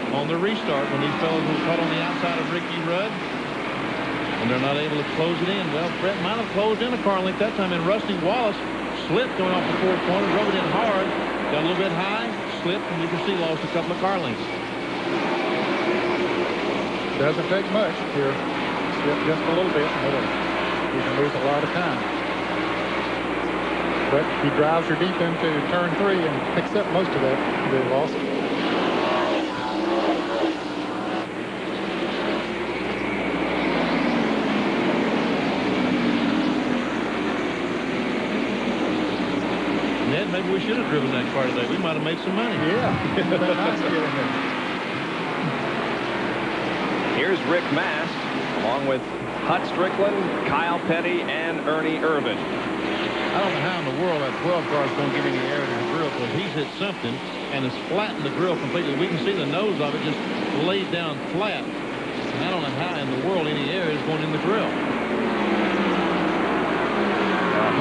On the restart when these fellows were caught on the outside of Ricky Rudd, and they're not able to close it in. Well, Brett might have closed in a car length that time, and Rusty Wallace slipped going off the 4th corner, drove it in hard, got a little bit high, slipped, and you can see lost a couple of car lengths. Doesn't take much here. Slip just a little bit, and you can lose a lot of time. But he drives her deep into turn 3 and picks up most of that loss. Maybe we should have driven that car today. We might have made some money. Yeah. Nice getting there. Here's Rick Mast, along with Hut Strickland, Kyle Petty, and Ernie Irvin. I don't know how in the world that 12 car is going to get any air in his grill, because he's hit something and it's flattened the grill completely. We can see the nose of it just laid down flat. And I don't know how in the world any air is going in the grill.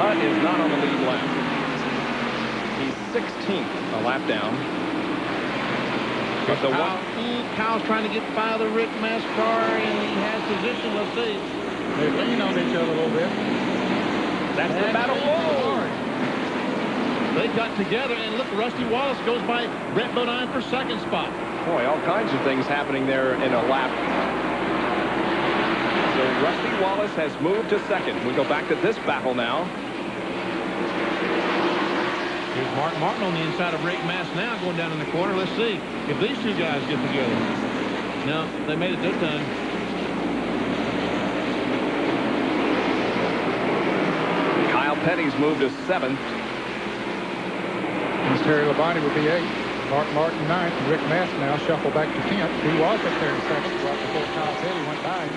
Hut is not on the lead lap. 16th, a lap down. But the Kyle's trying to get by the Rick Mast car, and he has position. Let's see. They lean on each other a little bit. That's the battle. They got together, and look, Rusty Wallace goes by Brett Bodine for second spot. Boy, all kinds of things happening there in a lap. So Rusty Wallace has moved to second. We go back to this battle now. Here's Mark Martin on the inside of Rick Mast now, going down in the corner. Let's see if these two guys get together. No, they made it this time. Kyle Petty's moved to 7th. Terry Labonte would be 8th. Mark Martin 9th. And Rick Mast now shuffle back to 10th. He was up there in 2nd right before Kyle Petty went by him.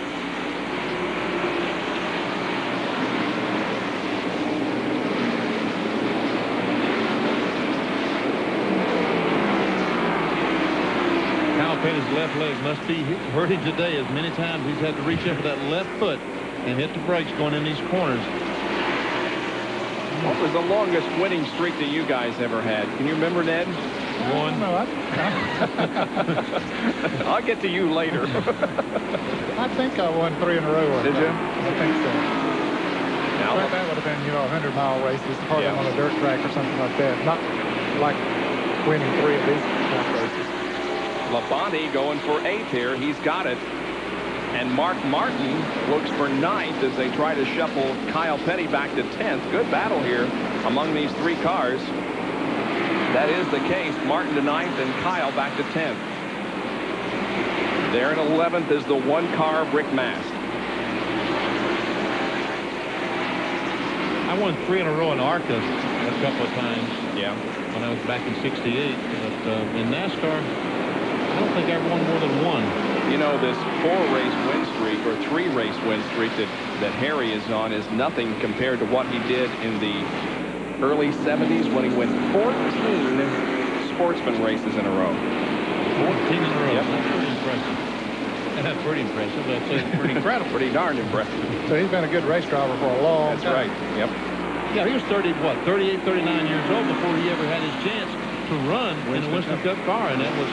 Petty's left leg must be hurting today, as many times he's had to reach up with that left foot and hit the brakes going in these corners. What was the longest winning streak that you guys ever had? Can you remember, Ned? One. No, I'll get to you later. I think I won 3 in a row. Did you? I think so. Now, well, that would have been, 100-mile races, probably on a dirt track or something like that. Not like winning 3 of these races. Labonte going for 8th here. He's got it. And Mark Martin looks for 9th as they try to shuffle Kyle Petty back to 10th. Good battle here among these 3 cars. That is the case. Martin to 9th and Kyle back to 10th. There in 11th is the 1-car Rick Mast. I won 3 in a row in ARCA a couple of times. Yeah. When I was back in '68. But in NASCAR, I don't think I ever won more than 1. You know, this 4-race win streak or 3-race win streak that Harry is on is nothing compared to what he did in the early 70s when he won 14 sportsman races in a row. 14 in a row. Yep. That's pretty impressive. That's pretty impressive. That's pretty incredible. Pretty darn impressive. So he's been a good race driver for a long time. That's right. Yep. Yeah, he was 38, 39 years old before he ever had his chance to run in a Winston Cup car, and that was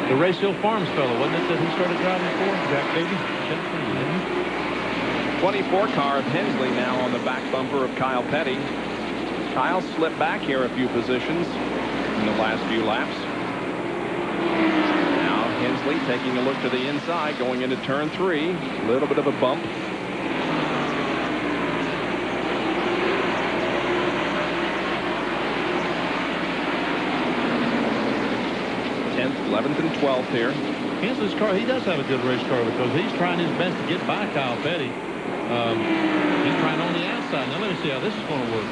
the Race Hill Farms fellow, wasn't it, that he started driving for? Jack Davey? 24 car of Hensley now on the back bumper of Kyle Petty. Kyle slipped back here a few positions in the last few laps. Now Hensley taking a look to the inside, going into turn 3. A little bit of a bump. 11th and 12th here. Hensley's car, he does have a good race car because he's trying his best to get by Kyle Petty. He's trying on the outside. Now let me see how this is going to work.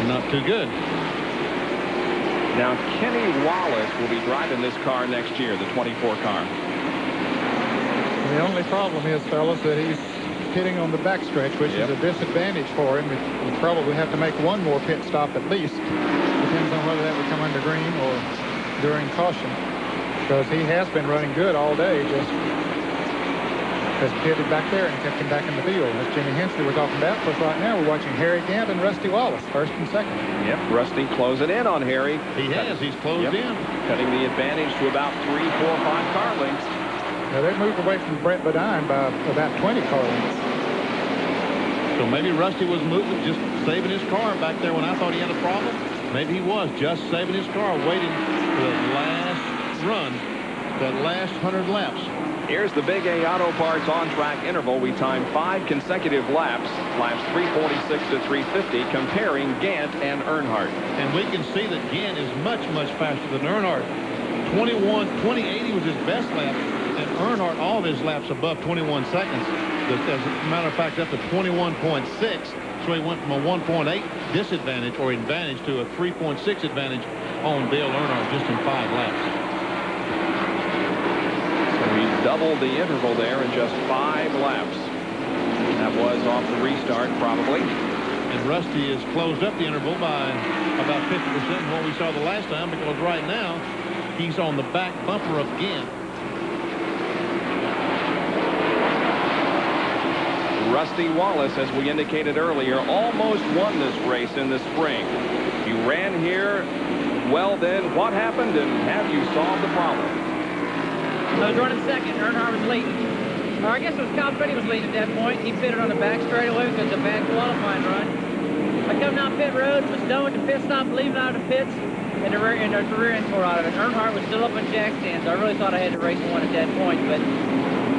Not too good. Now Kenny Wallace will be driving this car next year, the 24 car. The only problem is, fellas, that he's pitting on the backstretch, which is a disadvantage for him. He'll probably have to make one more pit stop at least. Depends on whether that would come under green or during caution, because he has been running good all day, just has pitted back there and kept him back in the field. That's Jimmy Hensley we're talking about. Of course, right now we're watching Harry Gant and Rusty Wallace, 1st and 2nd. Yep, Rusty closing in on Harry. He has. He's closed in. Cutting the advantage to about 3, 4, 5 car lengths. Now they've moved away from Brett Bodine by about 20 car lengths. So maybe Rusty was moving, just saving his car back there when I thought he had a problem. Maybe he was just saving his car, waiting for the last run, that last 100 laps. Here's the Big A Auto Parts on-track interval. We timed 5 consecutive laps, laps 346 to 350, comparing Gant and Earnhardt. And we can see that Gant is much, much faster than Earnhardt. 2080 was his best lap, and Earnhardt all of his laps above 21 seconds. As a matter of fact, up to 21.6. So he went from a 1.8 disadvantage or advantage to a 3.6 advantage on Dale Earnhardt just in 5 laps. So he doubled the interval there in just 5 laps. That was off the restart, probably. And Rusty has closed up the interval by about 50% from what we saw the last time, because right now he's on the back bumper of Gant. Rusty Wallace, as we indicated earlier, almost won this race in the spring. You ran here. Well, then, what happened, and have you solved the problem? So I was running second. Earnhardt was leading. or I guess it was Kyle Petty was leading at that point. He pitted on the back straightaway because of a bad qualifying run. I come down pit road, was done with the pit stop, leaving out of the pits, and the rear end tore out of it. Earnhardt was still up on jack stands. I really thought I had the race won at that point, but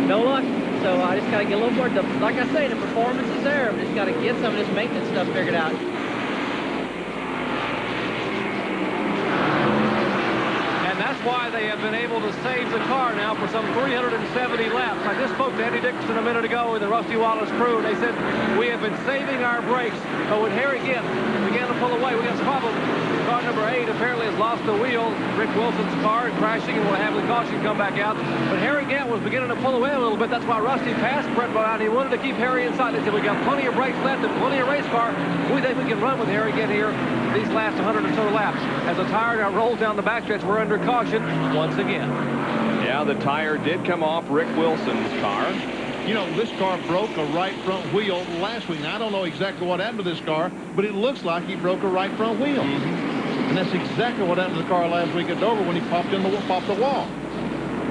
no luck. So I just got to get a little more, like I say, the performance is there. I just got to get some of this maintenance stuff figured out. And that's why they have been able to save the car now for some 370 laps. I just spoke to Eddie Dixon a minute ago with the Rusty Wallace crew, and they said, we have been saving our brakes. But when Harry Gant began to pull away, we got a problem. Car number 8 apparently has lost the wheel. Rick Wilson's car crashing, and will have the caution come back out. But Harry Gant was beginning to pull away a little bit. That's why Rusty passed Brett Brown. He wanted to keep Harry inside. They said, we got plenty of brakes left and plenty of race car. We think we can run with Harry Gant here these last 100 or so laps. As the tire now rolls down the backstretch, we're under caution once again. Yeah, the tire did come off Rick Wilson's car. You know, this car broke a right front wheel last week. Now, I don't know exactly what happened to this car, but it looks like he broke a right front wheel. And that's exactly what happened to the car last week at Dover when he popped the wall.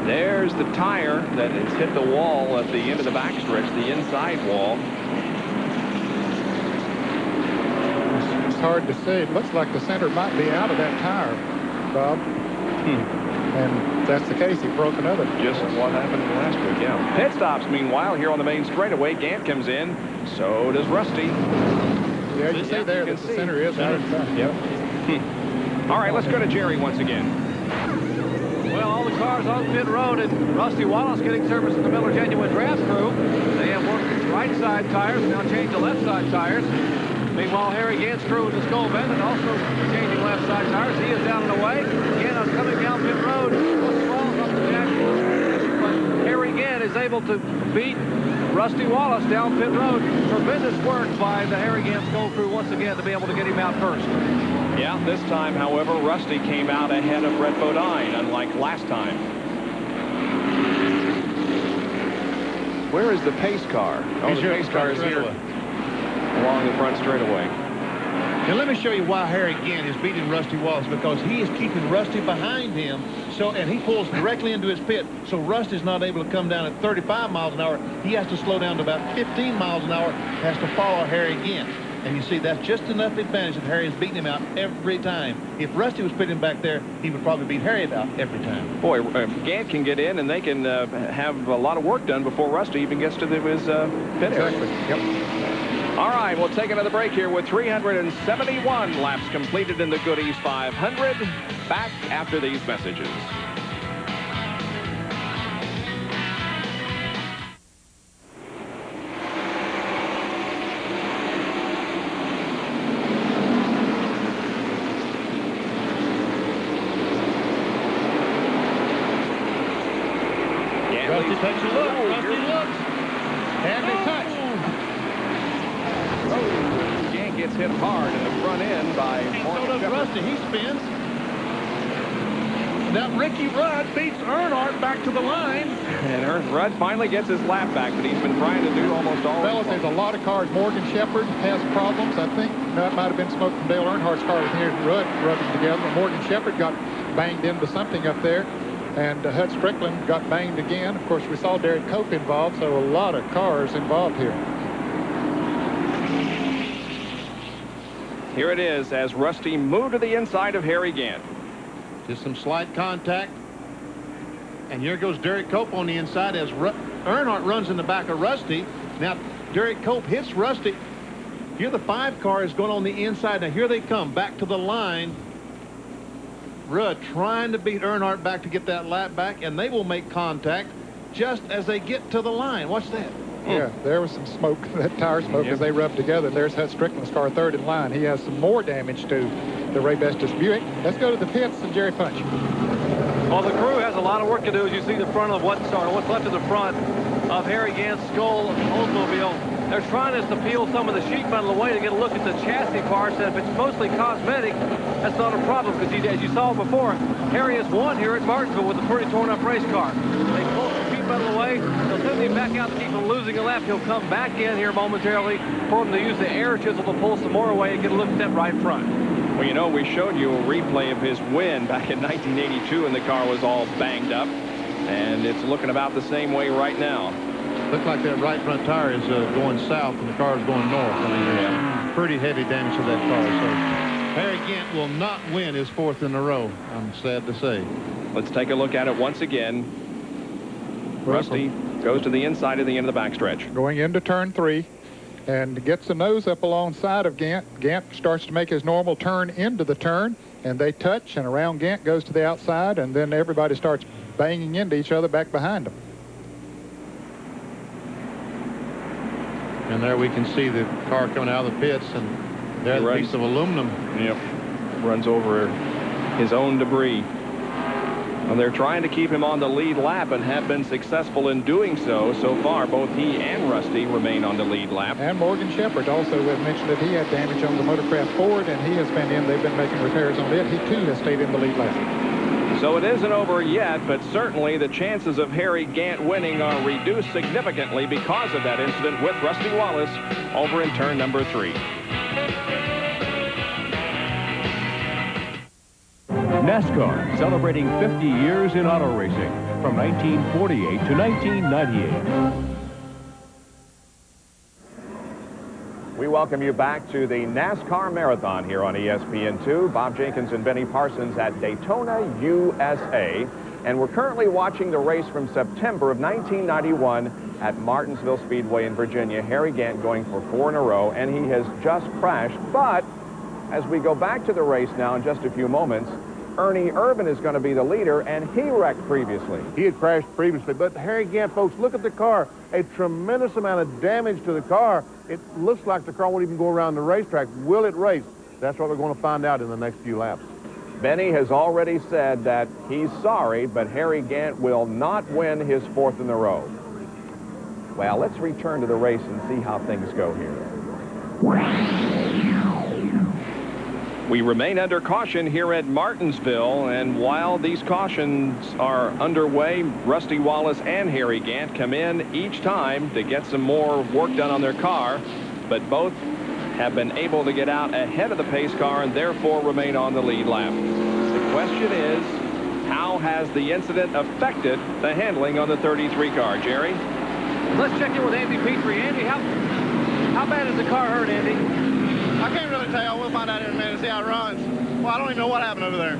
There's the tire that has hit the wall at the end of the backstretch, the inside wall. It's hard to say. It looks like the center might be out of that tire, Bob. And if that's the case, he broke another. Just what happened last week, yeah. Pit stops, meanwhile, here on the main straightaway. Gant comes in. So does Rusty. Yeah, you see there that the center is out of the tire. Yep. All right, let's go to Jerry once again. Well, all the cars on pit road, and Rusty Wallace getting service in the Miller Genuine Draft crew. They have worked right side tires, now changed to left side tires. Meanwhile, Harry Gant's crew in the Skull Bend and also changing left side tires. He is down and away. Gant is coming down pit road. Falls off the jack. But Harry Gant is able to beat Rusty Wallace down pit road. Tremendous work by the Harry Gant Skull crew once again to be able to get him out first. Yeah, this time, however, Rusty came out ahead of Brett Bodine, unlike last time. Where is the pace car? Oh, the pace car is here along the front straightaway. Now let me show you why Harry Gant is beating Rusty Wallace, because he is keeping Rusty behind him. So, and he pulls directly into his pit. So Rusty's not able to come down at 35 miles an hour. He has to slow down to about 15 miles an hour, has to follow Harry Gant. And you see, that's just enough advantage that Harry is beating him out every time. If Rusty was pitting back there, he would probably beat Harry out every time. Boy, Gant can get in, and they can have a lot of work done before Rusty even gets to his pit area. Exactly. Yep. All right, we'll take another break here with 371 laps completed in the Goodies 500. Back after these messages. Rusty takes a look. Rusty looks. And they touch. Gant gets hit hard in the front end by So does Rusty. He spins. Now Ricky Rudd beats Earnhardt back to the line. And Rudd finally gets his lap back, but he's been trying to do almost all. Fellas, there's a lot of cars. Morgan Shepherd has problems, I think. That might have been smoke from Dale Earnhardt's car with Henry Rudd rubbing together. Morgan Shepherd got banged into something up there. And Hud Strickland got banged again. Of course, we saw Derek Cope involved, so a lot of cars involved here. Here it is as Rusty moved to the inside of Harry Gant. Just some slight contact. And here goes Derek Cope on the inside as Earnhardt runs in the back of Rusty. Now, Derek Cope hits Rusty. Here the 5 car is going on the inside. Now, here they come back to the line. Rudd trying to beat Earnhardt back to get that lap back, and they will make contact just as they get to the line. Watch that. Yeah, there was some smoke, that tire smoke, as they rubbed together. There's Hud Strickland's car third in line. He has some more damage to the Ray Bestis Buick. Let's go to the pits and Jerry Punch. Well, the crew has a lot of work to do as you see the front of what's left of the front of Harry Gant's Skull Oldsmobile. They're trying to peel some of the sheet metal away to get a look at the chassis parts. And if it's mostly cosmetic, that's not a problem, because as you saw before, Harry has won here at Martinsville with a pretty torn-up race car. They pull the sheet metal away. They'll send him back out to keep him losing a lap. He'll come back in here momentarily for him to use the air chisel to pull some more away and get a look at that right front. Well, you know, we showed you a replay of his win back in 1982, and the car was all banged up. And it's looking about the same way right now. Looks like that right front tire is going south and the car is going north. I mean, there's pretty heavy damage to that car. So Harry Gant will not win his 4th in a row, I'm sad to say. Let's take a look at it once again. Rusty goes to the inside of the end of the backstretch. Going into turn 3 and gets the nose up alongside of Gant. Gant starts to make his normal turn into the turn, and they touch, and around Gant goes to the outside, and then everybody starts banging into each other back behind them. And there we can see the car coming out of the pits, and there's a piece of aluminum. Yep. Runs over his own debris. And they're trying to keep him on the lead lap and have been successful in doing so. So far, both he and Rusty remain on the lead lap. And Morgan Shepherd also mentioned that he had damage on the Motorcraft Ford, and he has been in. They've been making repairs on it. He, too, has stayed in the lead lap. So it isn't over yet, but certainly the chances of Harry Gant winning are reduced significantly because of that incident with Rusty Wallace over in turn number 3. NASCAR, celebrating 50 years in auto racing from 1948 to 1998. We welcome you back to the NASCAR Marathon here on ESPN2. Bob Jenkins and Benny Parsons at Daytona, USA. And we're currently watching the race from September of 1991 at Martinsville Speedway in Virginia. Harry Gant going for 4 in a row, and he has just crashed. But as we go back to the race now in just a few moments, Ernie Irvin is going to be the leader, and he wrecked previously. He had crashed previously, but Harry Gant, folks, look at the car. A tremendous amount of damage to the car. It looks like the car won't even go around the racetrack. Will it race? That's what we're going to find out in the next few laps. Benny has already said that he's sorry, but Harry Gant will not win his 4th in a row. Well, let's return to the race and see how things go here. We remain under caution here at Martinsville, and while these cautions are underway, Rusty Wallace and Harry Gant come in each time to get some more work done on their car, but both have been able to get out ahead of the pace car and therefore remain on the lead lap. The question is, how has the incident affected the handling on the 33 car? Jerry? Let's check in with Andy Petrie. Andy, how bad is the car hurt, Andy? I can't really tell. We'll find out in a minute and see how it runs. Well, I don't even know what happened over there.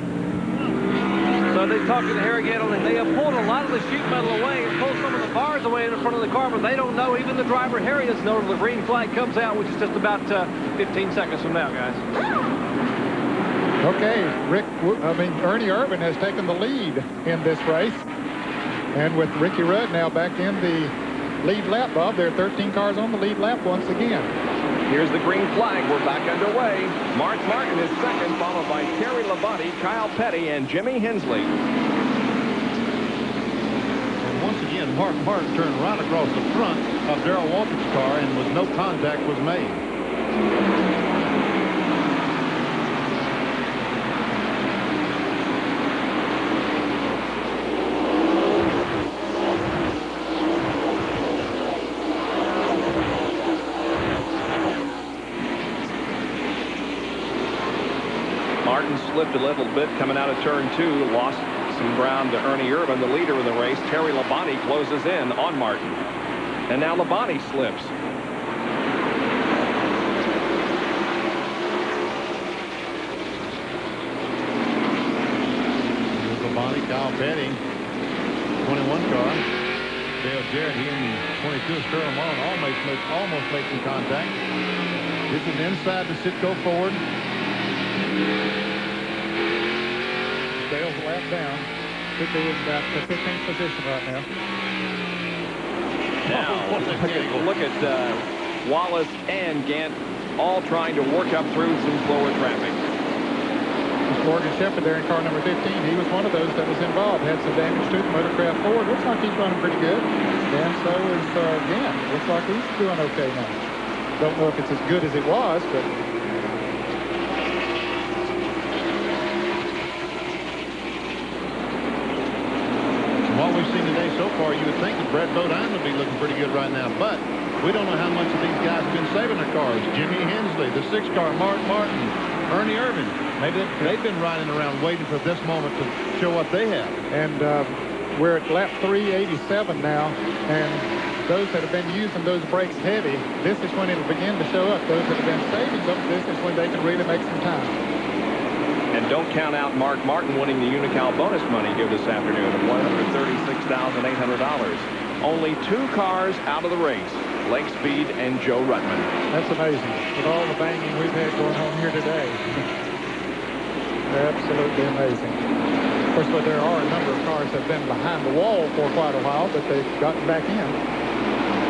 So they talked to Harry Gant, and they have pulled a lot of the sheet metal away and pulled some of the bars away in front of the car, but they don't know. Even the driver, Harry, doesn't know until the green flag comes out, which is just about 15 seconds from now, guys. Okay, Ernie Irvin has taken the lead in this race. And with Ricky Rudd now back in the lead lap, Bob, there are 13 cars on the lead lap once again. Here's the green flag. We're back underway. Mark Martin is second, followed by Terry Labonte, Kyle Petty, and Jimmy Hensley. And once again, Mark Martin turned right across the front of Darrell Waltrip's car, and no contact was made. Martin slipped a little bit coming out of turn 2, lost some ground to Ernie Irvin, the leader of the race. Terry Labonte closes in on Martin. And now Labonte slips. Here's Labonte, Kyle Petty, 21 car. Dale Jarrett, he and 22 Sterling Marlin almost made some contact. This is inside the Sitco Ford. Dale's lap down. Should be in about the 15th position right now. Now, look at Wallace and Gant all trying to work up through some slower traffic. Morgan Shepherd there in car number 15. He was one of those that was involved. Had some damage to the Motorcraft Ford. Looks like he's running pretty good. And so is Gant. Looks like he's doing okay now. Don't know if it's as good as it was, but... What we've seen today so far, you would think that Brett Bodine would be looking pretty good right now, but we don't know how much of these guys have been saving their cars. Jimmy Hensley, the 6-car, Mark Martin, Ernie Irvin. Maybe they've been riding around waiting for this moment to show what they have. And we're at lap 387 now, and those that have been using those brakes heavy, this is when it'll begin to show up. Those that have been saving them, this is when they can really make some time. And don't count out Mark Martin winning the Unocal bonus money here this afternoon of $136,800. Only 2 cars out of the race, Lake Speed and Joe Ruttman. That's amazing. With all the banging we've had going on here today. Absolutely amazing. Of course, but there are a number of cars that have been behind the wall for quite a while, but they've gotten back in.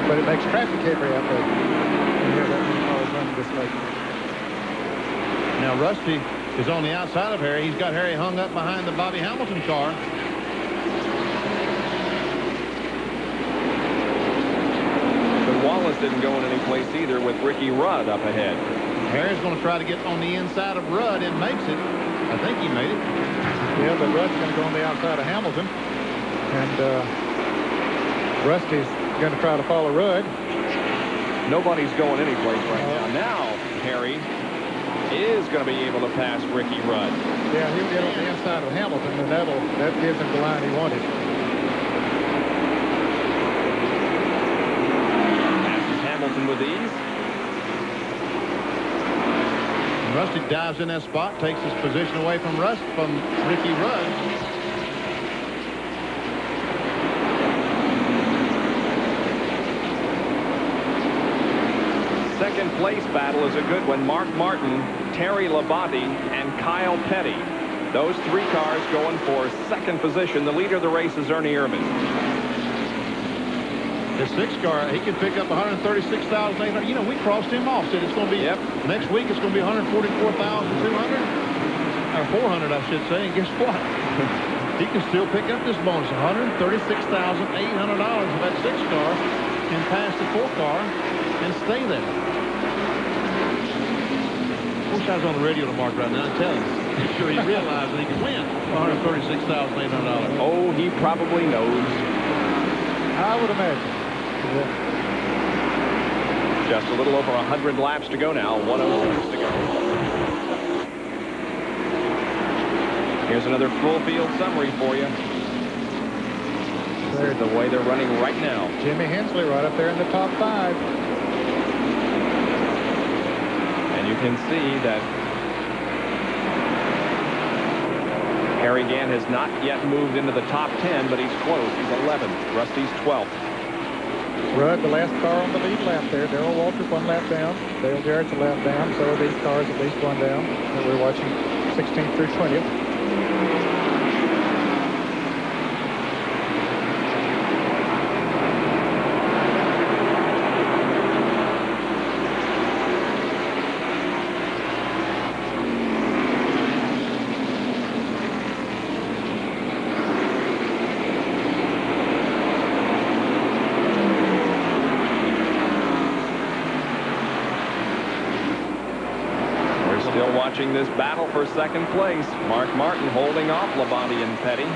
But it makes traffic heavy out there. And here, that many cars running this late. Now, Rusty is on the outside of Harry. He's got Harry hung up behind the Bobby Hamilton car. But Wallace didn't go in any place either with Ricky Rudd up ahead. Harry's going to try to get on the inside of Rudd and makes it. I think he made it. Yeah, but Rudd's going to go on the outside of Hamilton. And Rusty's going to try to follow Rudd. Nobody's going any place right now. Now, Harry is going to be able to pass Ricky Rudd. Yeah, he'll get on the inside of Hamilton, and that gives him the line he wanted. Passes Hamilton with ease. And Rusty dives in that spot, takes his position away from Ricky Rudd. Second place battle is a good one. Mark Martin, Terry Labonte, and Kyle Petty. Those 3 cars going for second position. The leader of the race is Ernie Ehrman. The 6th car, he could pick up $136,800. You know, we crossed him off. Said it's going to be next week. It's going to be $144,200 or $400, I should say. And guess what? He can still pick up this bonus, $136,800 of that 6th car, and pass the 4th car and stay there. I wish I was on the radio to Mark right now and tell him. I'm sure he realized that he could win $136,800. Oh, he probably knows. I would imagine. Yeah. Just a little over 100 laps to go now. 106 to go. Here's another full field summary for you. This is the way they're running right now. Jimmy Hensley right up there in the top 5. And you can see that Harry Gant has not yet moved into the top 10, but he's close. He's 11th. Rusty's 12th. Rudd, the last car on the lead lap there. Darrell Waltrip 1 lap down. Dale Jarrett's a lap down. So are these cars at least 1 down. And we're watching 16th through 20th. Watching this battle for second place. Mark Martin holding off Labonte and Petty.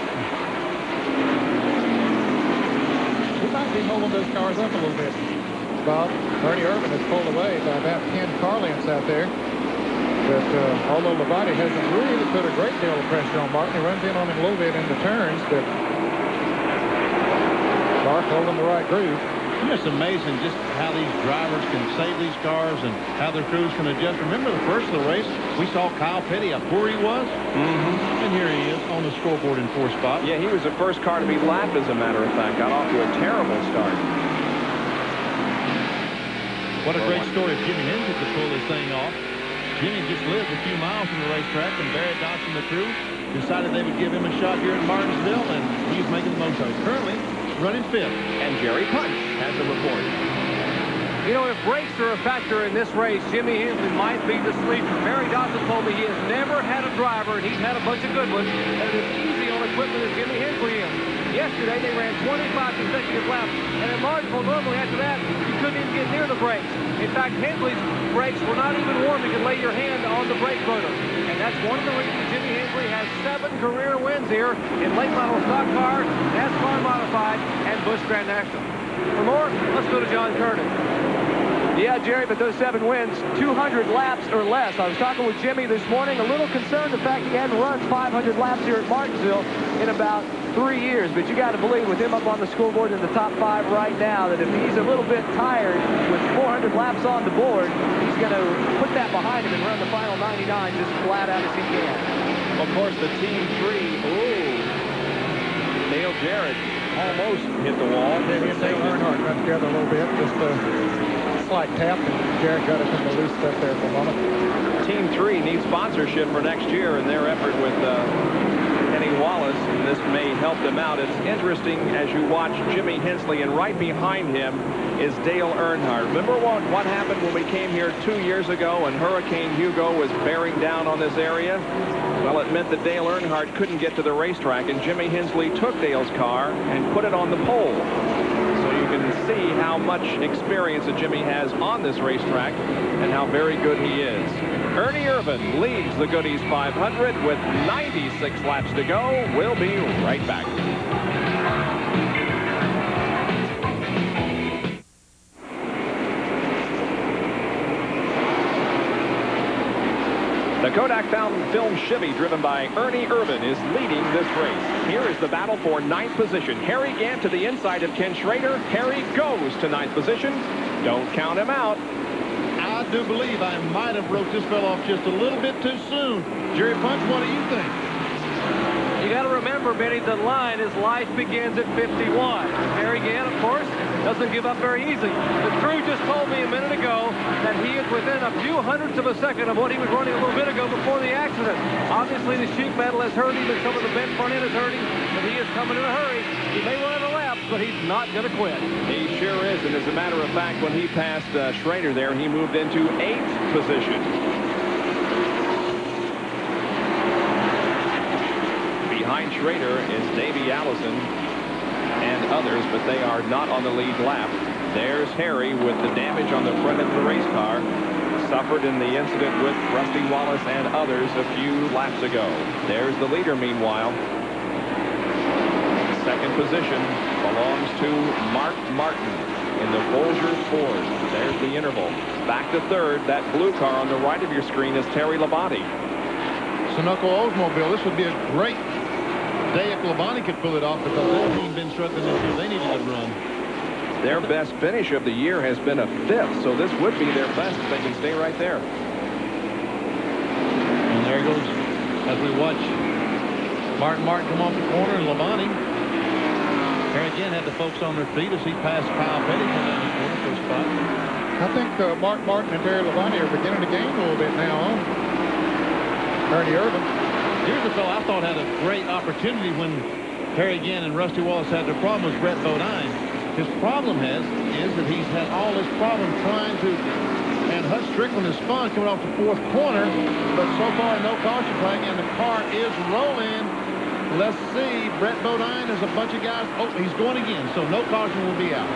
He might be holding those cars up a little bit. Bob, Ernie Ehrman has pulled away by about 10 car lengths out there. But although Labonte hasn't really put a great deal of pressure on Martin, he runs in on him a little bit in the turns, but Mark holding the right groove. It's amazing just how these drivers can save these cars and how their crews can adjust. Remember the first of the race, we saw Kyle Petty, how poor he was? And here he is on the scoreboard in 4th spot. Yeah, he was the first car to be lapped, as a matter of fact. Got off to a terrible start. What a great story if Jimmy Hensley could pull this thing off. Jimmy just lived a few miles from the racetrack, and Barry Dodson, the crew, decided they would give him a shot here in Martinsville, and he's making the most of it. Currently running 5th. And Jerry Punch has the report. You know, if brakes are a factor in this race, Jimmy Hensley might be the sleeper. Barry Dodson told me he has never had a driver, and he's had a bunch of good ones, that is easy on equipment as Jimmy Hensley is. Yesterday, they ran 25 consecutive laps, and in Martinsville, normally after that, you couldn't even get near the brakes. In fact, Hensley's brakes were not even warm. You could lay your hand on the brake rotor. And that's one of the reasons Jimmy Hensley has 7 career wins here in late model stock car, NASCAR modified, and Busch Grand National. For more, let's go to John Curtis. Yeah, Jerry, but those 7 wins, 200 laps or less. I was talking with Jimmy this morning, a little concerned the fact he hadn't run 500 laps here at Martinsville in about 3 years. But you got to believe with him up on the scoreboard in the top 5 right now that if he's a little bit tired with 400 laps on the board, he's going to put that behind him and run the final 99 just flat out as he can. Of course, the Team 3, Dale Jarrett almost hit the wall. He and Dale Earnhardt got together a little bit, just a slight tap, and Jarrett got it from the loose step there for a moment. Team 3 needs sponsorship for next year in their effort with Kenny Wallace, and this may help them out. It's interesting as you watch Jimmy Hensley, and right behind him is Dale Earnhardt. Remember what happened when we came here 2 years ago and Hurricane Hugo was bearing down on this area? Well, it meant that Dale Earnhardt couldn't get to the racetrack, and Jimmy Hensley took Dale's car and put it on the pole. So you can see how much experience that Jimmy has on this racetrack and how very good he is. Ernie Irvan leads the Goodies 500 with 96 laps to go. We'll be right back. The Kodak Film Chevy, driven by Ernie Irvan, is leading this race. Here is the battle for 9th position. Harry Gant to the inside of Ken Schrader. Harry goes to 9th position. Don't count him out. I do believe I might have wrote this fellow off just a little bit too soon. Jerry Punch, what do you think? You got to remember, Benny, the line is life begins at 51. Harry Gant, of course, doesn't give up very easily. The crew just told me a minute ago that he is within a few hundredths of a second of what he was running a little bit ago before the accident. Obviously, the sheet metal has hurt him, and some of the bent front end has hurt him, but he is coming in a hurry. He may run out of laps, but he's not going to quit. He sure is, and as a matter of fact, when he passed Schrader there, he moved into 8th position. Behind Schrader is Davey Allison and others, but they are not on the lead lap. There's Harry with the damage on the front end of the race car. Suffered in the incident with Rusty Wallace and others a few laps ago. There's the leader, meanwhile. 2nd position belongs to Mark Martin in the Bolger Ford. There's the interval. Back to 3rd. That blue car on the right of your screen is Terry Labonte. Sunoco Oldsmobile, this would be a great day if Labonte could pull it off, because their team been struggling this year. They needed a run. Their best finish of the year has been a 5th, so this would be their best if they can stay right there. And there goes, as we watch Martin come off the corner, and Labonte here again had the folks on their feet as he passed Kyle Petty from down the corner for a spot. I think Mark Martin and Terry Labonte are beginning to gain a little bit now on Ernie Irvan. Here's a fellow I thought had a great opportunity when Harry Gant and Rusty Wallace had their problem, was Brett Bodine. His problem is that he's had all this problem trying to, and Hut Strickland is spun coming off the 4th corner, but so far no caution flag, and the car is rolling. Let's see, Brett Bodine is a bunch of guys. Oh, he's going again, so no caution will be out.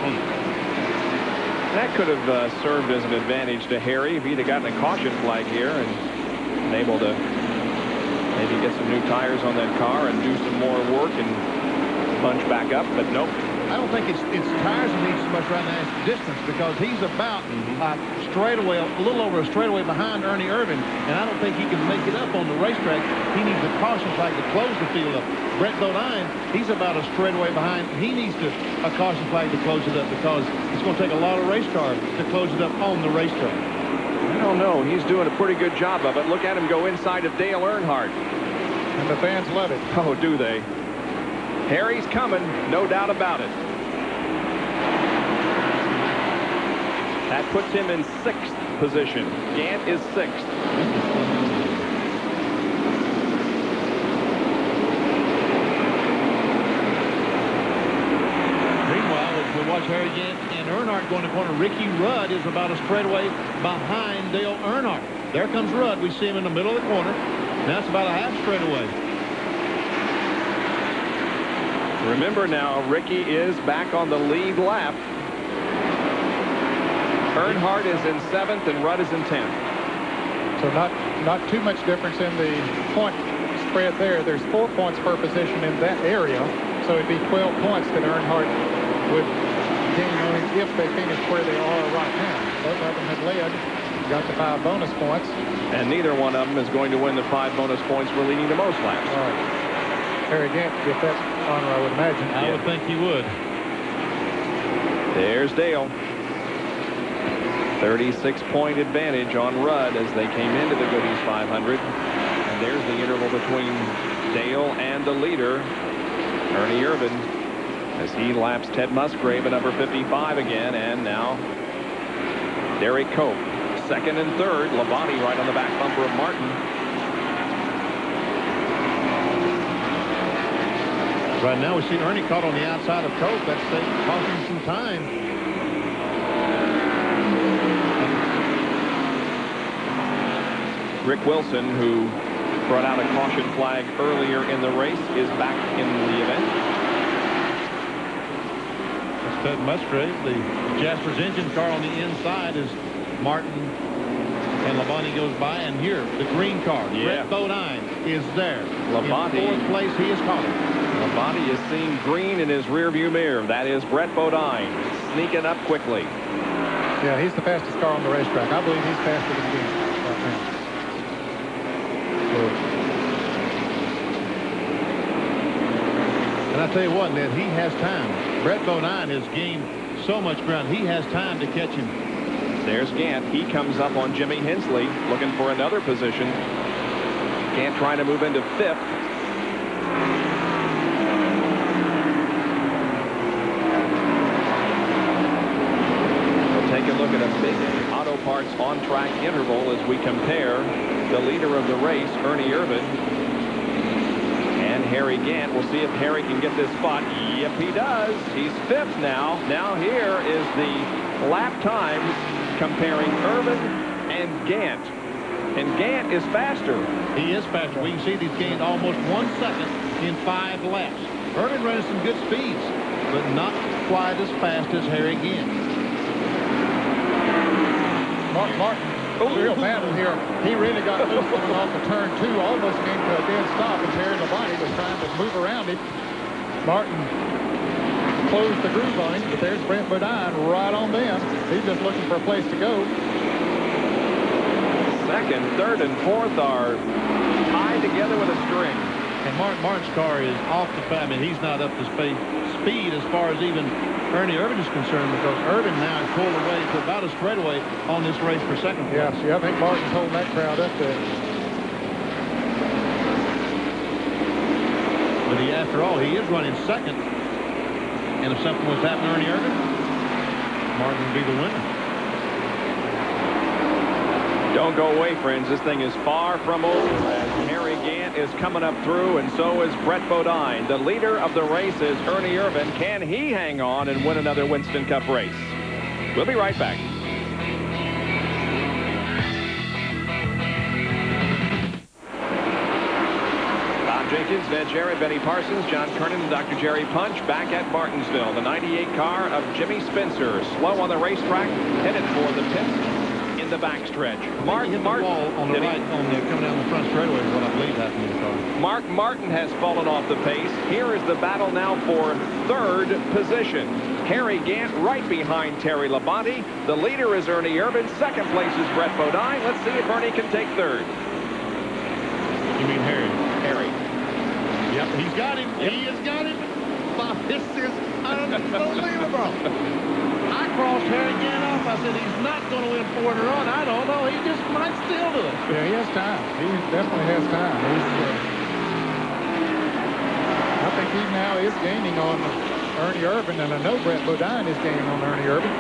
That could have served as an advantage to Harry if he'd have gotten a caution flag here and been able to maybe get some new tires on that car and do some more work and punch back up, but nope. I don't think it's tires that need so much right now, it's distance, because he's about straightaway, a little over a straightaway behind Ernie Irvan, and I don't think he can make it up on the racetrack. He needs a caution flag to close the field up. Brett Bodine, he's about a straightaway behind. He needs a caution flag to close it up, because it's going to take a lot of race cars to close it up on the racetrack. I don't know. He's doing a pretty good job of it. Look at him go inside of Dale Earnhardt. And the fans love it. Oh, do they? Harry's coming, no doubt about it. That puts him in 6th position. Gant is 6th. Meanwhile, as we watch Harry Gant and Earnhardt going to corner, Ricky Rudd is about a straightaway behind Dale Earnhardt. There comes Rudd. We see him in the middle of the corner. Now it's about a half straightaway. Remember now, Ricky is back on the lead lap. Earnhardt is in 7th and Rudd is in 10th. So not too much difference in the point spread there. There's 4 points per position in that area, so it'd be 12 points that Earnhardt would gain on him if they finish where they are right now. Both of them had led, got the 5 bonus points. And neither one of them is going to win the 5 bonus points for leading the most laps. All right. Harry Gant get that honor, I would imagine. I would think he would. There's Dale. 36-point advantage on Rudd as they came into the Goodies 500. And there's the interval between Dale and the leader, Ernie Irvin, as he laps Ted Musgrave at number 55 again. And now Derek Cope, second and third. Labonte right on the back bumper of Martin. Right now we see Ernie caught on the outside of Cope. That's costing some time. Rick Wilson, who brought out a caution flag earlier in the race, is back in the event. That's Ted Musgrave. The Jasper's engine car on the inside is Martin, and Labonte goes by. And here, the green car, Brett Bodine, is there. Labonte, in 4th place, he is caught. Labonte is seeing green in his rearview mirror. That is Brett Bodine sneaking up quickly. Yeah, he's the fastest car on the racetrack. I believe he's faster than Gant right now. And I tell you what, Ned, he has time. Brett Bodine has gained so much ground. He has time to catch him. There's Gant. He comes up on Jimmy Hensley, looking for another position. Gant trying to move into 5th. We'll take a look at a big Auto Parts on-track interval as we compare the leader of the race, Ernie Irvin, and Harry Gant. We'll see if Harry can get this spot. Yep, he does. He's 5th now. Now here is the lap times comparing Irvin and Gant. And Gant is faster. He is faster. We can see he's gained almost 1 second in 5 laps. Irvin running some good speeds, but not quite as fast as Harry Gant. Martin, real battle here. He really got loose coming off of turn 2, almost came to a dead stop, and Terry Labonte was trying to move around him. Martin closed the groove on him, but there's Brent Bodine right on them. He's just looking for a place to go. Second, third, and fourth are tied together with a string. And Martin's car is off the path. I mean, he's not up to speed as far as even Ernie Irvin is concerned, because Irvin now is pulled away to about a straightaway on this race for second place. Yes, yeah, I think Martin's holding that crowd up there. But after all, he is running second. And if something was happening to Ernie Irvin, Martin would be the winner. Don't go away, friends. This thing is far from over as Harry Gant is coming up through, and so is Brett Bodine. The leader of the race is Ernie Irvin. Can he hang on and win another Winston Cup race? We'll be right back. Bob Jenkins, Ned Jarrett, Benny Parsons, John Kernan, and Dr. Jerry Punch back at Martinsville. The 98 car of Jimmy Spencer, slow on the racetrack, headed for the pits. The backstretch. Martin on the right, coming down the front straightaway is what I believe happened to the car. Mark Martin has fallen off the pace. Here is the battle now for 3rd position. Harry Gant right behind Terry Labonte. The leader is Ernie Irvin. 2nd place is Brett Bodine. Let's see if Ernie can take 3rd. You mean Harry? Harry. Yep, he's got him. Yep. He has got him. This is unbelievable. I crossed Harry Gant off. I said he's not going to win 4 in a row. I don't know. He just might still do it. Yeah, he has time. He definitely has time. I think he now is gaining on Ernie Irvin, and I know Brett Bodine is gaining on Ernie Irvin.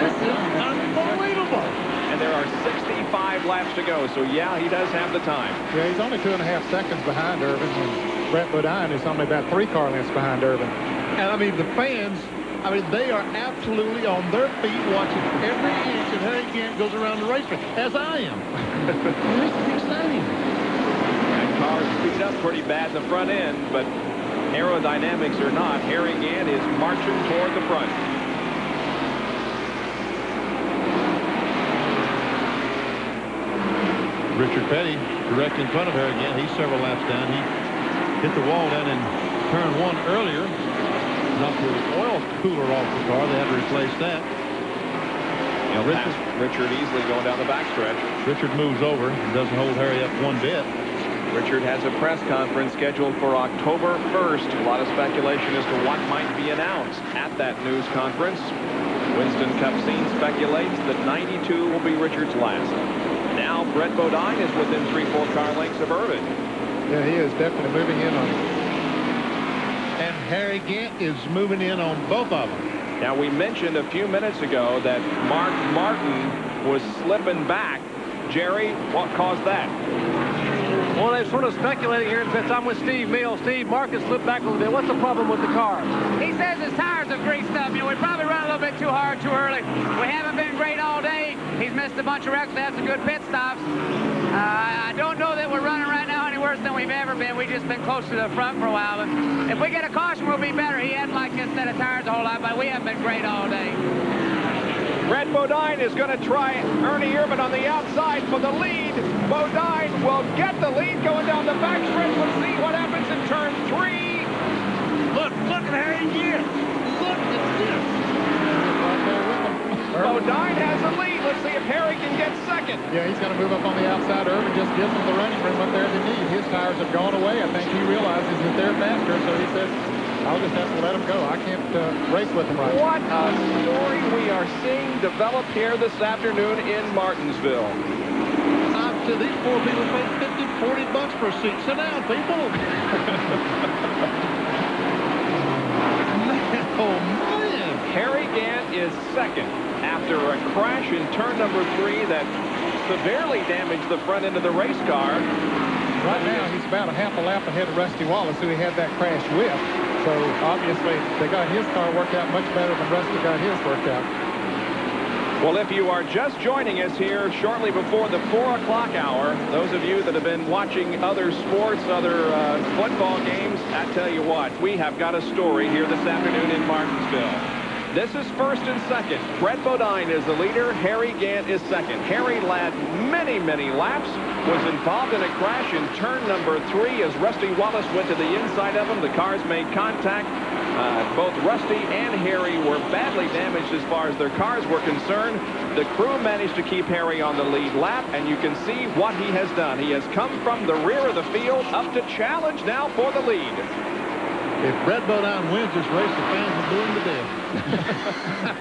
This is unbelievable. And there are 65 laps to go, so yeah, he does have the time. Yeah, he's only 2.5 seconds behind Irvin, and Brett Bodine is only about 3 car lengths behind Irvin. And I mean, the fans, they are absolutely on their feet watching every inch that Harry Gant goes around the racetrack, as I am. This is exciting. And cars speed up pretty bad in the front end, but aerodynamics or not, Harry Gant is marching toward the front. Richard Petty direct in front of Harry Gant. He's several laps down. He hit the wall down in turn 1 earlier. knocked the oil cooler off the car. They had to replace that. Richard easily going down the backstretch. Richard moves over and doesn't hold Harry up one bit. Richard has a press conference scheduled for October 1st. A lot of speculation as to what might be announced at that news conference. Winston Cup-Scene speculates that 92 will be Richard's last. Now Brett Bodine is within 3-4 car lengths of Irvin. Yeah, he is definitely moving in on him. And Harry Gant is moving in on both of them. Now, we mentioned a few minutes ago that Mark Martin was slipping back. Jerry, what caused that? Well, they're sort of speculating here in pits. I'm with Steve Mills. Steve, Mark has slipped back a little bit. What's the problem with the car? He says his tires have greased up. You know, we probably run a little bit too hard too early. We haven't been great all day. He's missed a bunch of wrecks. They had some good pit stops. I don't know that we're running right now any worse than we've ever been. We've just been close to the front for a while. But if we get a caution, we'll be better. He hadn't liked this set of tires a whole lot, but we haven't been great all day. Brett Bodine is going to try Ernie Irvin on the outside for the lead. Bodine will get the lead going down the backstretch. Let's see what happens in turn 3. Look at Harry Gant. Look at this. Bodine has the lead. Let's see if Harry can get second. Yeah, he's going to move up on the outside. Irvin just gives him the running room up there they need. His tires have gone away. I think he realizes that they're faster, so he says, I'll just have to let him go. I can't race with him right now. What a story we are seeing develop here this afternoon in Martinsville. To these poor people paid $50, $40 for a seat. Sit down, people. Man, oh, man. Harry Gant is second after a crash in turn number 3 that severely damaged the front end of the race car. Right now, he's about a half a lap ahead of Rusty Wallace, who he had that crash with. So, obviously, they got his car worked out much better than Rusty got his worked out. Well, if you are just joining us here shortly before the 4 o'clock hour, those of you that have been watching other sports, other football games, I tell you what, we have got a story here this afternoon in Martinsville. This is first and second. Brett Bodine is the leader. Harry Gant is second. Harry led many, many laps, was involved in a crash in turn number 3 as Rusty Wallace went to the inside of him. The cars made contact. Both Rusty and Harry were badly damaged as far as their cars were concerned. The crew managed to keep Harry on the lead lap, and you can see what he has done. He has come from the rear of the field up to challenge now for the lead. If Brett Bodine wins this race, the fans will boo him to death.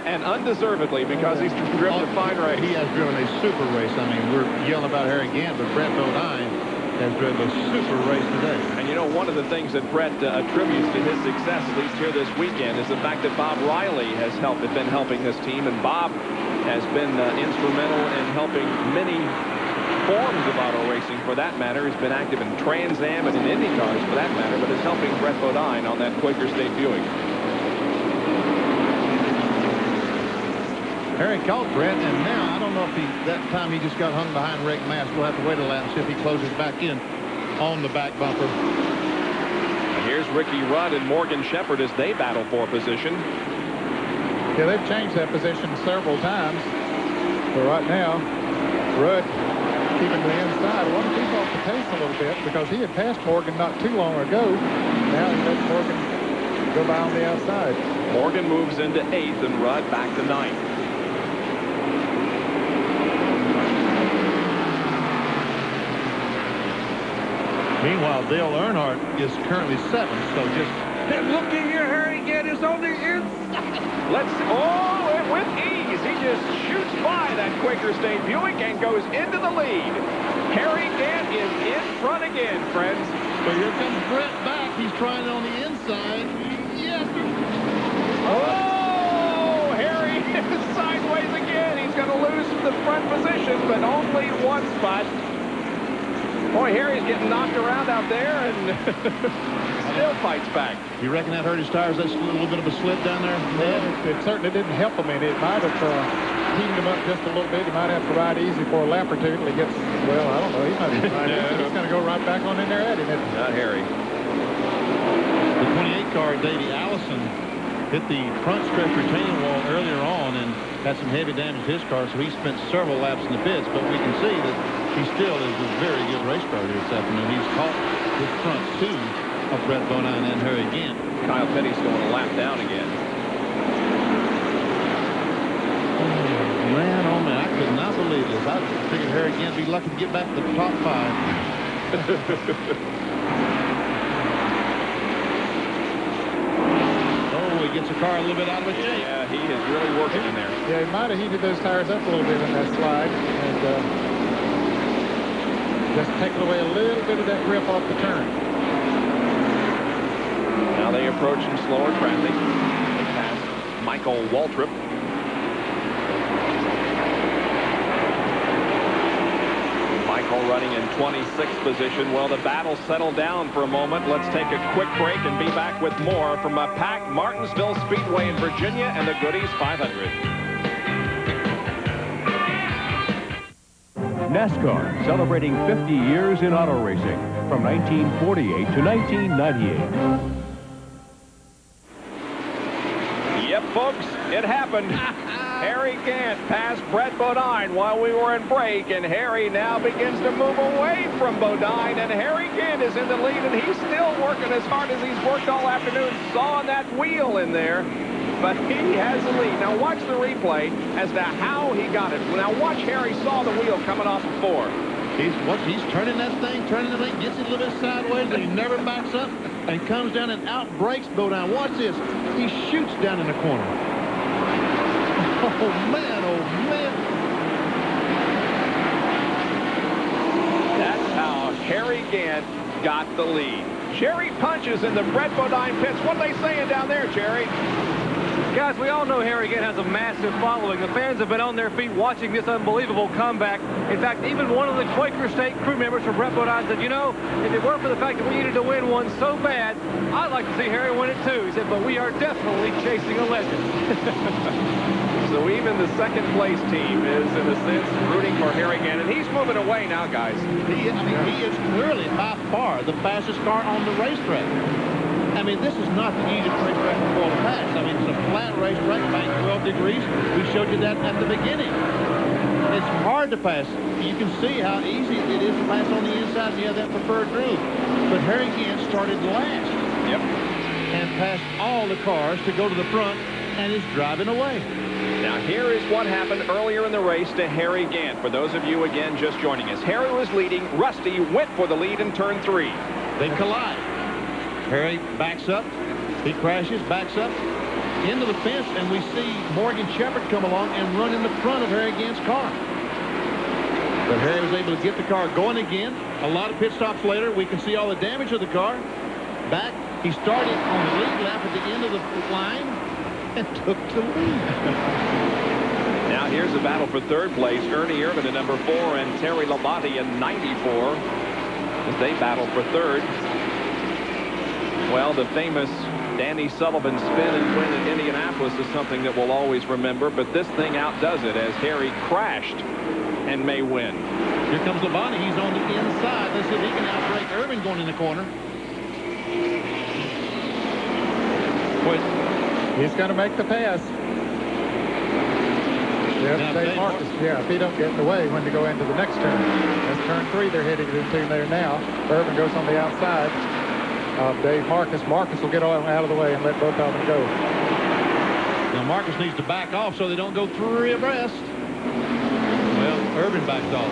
And undeservedly, because he's driven a fine race. He has driven a super race. I mean, we're yelling about Harry Gant, but Brett Bodine has driven a super race today. And you know, one of the things that Brett attributes to his success, at least here this weekend, is the fact that Bob Riley has been helping this team, and Bob has been instrumental in helping many forms of auto racing, for that matter. He's been active in Trans Am and in Indy cars, for that matter, but is helping Brett Bodine on that Quaker State Buick. Harry caught Brett, and now I don't know if that time he just got hung behind Rick Mast. We'll have to wait a lap and see if he closes back in on the back bumper. And here's Ricky Rudd and Morgan Shepherd as they battle for position. Yeah, they've changed that position several times. But right now, Rudd keeping the inside. I want to keep off the pace a little bit because he had passed Morgan not too long ago. Now he lets Morgan go by on the outside. Morgan moves into 8th and Rudd back to 9th. Meanwhile, Dale Earnhardt is currently 7th, so just... And looky here, Harry Gant is on the inside. With ease, he just shoots by that Quaker State Buick and goes into the lead. Harry Gant is in front again, friends. But here comes Brett back. He's trying on the inside. Yes. Oh, Harry is sideways again. He's going to lose the front position, but only one spot. Boy, Harry's getting knocked around out there and still fights back. You reckon that hurt his tires? That's a little bit of a slip down there? Well, it certainly didn't help him any. It might have heated him up just a little bit. He might have to ride easy for a lap or two until he gets, well, I don't know. He might be fine. He's going to go right back on in there at him. Not Harry. The 28 car, Davey Allison, hit the front stretch retaining wall earlier on and had some heavy damage to his car, so he spent several laps in the pits, but we can see that he still is a very good race car here this afternoon. He's caught his front 2 of Brett Bodine and Harry Gant. Kyle Petty's going a lap down again. Man, oh man, I could not believe this. I figured Harry Gant would be lucky to get back to the top 5. He gets the car a little bit out of its shape. Yeah, he is really working in there. Yeah, he might have heated those tires up a little bit in that slide, and just taking away a little bit of that grip off the turn. Now they approach him slower traffic. They pass Michael Waltrip. Michael running in 26th position. Well, the battle settled down for a moment. Let's take a quick break and be back with more from a packed Martinsville Speedway in Virginia and the Goodies 500. NASCAR, celebrating 50 years in auto racing from 1948 to 1998. Yep, folks, it happened. Harry Gant passed Brett Bodine while we were in break, and Harry now begins to move away from Bodine, and Harry Gant is in the lead, and he's still working as hard as he's worked all afternoon, sawing that wheel in there, but he has the lead. Now watch the replay as to how he got it. Now watch Harry saw the wheel coming off of 4. He's turning that thing, gets it a little bit sideways, and he never backs up, and comes down and out brakes Bodine. Watch this. He shoots down in the corner. Oh, man, oh, man. That's how Harry Gant got the lead. Jerry punches in the Brett Bodine pits. What are they saying down there, Jerry? Guys, we all know Harry Gant has a massive following. The fans have been on their feet watching this unbelievable comeback. In fact, even one of the Quaker State crew members from Brett Bodine said, you know, if it weren't for the fact that we needed to win one so bad, I'd like to see Harry win it too. He said, but we are definitely chasing a legend. So even the second place team is, in a sense, rooting for Harry Gant, and he's moving away now, guys. He is clearly by far the fastest car on the racetrack. I mean, this is not the easiest racetrack in the world to pass. I mean, it's a flat racetrack, about 12 degrees. We showed you that at the beginning. It's hard to pass. You can see how easy it is to pass on the inside and you have that preferred groove. But Harry Gant started last. Yep. And passed all the cars to go to the front and is driving away. Now, here is what happened earlier in the race to Harry Gant. For those of you, again, just joining us. Harry was leading. Rusty went for the lead in turn 3. They collide. Harry backs up. He crashes, backs up into the fence, and we see Morgan Shepherd come along and run in the front of Harry Gant's car. But Harry was able to get the car going again. A lot of pit stops later, we can see all the damage of the car. Back, he started on the lead lap at the end of the line and took the lead. Now here's the battle for third place. Ernie Irvin in number 4 and Terry Labonte in 94 as they battle for third. Well, the famous Danny Sullivan spin and win in Indianapolis is something that we'll always remember, but this thing outdoes it as Harry crashed and may win. Here comes Labonte. He's on the inside. Let's see if he can outbrake Irvin going in the corner. Boy, he's going to make the pass. Yes, Dave Marcus. Yeah, if he don't get in the way when they go into the next turn. That's turn 3 they're heading into there now. Irvin goes on the outside of Dave Marcus. Marcus will get out of the way and let both of them go. Now Marcus needs to back off so they don't go 3 abreast. Well, Irvin backed off.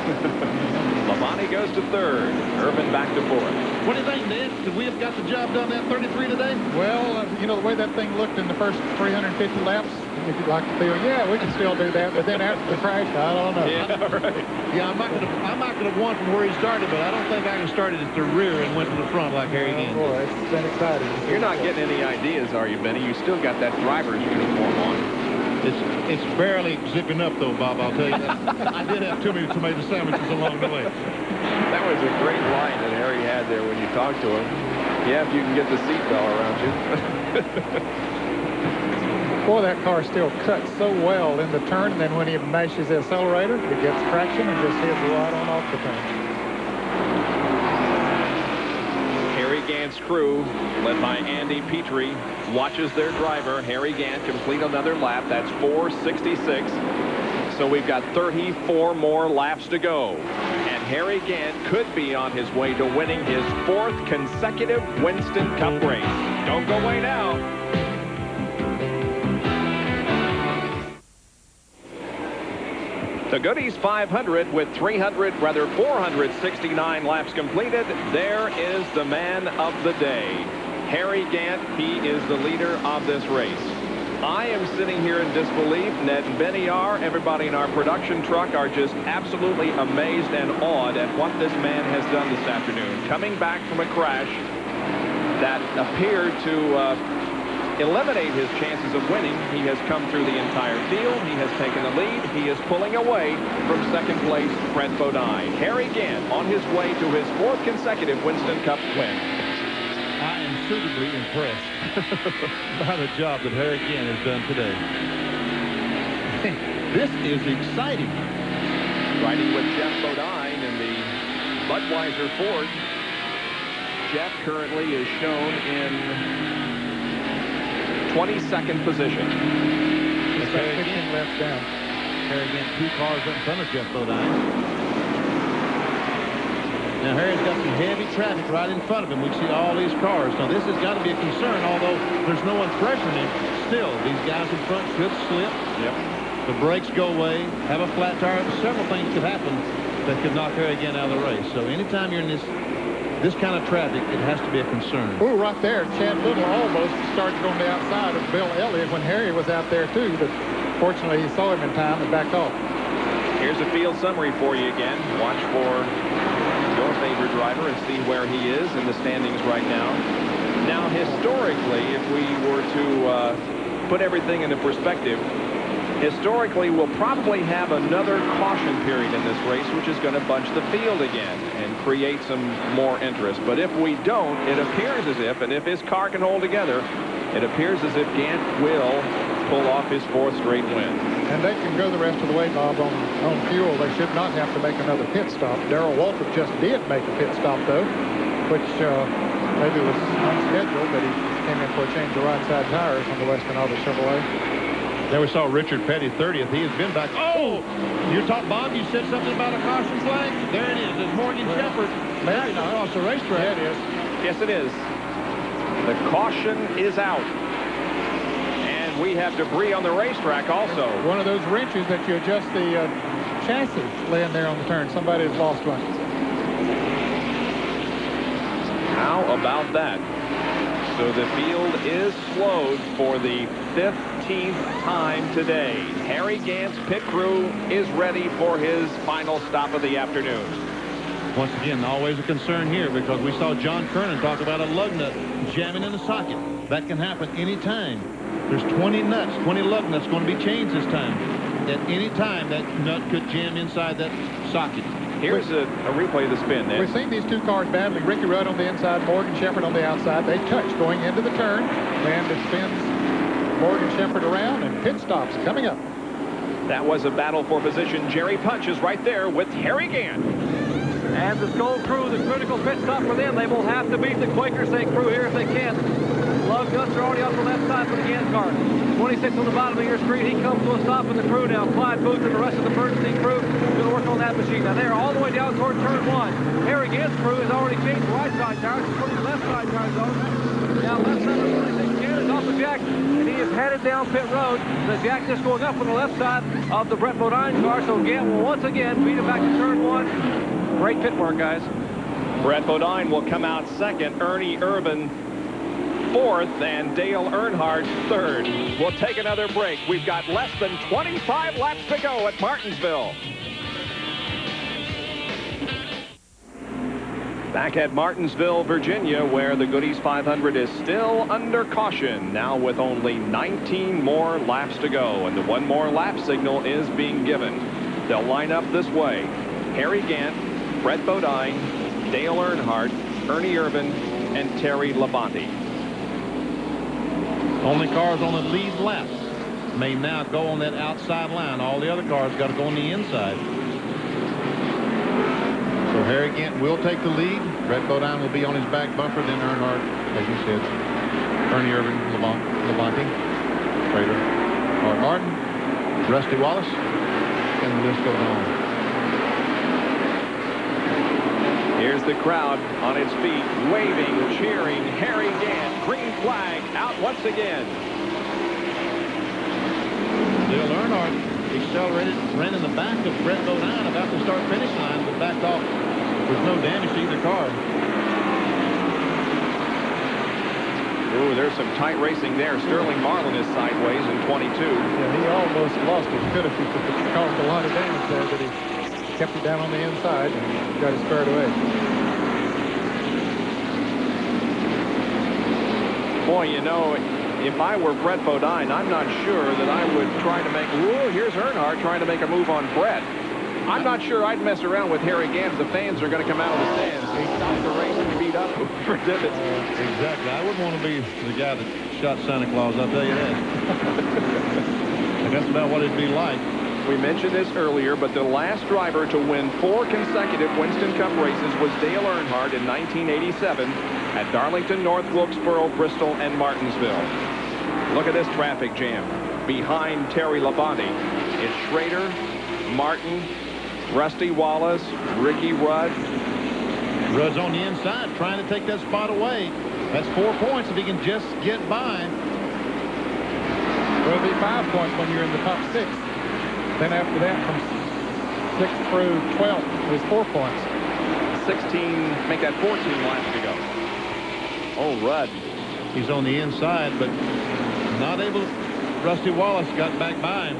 Labonte goes to third. Irvin back to 4th. What do you think, Ned? Could we have got the job done at 33 today? Well, you know, the way that thing looked in the first 350 laps, if you'd like to feel, yeah, we can still do that. But then after the crash, I don't know. Yeah, right. Yeah, I might could have won from where he started, but I don't think I could have started at the rear and went to the front like Harry Gant. Oh, boy, it's been exciting. You're not getting any ideas, are you, Benny? You still got that driver's uniform on. It's barely zipping up, though, Bob, I'll tell you. I did have too many tomato sandwiches along the way. That was a great line that Harry had there when you talked to him. Yeah, if you can get the seatbelt around you. Boy, that car still cuts so well in the turn, and then when he mashes the accelerator, it gets traction and just hits right on off the turn. Harry Gant's crew, led by Andy Petrie, watches their driver, Harry Gant, complete another lap. That's 4:66. So we've got 34 more laps to go. And Harry Gant could be on his way to winning his 4th consecutive Winston Cup race. Don't go away now. The Goody's 500 with 469 laps completed. There is the man of the day, Harry Gant. He is the leader of this race. I am sitting here in disbelief. Ned and Benny are. Everybody in our production truck are just absolutely amazed and awed at what this man has done this afternoon. Coming back from a crash that appeared to eliminate his chances of winning, he has come through the entire field. He has taken the lead. He is pulling away from second place Brett Bodine. Harry Gant on his way to his 4th consecutive Winston Cup win. I am suitably impressed by the job that Harry Gant has done today. This is exciting. Riding with Jeff Bodine in the Budweiser Ford. Jeff currently is shown in 22nd position. He's got 15 laps down. Harry Gant 2 cars in front of Jeff Bodine. Now, Harry's got some heavy traffic right in front of him. We see all these cars. Now, this has got to be a concern, although there's no one pressuring him. Still, these guys in front could slip. Yep. The brakes go away, have a flat tire. Several things could happen that could knock Harry Gant out of the race. So anytime you're in this kind of traffic, it has to be a concern. Oh, right there, Chad Little almost started on the outside of Bill Elliott when Harry was out there, too. But fortunately, he saw him in time and backed off. Here's a field summary for you again. Watch for your favorite driver and see where he is in the standings right now. Now, historically, if we were to put everything into perspective, historically, we'll probably have another caution period in this race, which is going to bunch the field again and create some more interest. But if we don't, it appears as if, and if his car can hold together, it appears as if Gant will pull off his 4th straight win. And they can go the rest of the way, Bob, on fuel. They should not have to make another pit stop. Darrell Waltrip just did make a pit stop, though, which maybe was unscheduled, but he came in for a change of right side tires on the Western Auto Chevrolet. There we saw Richard Petty 30th. He has been back. Oh! You talked, Bob, you said something about a caution flag? There it is. It's Morgan Shepherd. Maybe not across the racetrack. Yeah, it is. Yes, it is. The caution is out. And we have debris on the racetrack also. One of those wrenches that you adjust the chassis laying there on the turn. Somebody has lost one. How about that? So the field is slowed for the 15th time today. Harry Gant's pit crew is ready for his final stop of the afternoon. Once again, always a concern here because we saw John Kernan talk about a lug nut jamming in the socket. That can happen any time. There's 20 nuts, 20 lug nuts going to be changed this time. At any time, that nut could jam inside that socket. Here's a replay of the spin. Ned. We've seen these two cars battling. Ricky Rudd on the inside, Morgan Shepherd on the outside. They touch going into the turn, and it spins Morgan Shepherd around, and pit stops coming up. That was a battle for position. Jerry Punch is right there with Harry Gant. And the Skull crew, the critical pit stop for them. They will have to beat the Quaker State crew here if they can. Lug nuts are already on the left side for the Gant car. 26 on the bottom of your screen. He comes to a stop in the crew now. Clyde Booth and the rest of the Bernstein crew going to work on that machine. Now they're all the way down toward turn 1. Harry Gant's crew has already changed right side tires. He's putting left side tires on. Now left side of the 26 Gant is off the jack, and he is headed down pit road. The jack just going up on the left side of the Brett Bodine car. So Gant will once again beat him back to turn 1. Great pit work, guys. Brett Bodine will come out second. Ernie Irvin 4th, and Dale Earnhardt 3rd. We'll take another break. We've got less than 25 laps to go at Martinsville. Back at Martinsville, Virginia, where the Goody's 500 is still under caution, now with only 19 more laps to go, and the 1 more lap signal is being given. They'll line up this way. Harry Gant, Brett Bodine, Dale Earnhardt, Ernie Irvin, and Terry Labonte. Only cars on the lead lap may now go on that outside line. All the other cars got to go on the inside. So Harry Gant will take the lead. Brett Bodine will be on his back bumper. Then Earnhardt, as you said, Ernie Irvin, Labonte, Prater, Art Martin, Rusty Wallace, and the list goes on. Here's the crowd on its feet, waving, cheering. Harry Gant, green flag, out once again. Dale Earnhardt accelerated, ran in the back of Brett Bodine about to start finish line, but backed off with no damage to either car. Ooh, there's some tight racing there. Sterling Marlin is sideways in 22. Yeah, he almost lost his good if he caused a lot of damage there, but he kept it down on the inside and got it squared away. Boy, you know, if I were Brett Bodine, I'm not sure that I would try to make... Ooh, here's Earnhardt trying to make a move on Brett. I'm not sure I'd mess around with Harry Gant. The fans are going to come out of the stands. He stopped the race and beat up for divots. Exactly. I wouldn't want to be the guy that shot Santa Claus, I'll tell you that. And that's about what it'd be like. We mentioned this earlier, but the last driver to win 4 consecutive Winston Cup races was Dale Earnhardt in 1987 at Darlington, North Wilkesboro, Bristol, and Martinsville. Look at this traffic jam. Behind Terry Labonte, it's Schrader, Martin, Rusty Wallace, Ricky Rudd. Rudd's on the inside trying to take that spot away. That's 4 points if he can just get by. It'll be 5 points when you're in the top 6. Then after that, from 6th through 12th, is 4 points. 16, make that 14 laps to go. Oh, Rudd. He's on the inside, but not able to. Rusty Wallace got back by him.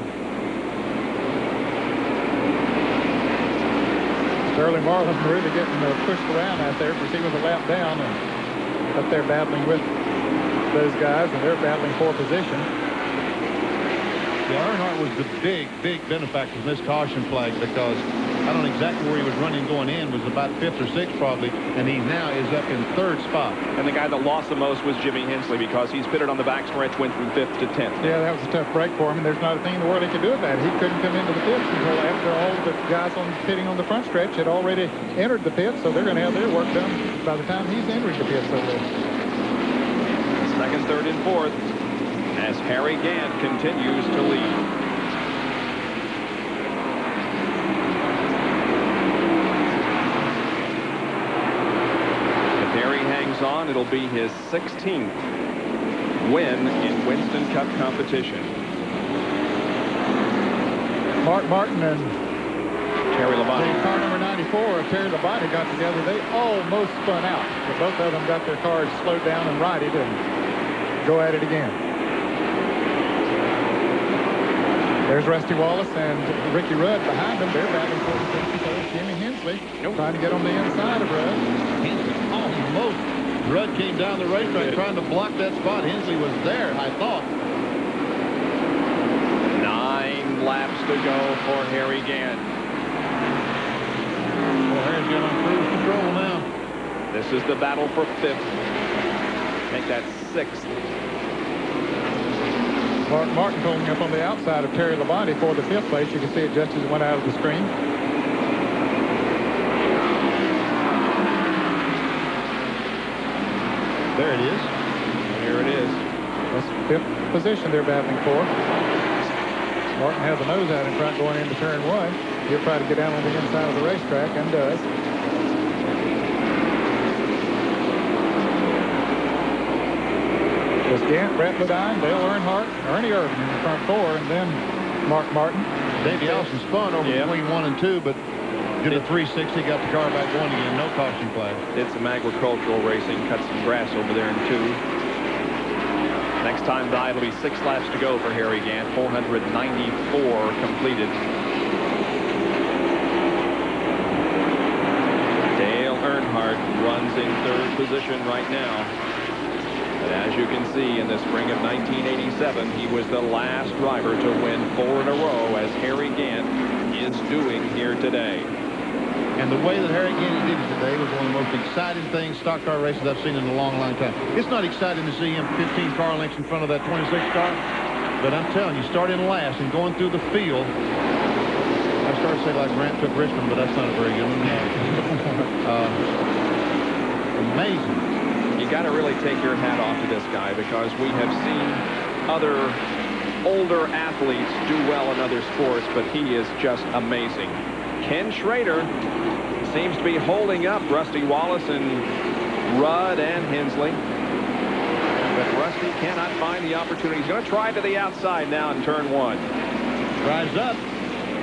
Sterling Marlin really getting pushed around out there because he was a lap down and up there battling with those guys, and they're battling for position. Yeah, Earnhardt was the big benefactor of this caution flag because I don't know exactly where he was running going in, was about 5th or 6th probably, and he now is up in 3rd spot. And the guy that lost the most was Jimmy Hensley because he's pitted on the backstretch, went from 5th to 10th. Yeah, that was a tough break for him, and there's not a thing in the world he could do about it. He couldn't come into the pits until after all the guys pitting on the front stretch had already entered the pits, so they're going to have their work done by the time he's entering the pits over there. 2nd, 3rd, and 4th as Harry Gant continues to lead. On, it'll be his 16th win in Winston Cup competition. Mark Martin and Terry Labonte. Car number 94, Terry Labonte got together. They almost spun out, but both of them got their cars slowed down and righted and go at it again. There's Rusty Wallace and Ricky Rudd behind them. They're battling for position. So Jimmy Hensley trying to get on the inside of Rudd. Hensley almost. Rudd came down the racetrack trying to block that spot. Hensley was there, I thought. 9 laps to go for Harry Gant. Well, Harry's got on cruise control now. This is the battle for 5th. Make that 6th. Mark Martin pulling up on the outside of Terry Labonte for the 5th place. You can see it just as it went out of the screen. There it is. Here it is. That's 5th position they're battling for. Martin has a nose out in front going into turn 1. He'll try to get down on the inside of the racetrack and does. It's Gant, Brett Bodine, Dale Earnhardt, Ernie Irvin in the front 4, and then Mark Martin. Davey Allison spun over between 1 and 2, but did a 360, got the car back going again. No caution flag. Did some agricultural racing, cut some grass over there in 2. Next time by, it'll be 6 laps to go for Harry Gant. 494 completed. Dale Earnhardt runs in 3rd position right now. But as you can see, in the spring of 1987, he was the last driver to win 4 in a row, as Harry Gant is doing here today. And the way that Harry Gant did it today was one of the most exciting things, stock car races I've seen in a long, long time. It's not exciting to see him 15 car lengths in front of that 26 car, but I'm telling you, starting last and going through the field, I started to say like Grant took Richmond, but that's not a very good one. Amazing. You got to really take your hat off to this guy, because we have seen other older athletes do well in other sports, but he is just amazing. Ken Schrader seems to be holding up Rusty Wallace and Rudd and Hensley. But Rusty cannot find the opportunity. He's going to try to the outside now in turn 1. Drives up,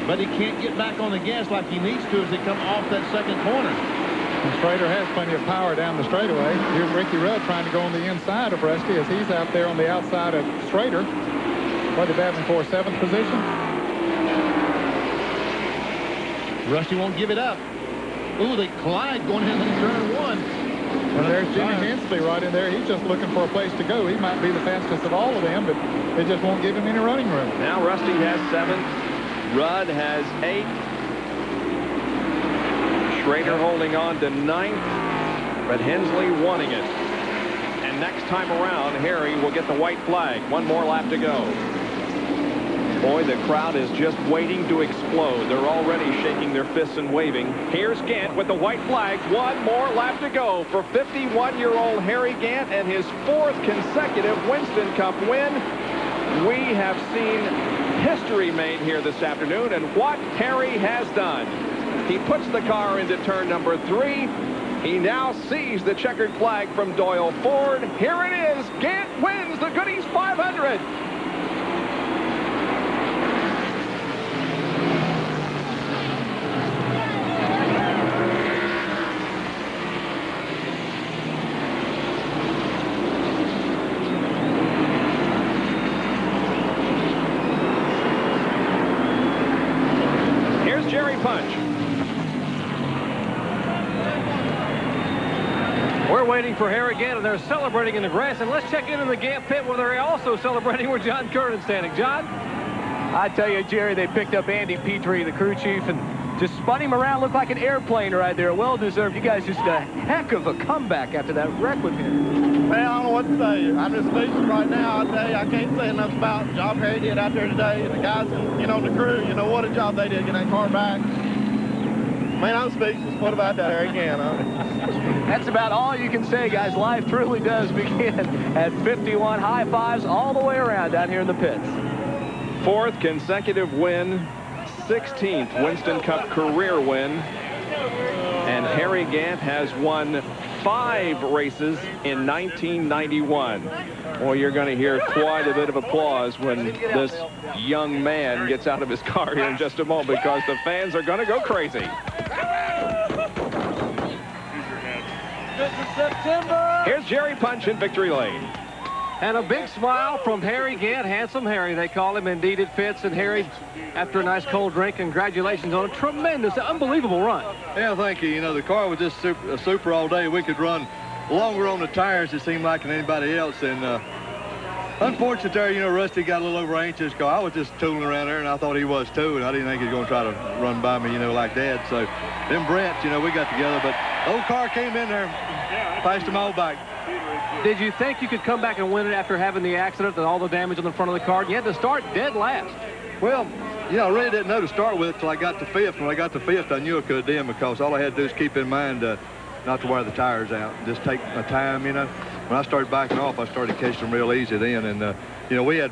but he can't get back on the gas like he needs to as they come off that second corner. And Schrader has plenty of power down the straightaway. Here's Ricky Rudd trying to go on the inside of Rusty as he's out there on the outside of Schrader. What are they batting for, 7th position? Rusty won't give it up. Ooh, they collide going into turn 1. And there's Jimmy Hensley right in there. He's just looking for a place to go. He might be the fastest of all of them, but they just won't give him any running room. Now Rusty has 7. Rudd has 8. Schrader holding on to 9th, but Hensley wanting it. And next time around, Harry will get the white flag. 1 more lap to go. Boy, the crowd is just waiting to explode. They're already shaking their fists and waving. Here's Gant with the white flags. 1 more lap to go for 51-year-old Harry Gant and his 4th consecutive Winston Cup win. We have seen history made here this afternoon, and what Harry has done. He puts the car into turn number 3. He now sees the checkered flag from Doyle Ford. Here it is. Gant wins the Goodies 500. Waiting for Harry Gant, and they're celebrating in the grass. And let's check in the Gant pit where they're also celebrating where John Kernan's standing. John? I tell you, Jerry, they picked up Andy Petrie, the crew chief, and just spun him around. Looked like an airplane right there. Well deserved. You guys just a heck of a comeback after that wreck with him. Man, I don't know what to say. I'm just speechless right now. I tell you, I can't say enough about the job Harry did out there today. And the guys, you know, the crew, you know, what a job they did getting that car back. Man, I'm speechless. What about that, Harry Gant, huh? That's about all you can say, guys. Life truly does begin at 51. High fives all the way around down here in the pits. 4th consecutive win, 16th Winston Cup career win. And Harry Gant has won 5 races in 1991. Well, you're going to hear quite a bit of applause when this young man gets out of his car here in just a moment, because the fans are going to go crazy. Here's Jerry Punch in victory lane. And a big smile from Harry Gant, Handsome Harry, they call him. Indeed, it fits. And Harry, after a nice cold drink, congratulations on a tremendous, unbelievable run. Yeah, thank you. You know, the car was just super all day. We could run longer on the tires, it seemed like, than anybody else. And unfortunately there, you know, Rusty got a little over anxious car. I was just tooling around there, and I thought he was too, and I didn't think he was going to try to run by me, you know, like that. So them Bretts, you know, we got together, but the old car came in there, passed them all back. Did you think you could come back and win it after having the accident and all the damage on the front of the car? You had to start dead last. Well, you know, I really didn't know to start with till I got to 5th. When I got to 5th, I knew I could have done, because all I had to do is keep in mind not to wear the tires out. Just take my time, you know. When I started backing off, I started catching them real easy then. And, you know, we had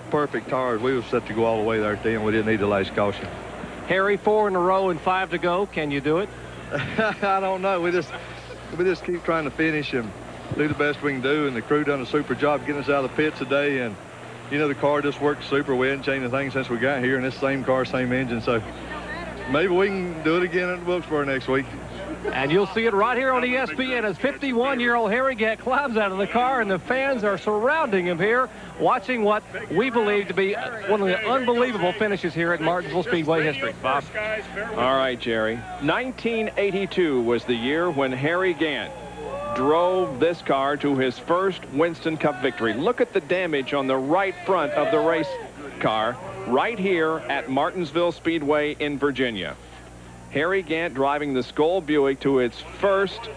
perfect tires. We were set to go all the way there at the end. We didn't need the last caution. Harry, 4 in a row and 5 to go. Can you do it? I don't know. We just keep trying to finish and do the best we can do. And the crew done a super job getting us out of the pits today. And, you know, the car just worked super. We hadn't changed a thing since we got here. And this same car, same engine. So maybe we can do it again at Wilkesboro next week. And you'll see it right here on ESPN as 51-year-old Harry Gant climbs out of the car, and the fans are surrounding him here, watching what we believe to be one of the unbelievable finishes here at Martinsville Speedway history. Bob. All right, Jerry. 1982 was the year when Harry Gant drove this car to his first Winston Cup victory. Look at the damage on the right front of the race car right here at Martinsville Speedway in Virginia. Harry Gant driving the Skoll Buick to its first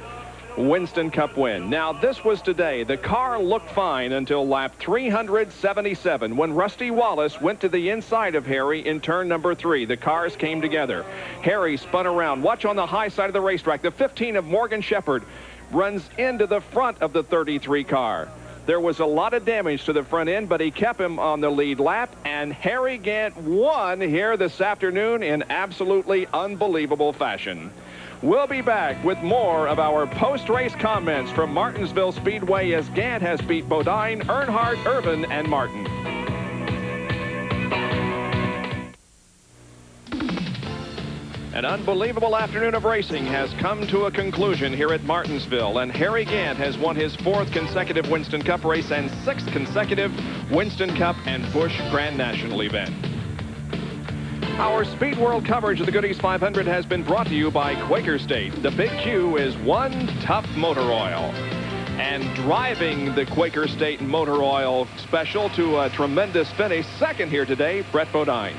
Winston Cup win. Now, this was today. The car looked fine until lap 377 when Rusty Wallace went to the inside of Harry in turn number 3. The cars came together. Harry spun around. Watch on the high side of the racetrack. The 15 of Morgan Shepherd runs into the front of the 33 car. There was a lot of damage to the front end, but he kept him on the lead lap, and Harry Gant won here this afternoon in absolutely unbelievable fashion. We'll be back with more of our post-race comments from Martinsville Speedway as Gant has beat Bodine, Earnhardt, Irvin, and Martin. An unbelievable afternoon of racing has come to a conclusion here at Martinsville, and Harry Gant has won his 4th consecutive Winston Cup race and 6th consecutive Winston Cup and Busch Grand National event. Our Speed World coverage of the Goodies 500 has been brought to you by Quaker State. The Big Q is one tough motor oil. And driving the Quaker State motor oil special to a tremendous finish, second here today, Brett Bodine.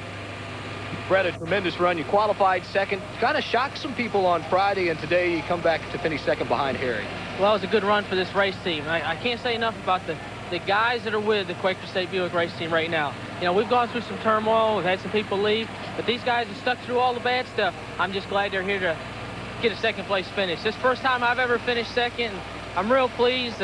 Brett, a tremendous run. You qualified second. Kind of shocked some people on Friday, and today you come back to finish second behind Harry. Well, it was a good run for this race team. I can't say enough about the guys that are with the Quaker State Buick race team right now. You know, we've gone through some turmoil. We've had some people leave, but these guys have stuck through all the bad stuff. I'm just glad they're here to get a second-place finish. This first time I've ever finished second. I'm real pleased.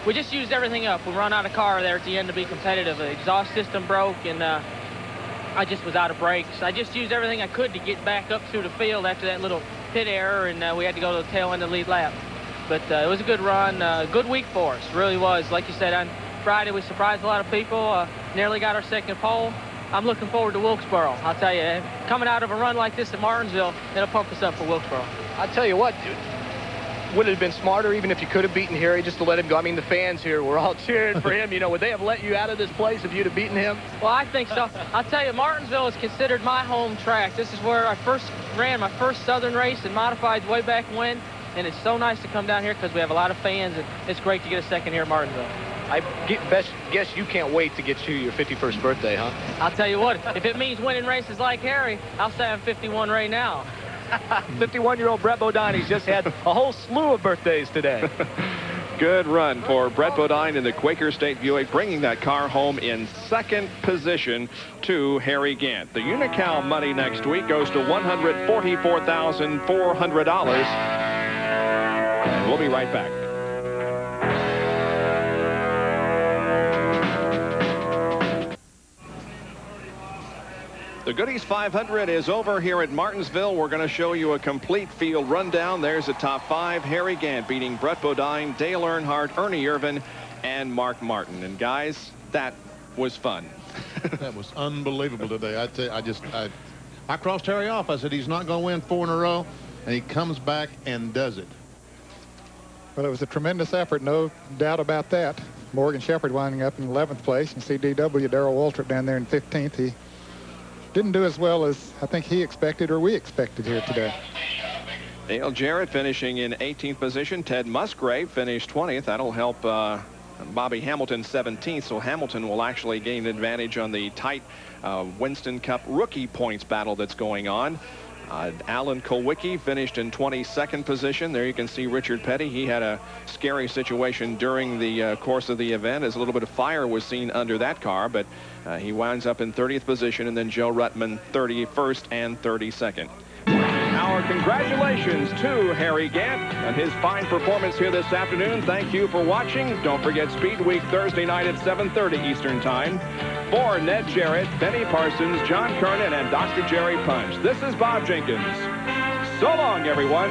We just used everything up. We run out of car there at the end to be competitive. The exhaust system broke, and I just was out of brakes. I just used everything I could to get back up through the field after that little pit error, and we had to go to the tail end of the lead lap. But it was a good run, good week for us, really was. Like you said, on Friday we surprised a lot of people, nearly got our second pole. I'm looking forward to Wilkesboro. I'll tell you, coming out of a run like this at Martinsville, it'll pump us up for Wilkesboro. I'll tell you what, dude. Would it have been smarter, even if you could have beaten Harry, just to let him go? I mean, the fans here were all cheering for him. You know, would they have let you out of this place if you'd have beaten him? Well, I think so. I'll tell you, Martinsville is considered my home track. This is where I first ran my first Southern race in modifieds way back when, and it's so nice to come down here because we have a lot of fans, and it's great to get a second here at Martinsville. I guess you can't wait to get to your 51st birthday, huh? I'll tell you what, if it means winning races like Harry, I'll say I'm 51 right now. 51-year-old Brett Bodine, he's just had a whole slew of birthdays today. Good run for Brett Bodine in the Quaker State Buick, bringing that car home in second position to Harry Gant. The Unical money next week goes to $144,400. And we'll be right back. The Goodies 500 is over here at Martinsville. We're going to show you a complete field rundown. There's the top 5. Harry Gant beating Brett Bodine, Dale Earnhardt, Ernie Irvin, and Mark Martin. And guys, that was fun. That was unbelievable today. I crossed Harry off. I said he's not going to win 4 in a row, and he comes back and does it. Well, it was a tremendous effort, no doubt about that. Morgan Shepherd winding up in 11th place, and CDW Darrell Waltrip down there in 15th. He didn't do as well as I think he expected or we expected here today. Dale Jarrett finishing in 18th position. Ted Musgrave finished 20th. That'll help Bobby Hamilton 17th, so Hamilton will actually gain advantage on the tight Winston Cup rookie points battle that's going on. Alan Kulwicki finished in 22nd position. There you can see Richard Petty. He had a scary situation during the course of the event as a little bit of fire was seen under that car, but he winds up in 30th position, and then Joe Ruttman 31st and 32nd. Our congratulations to Harry Gant on his fine performance here this afternoon. Thank you for watching. Don't forget Speed Week Thursday night at 7:30 Eastern Time. For Ned Jarrett, Benny Parsons, John Kernan, and Dr. Jerry Punch, this is Bob Jenkins. So long, everyone.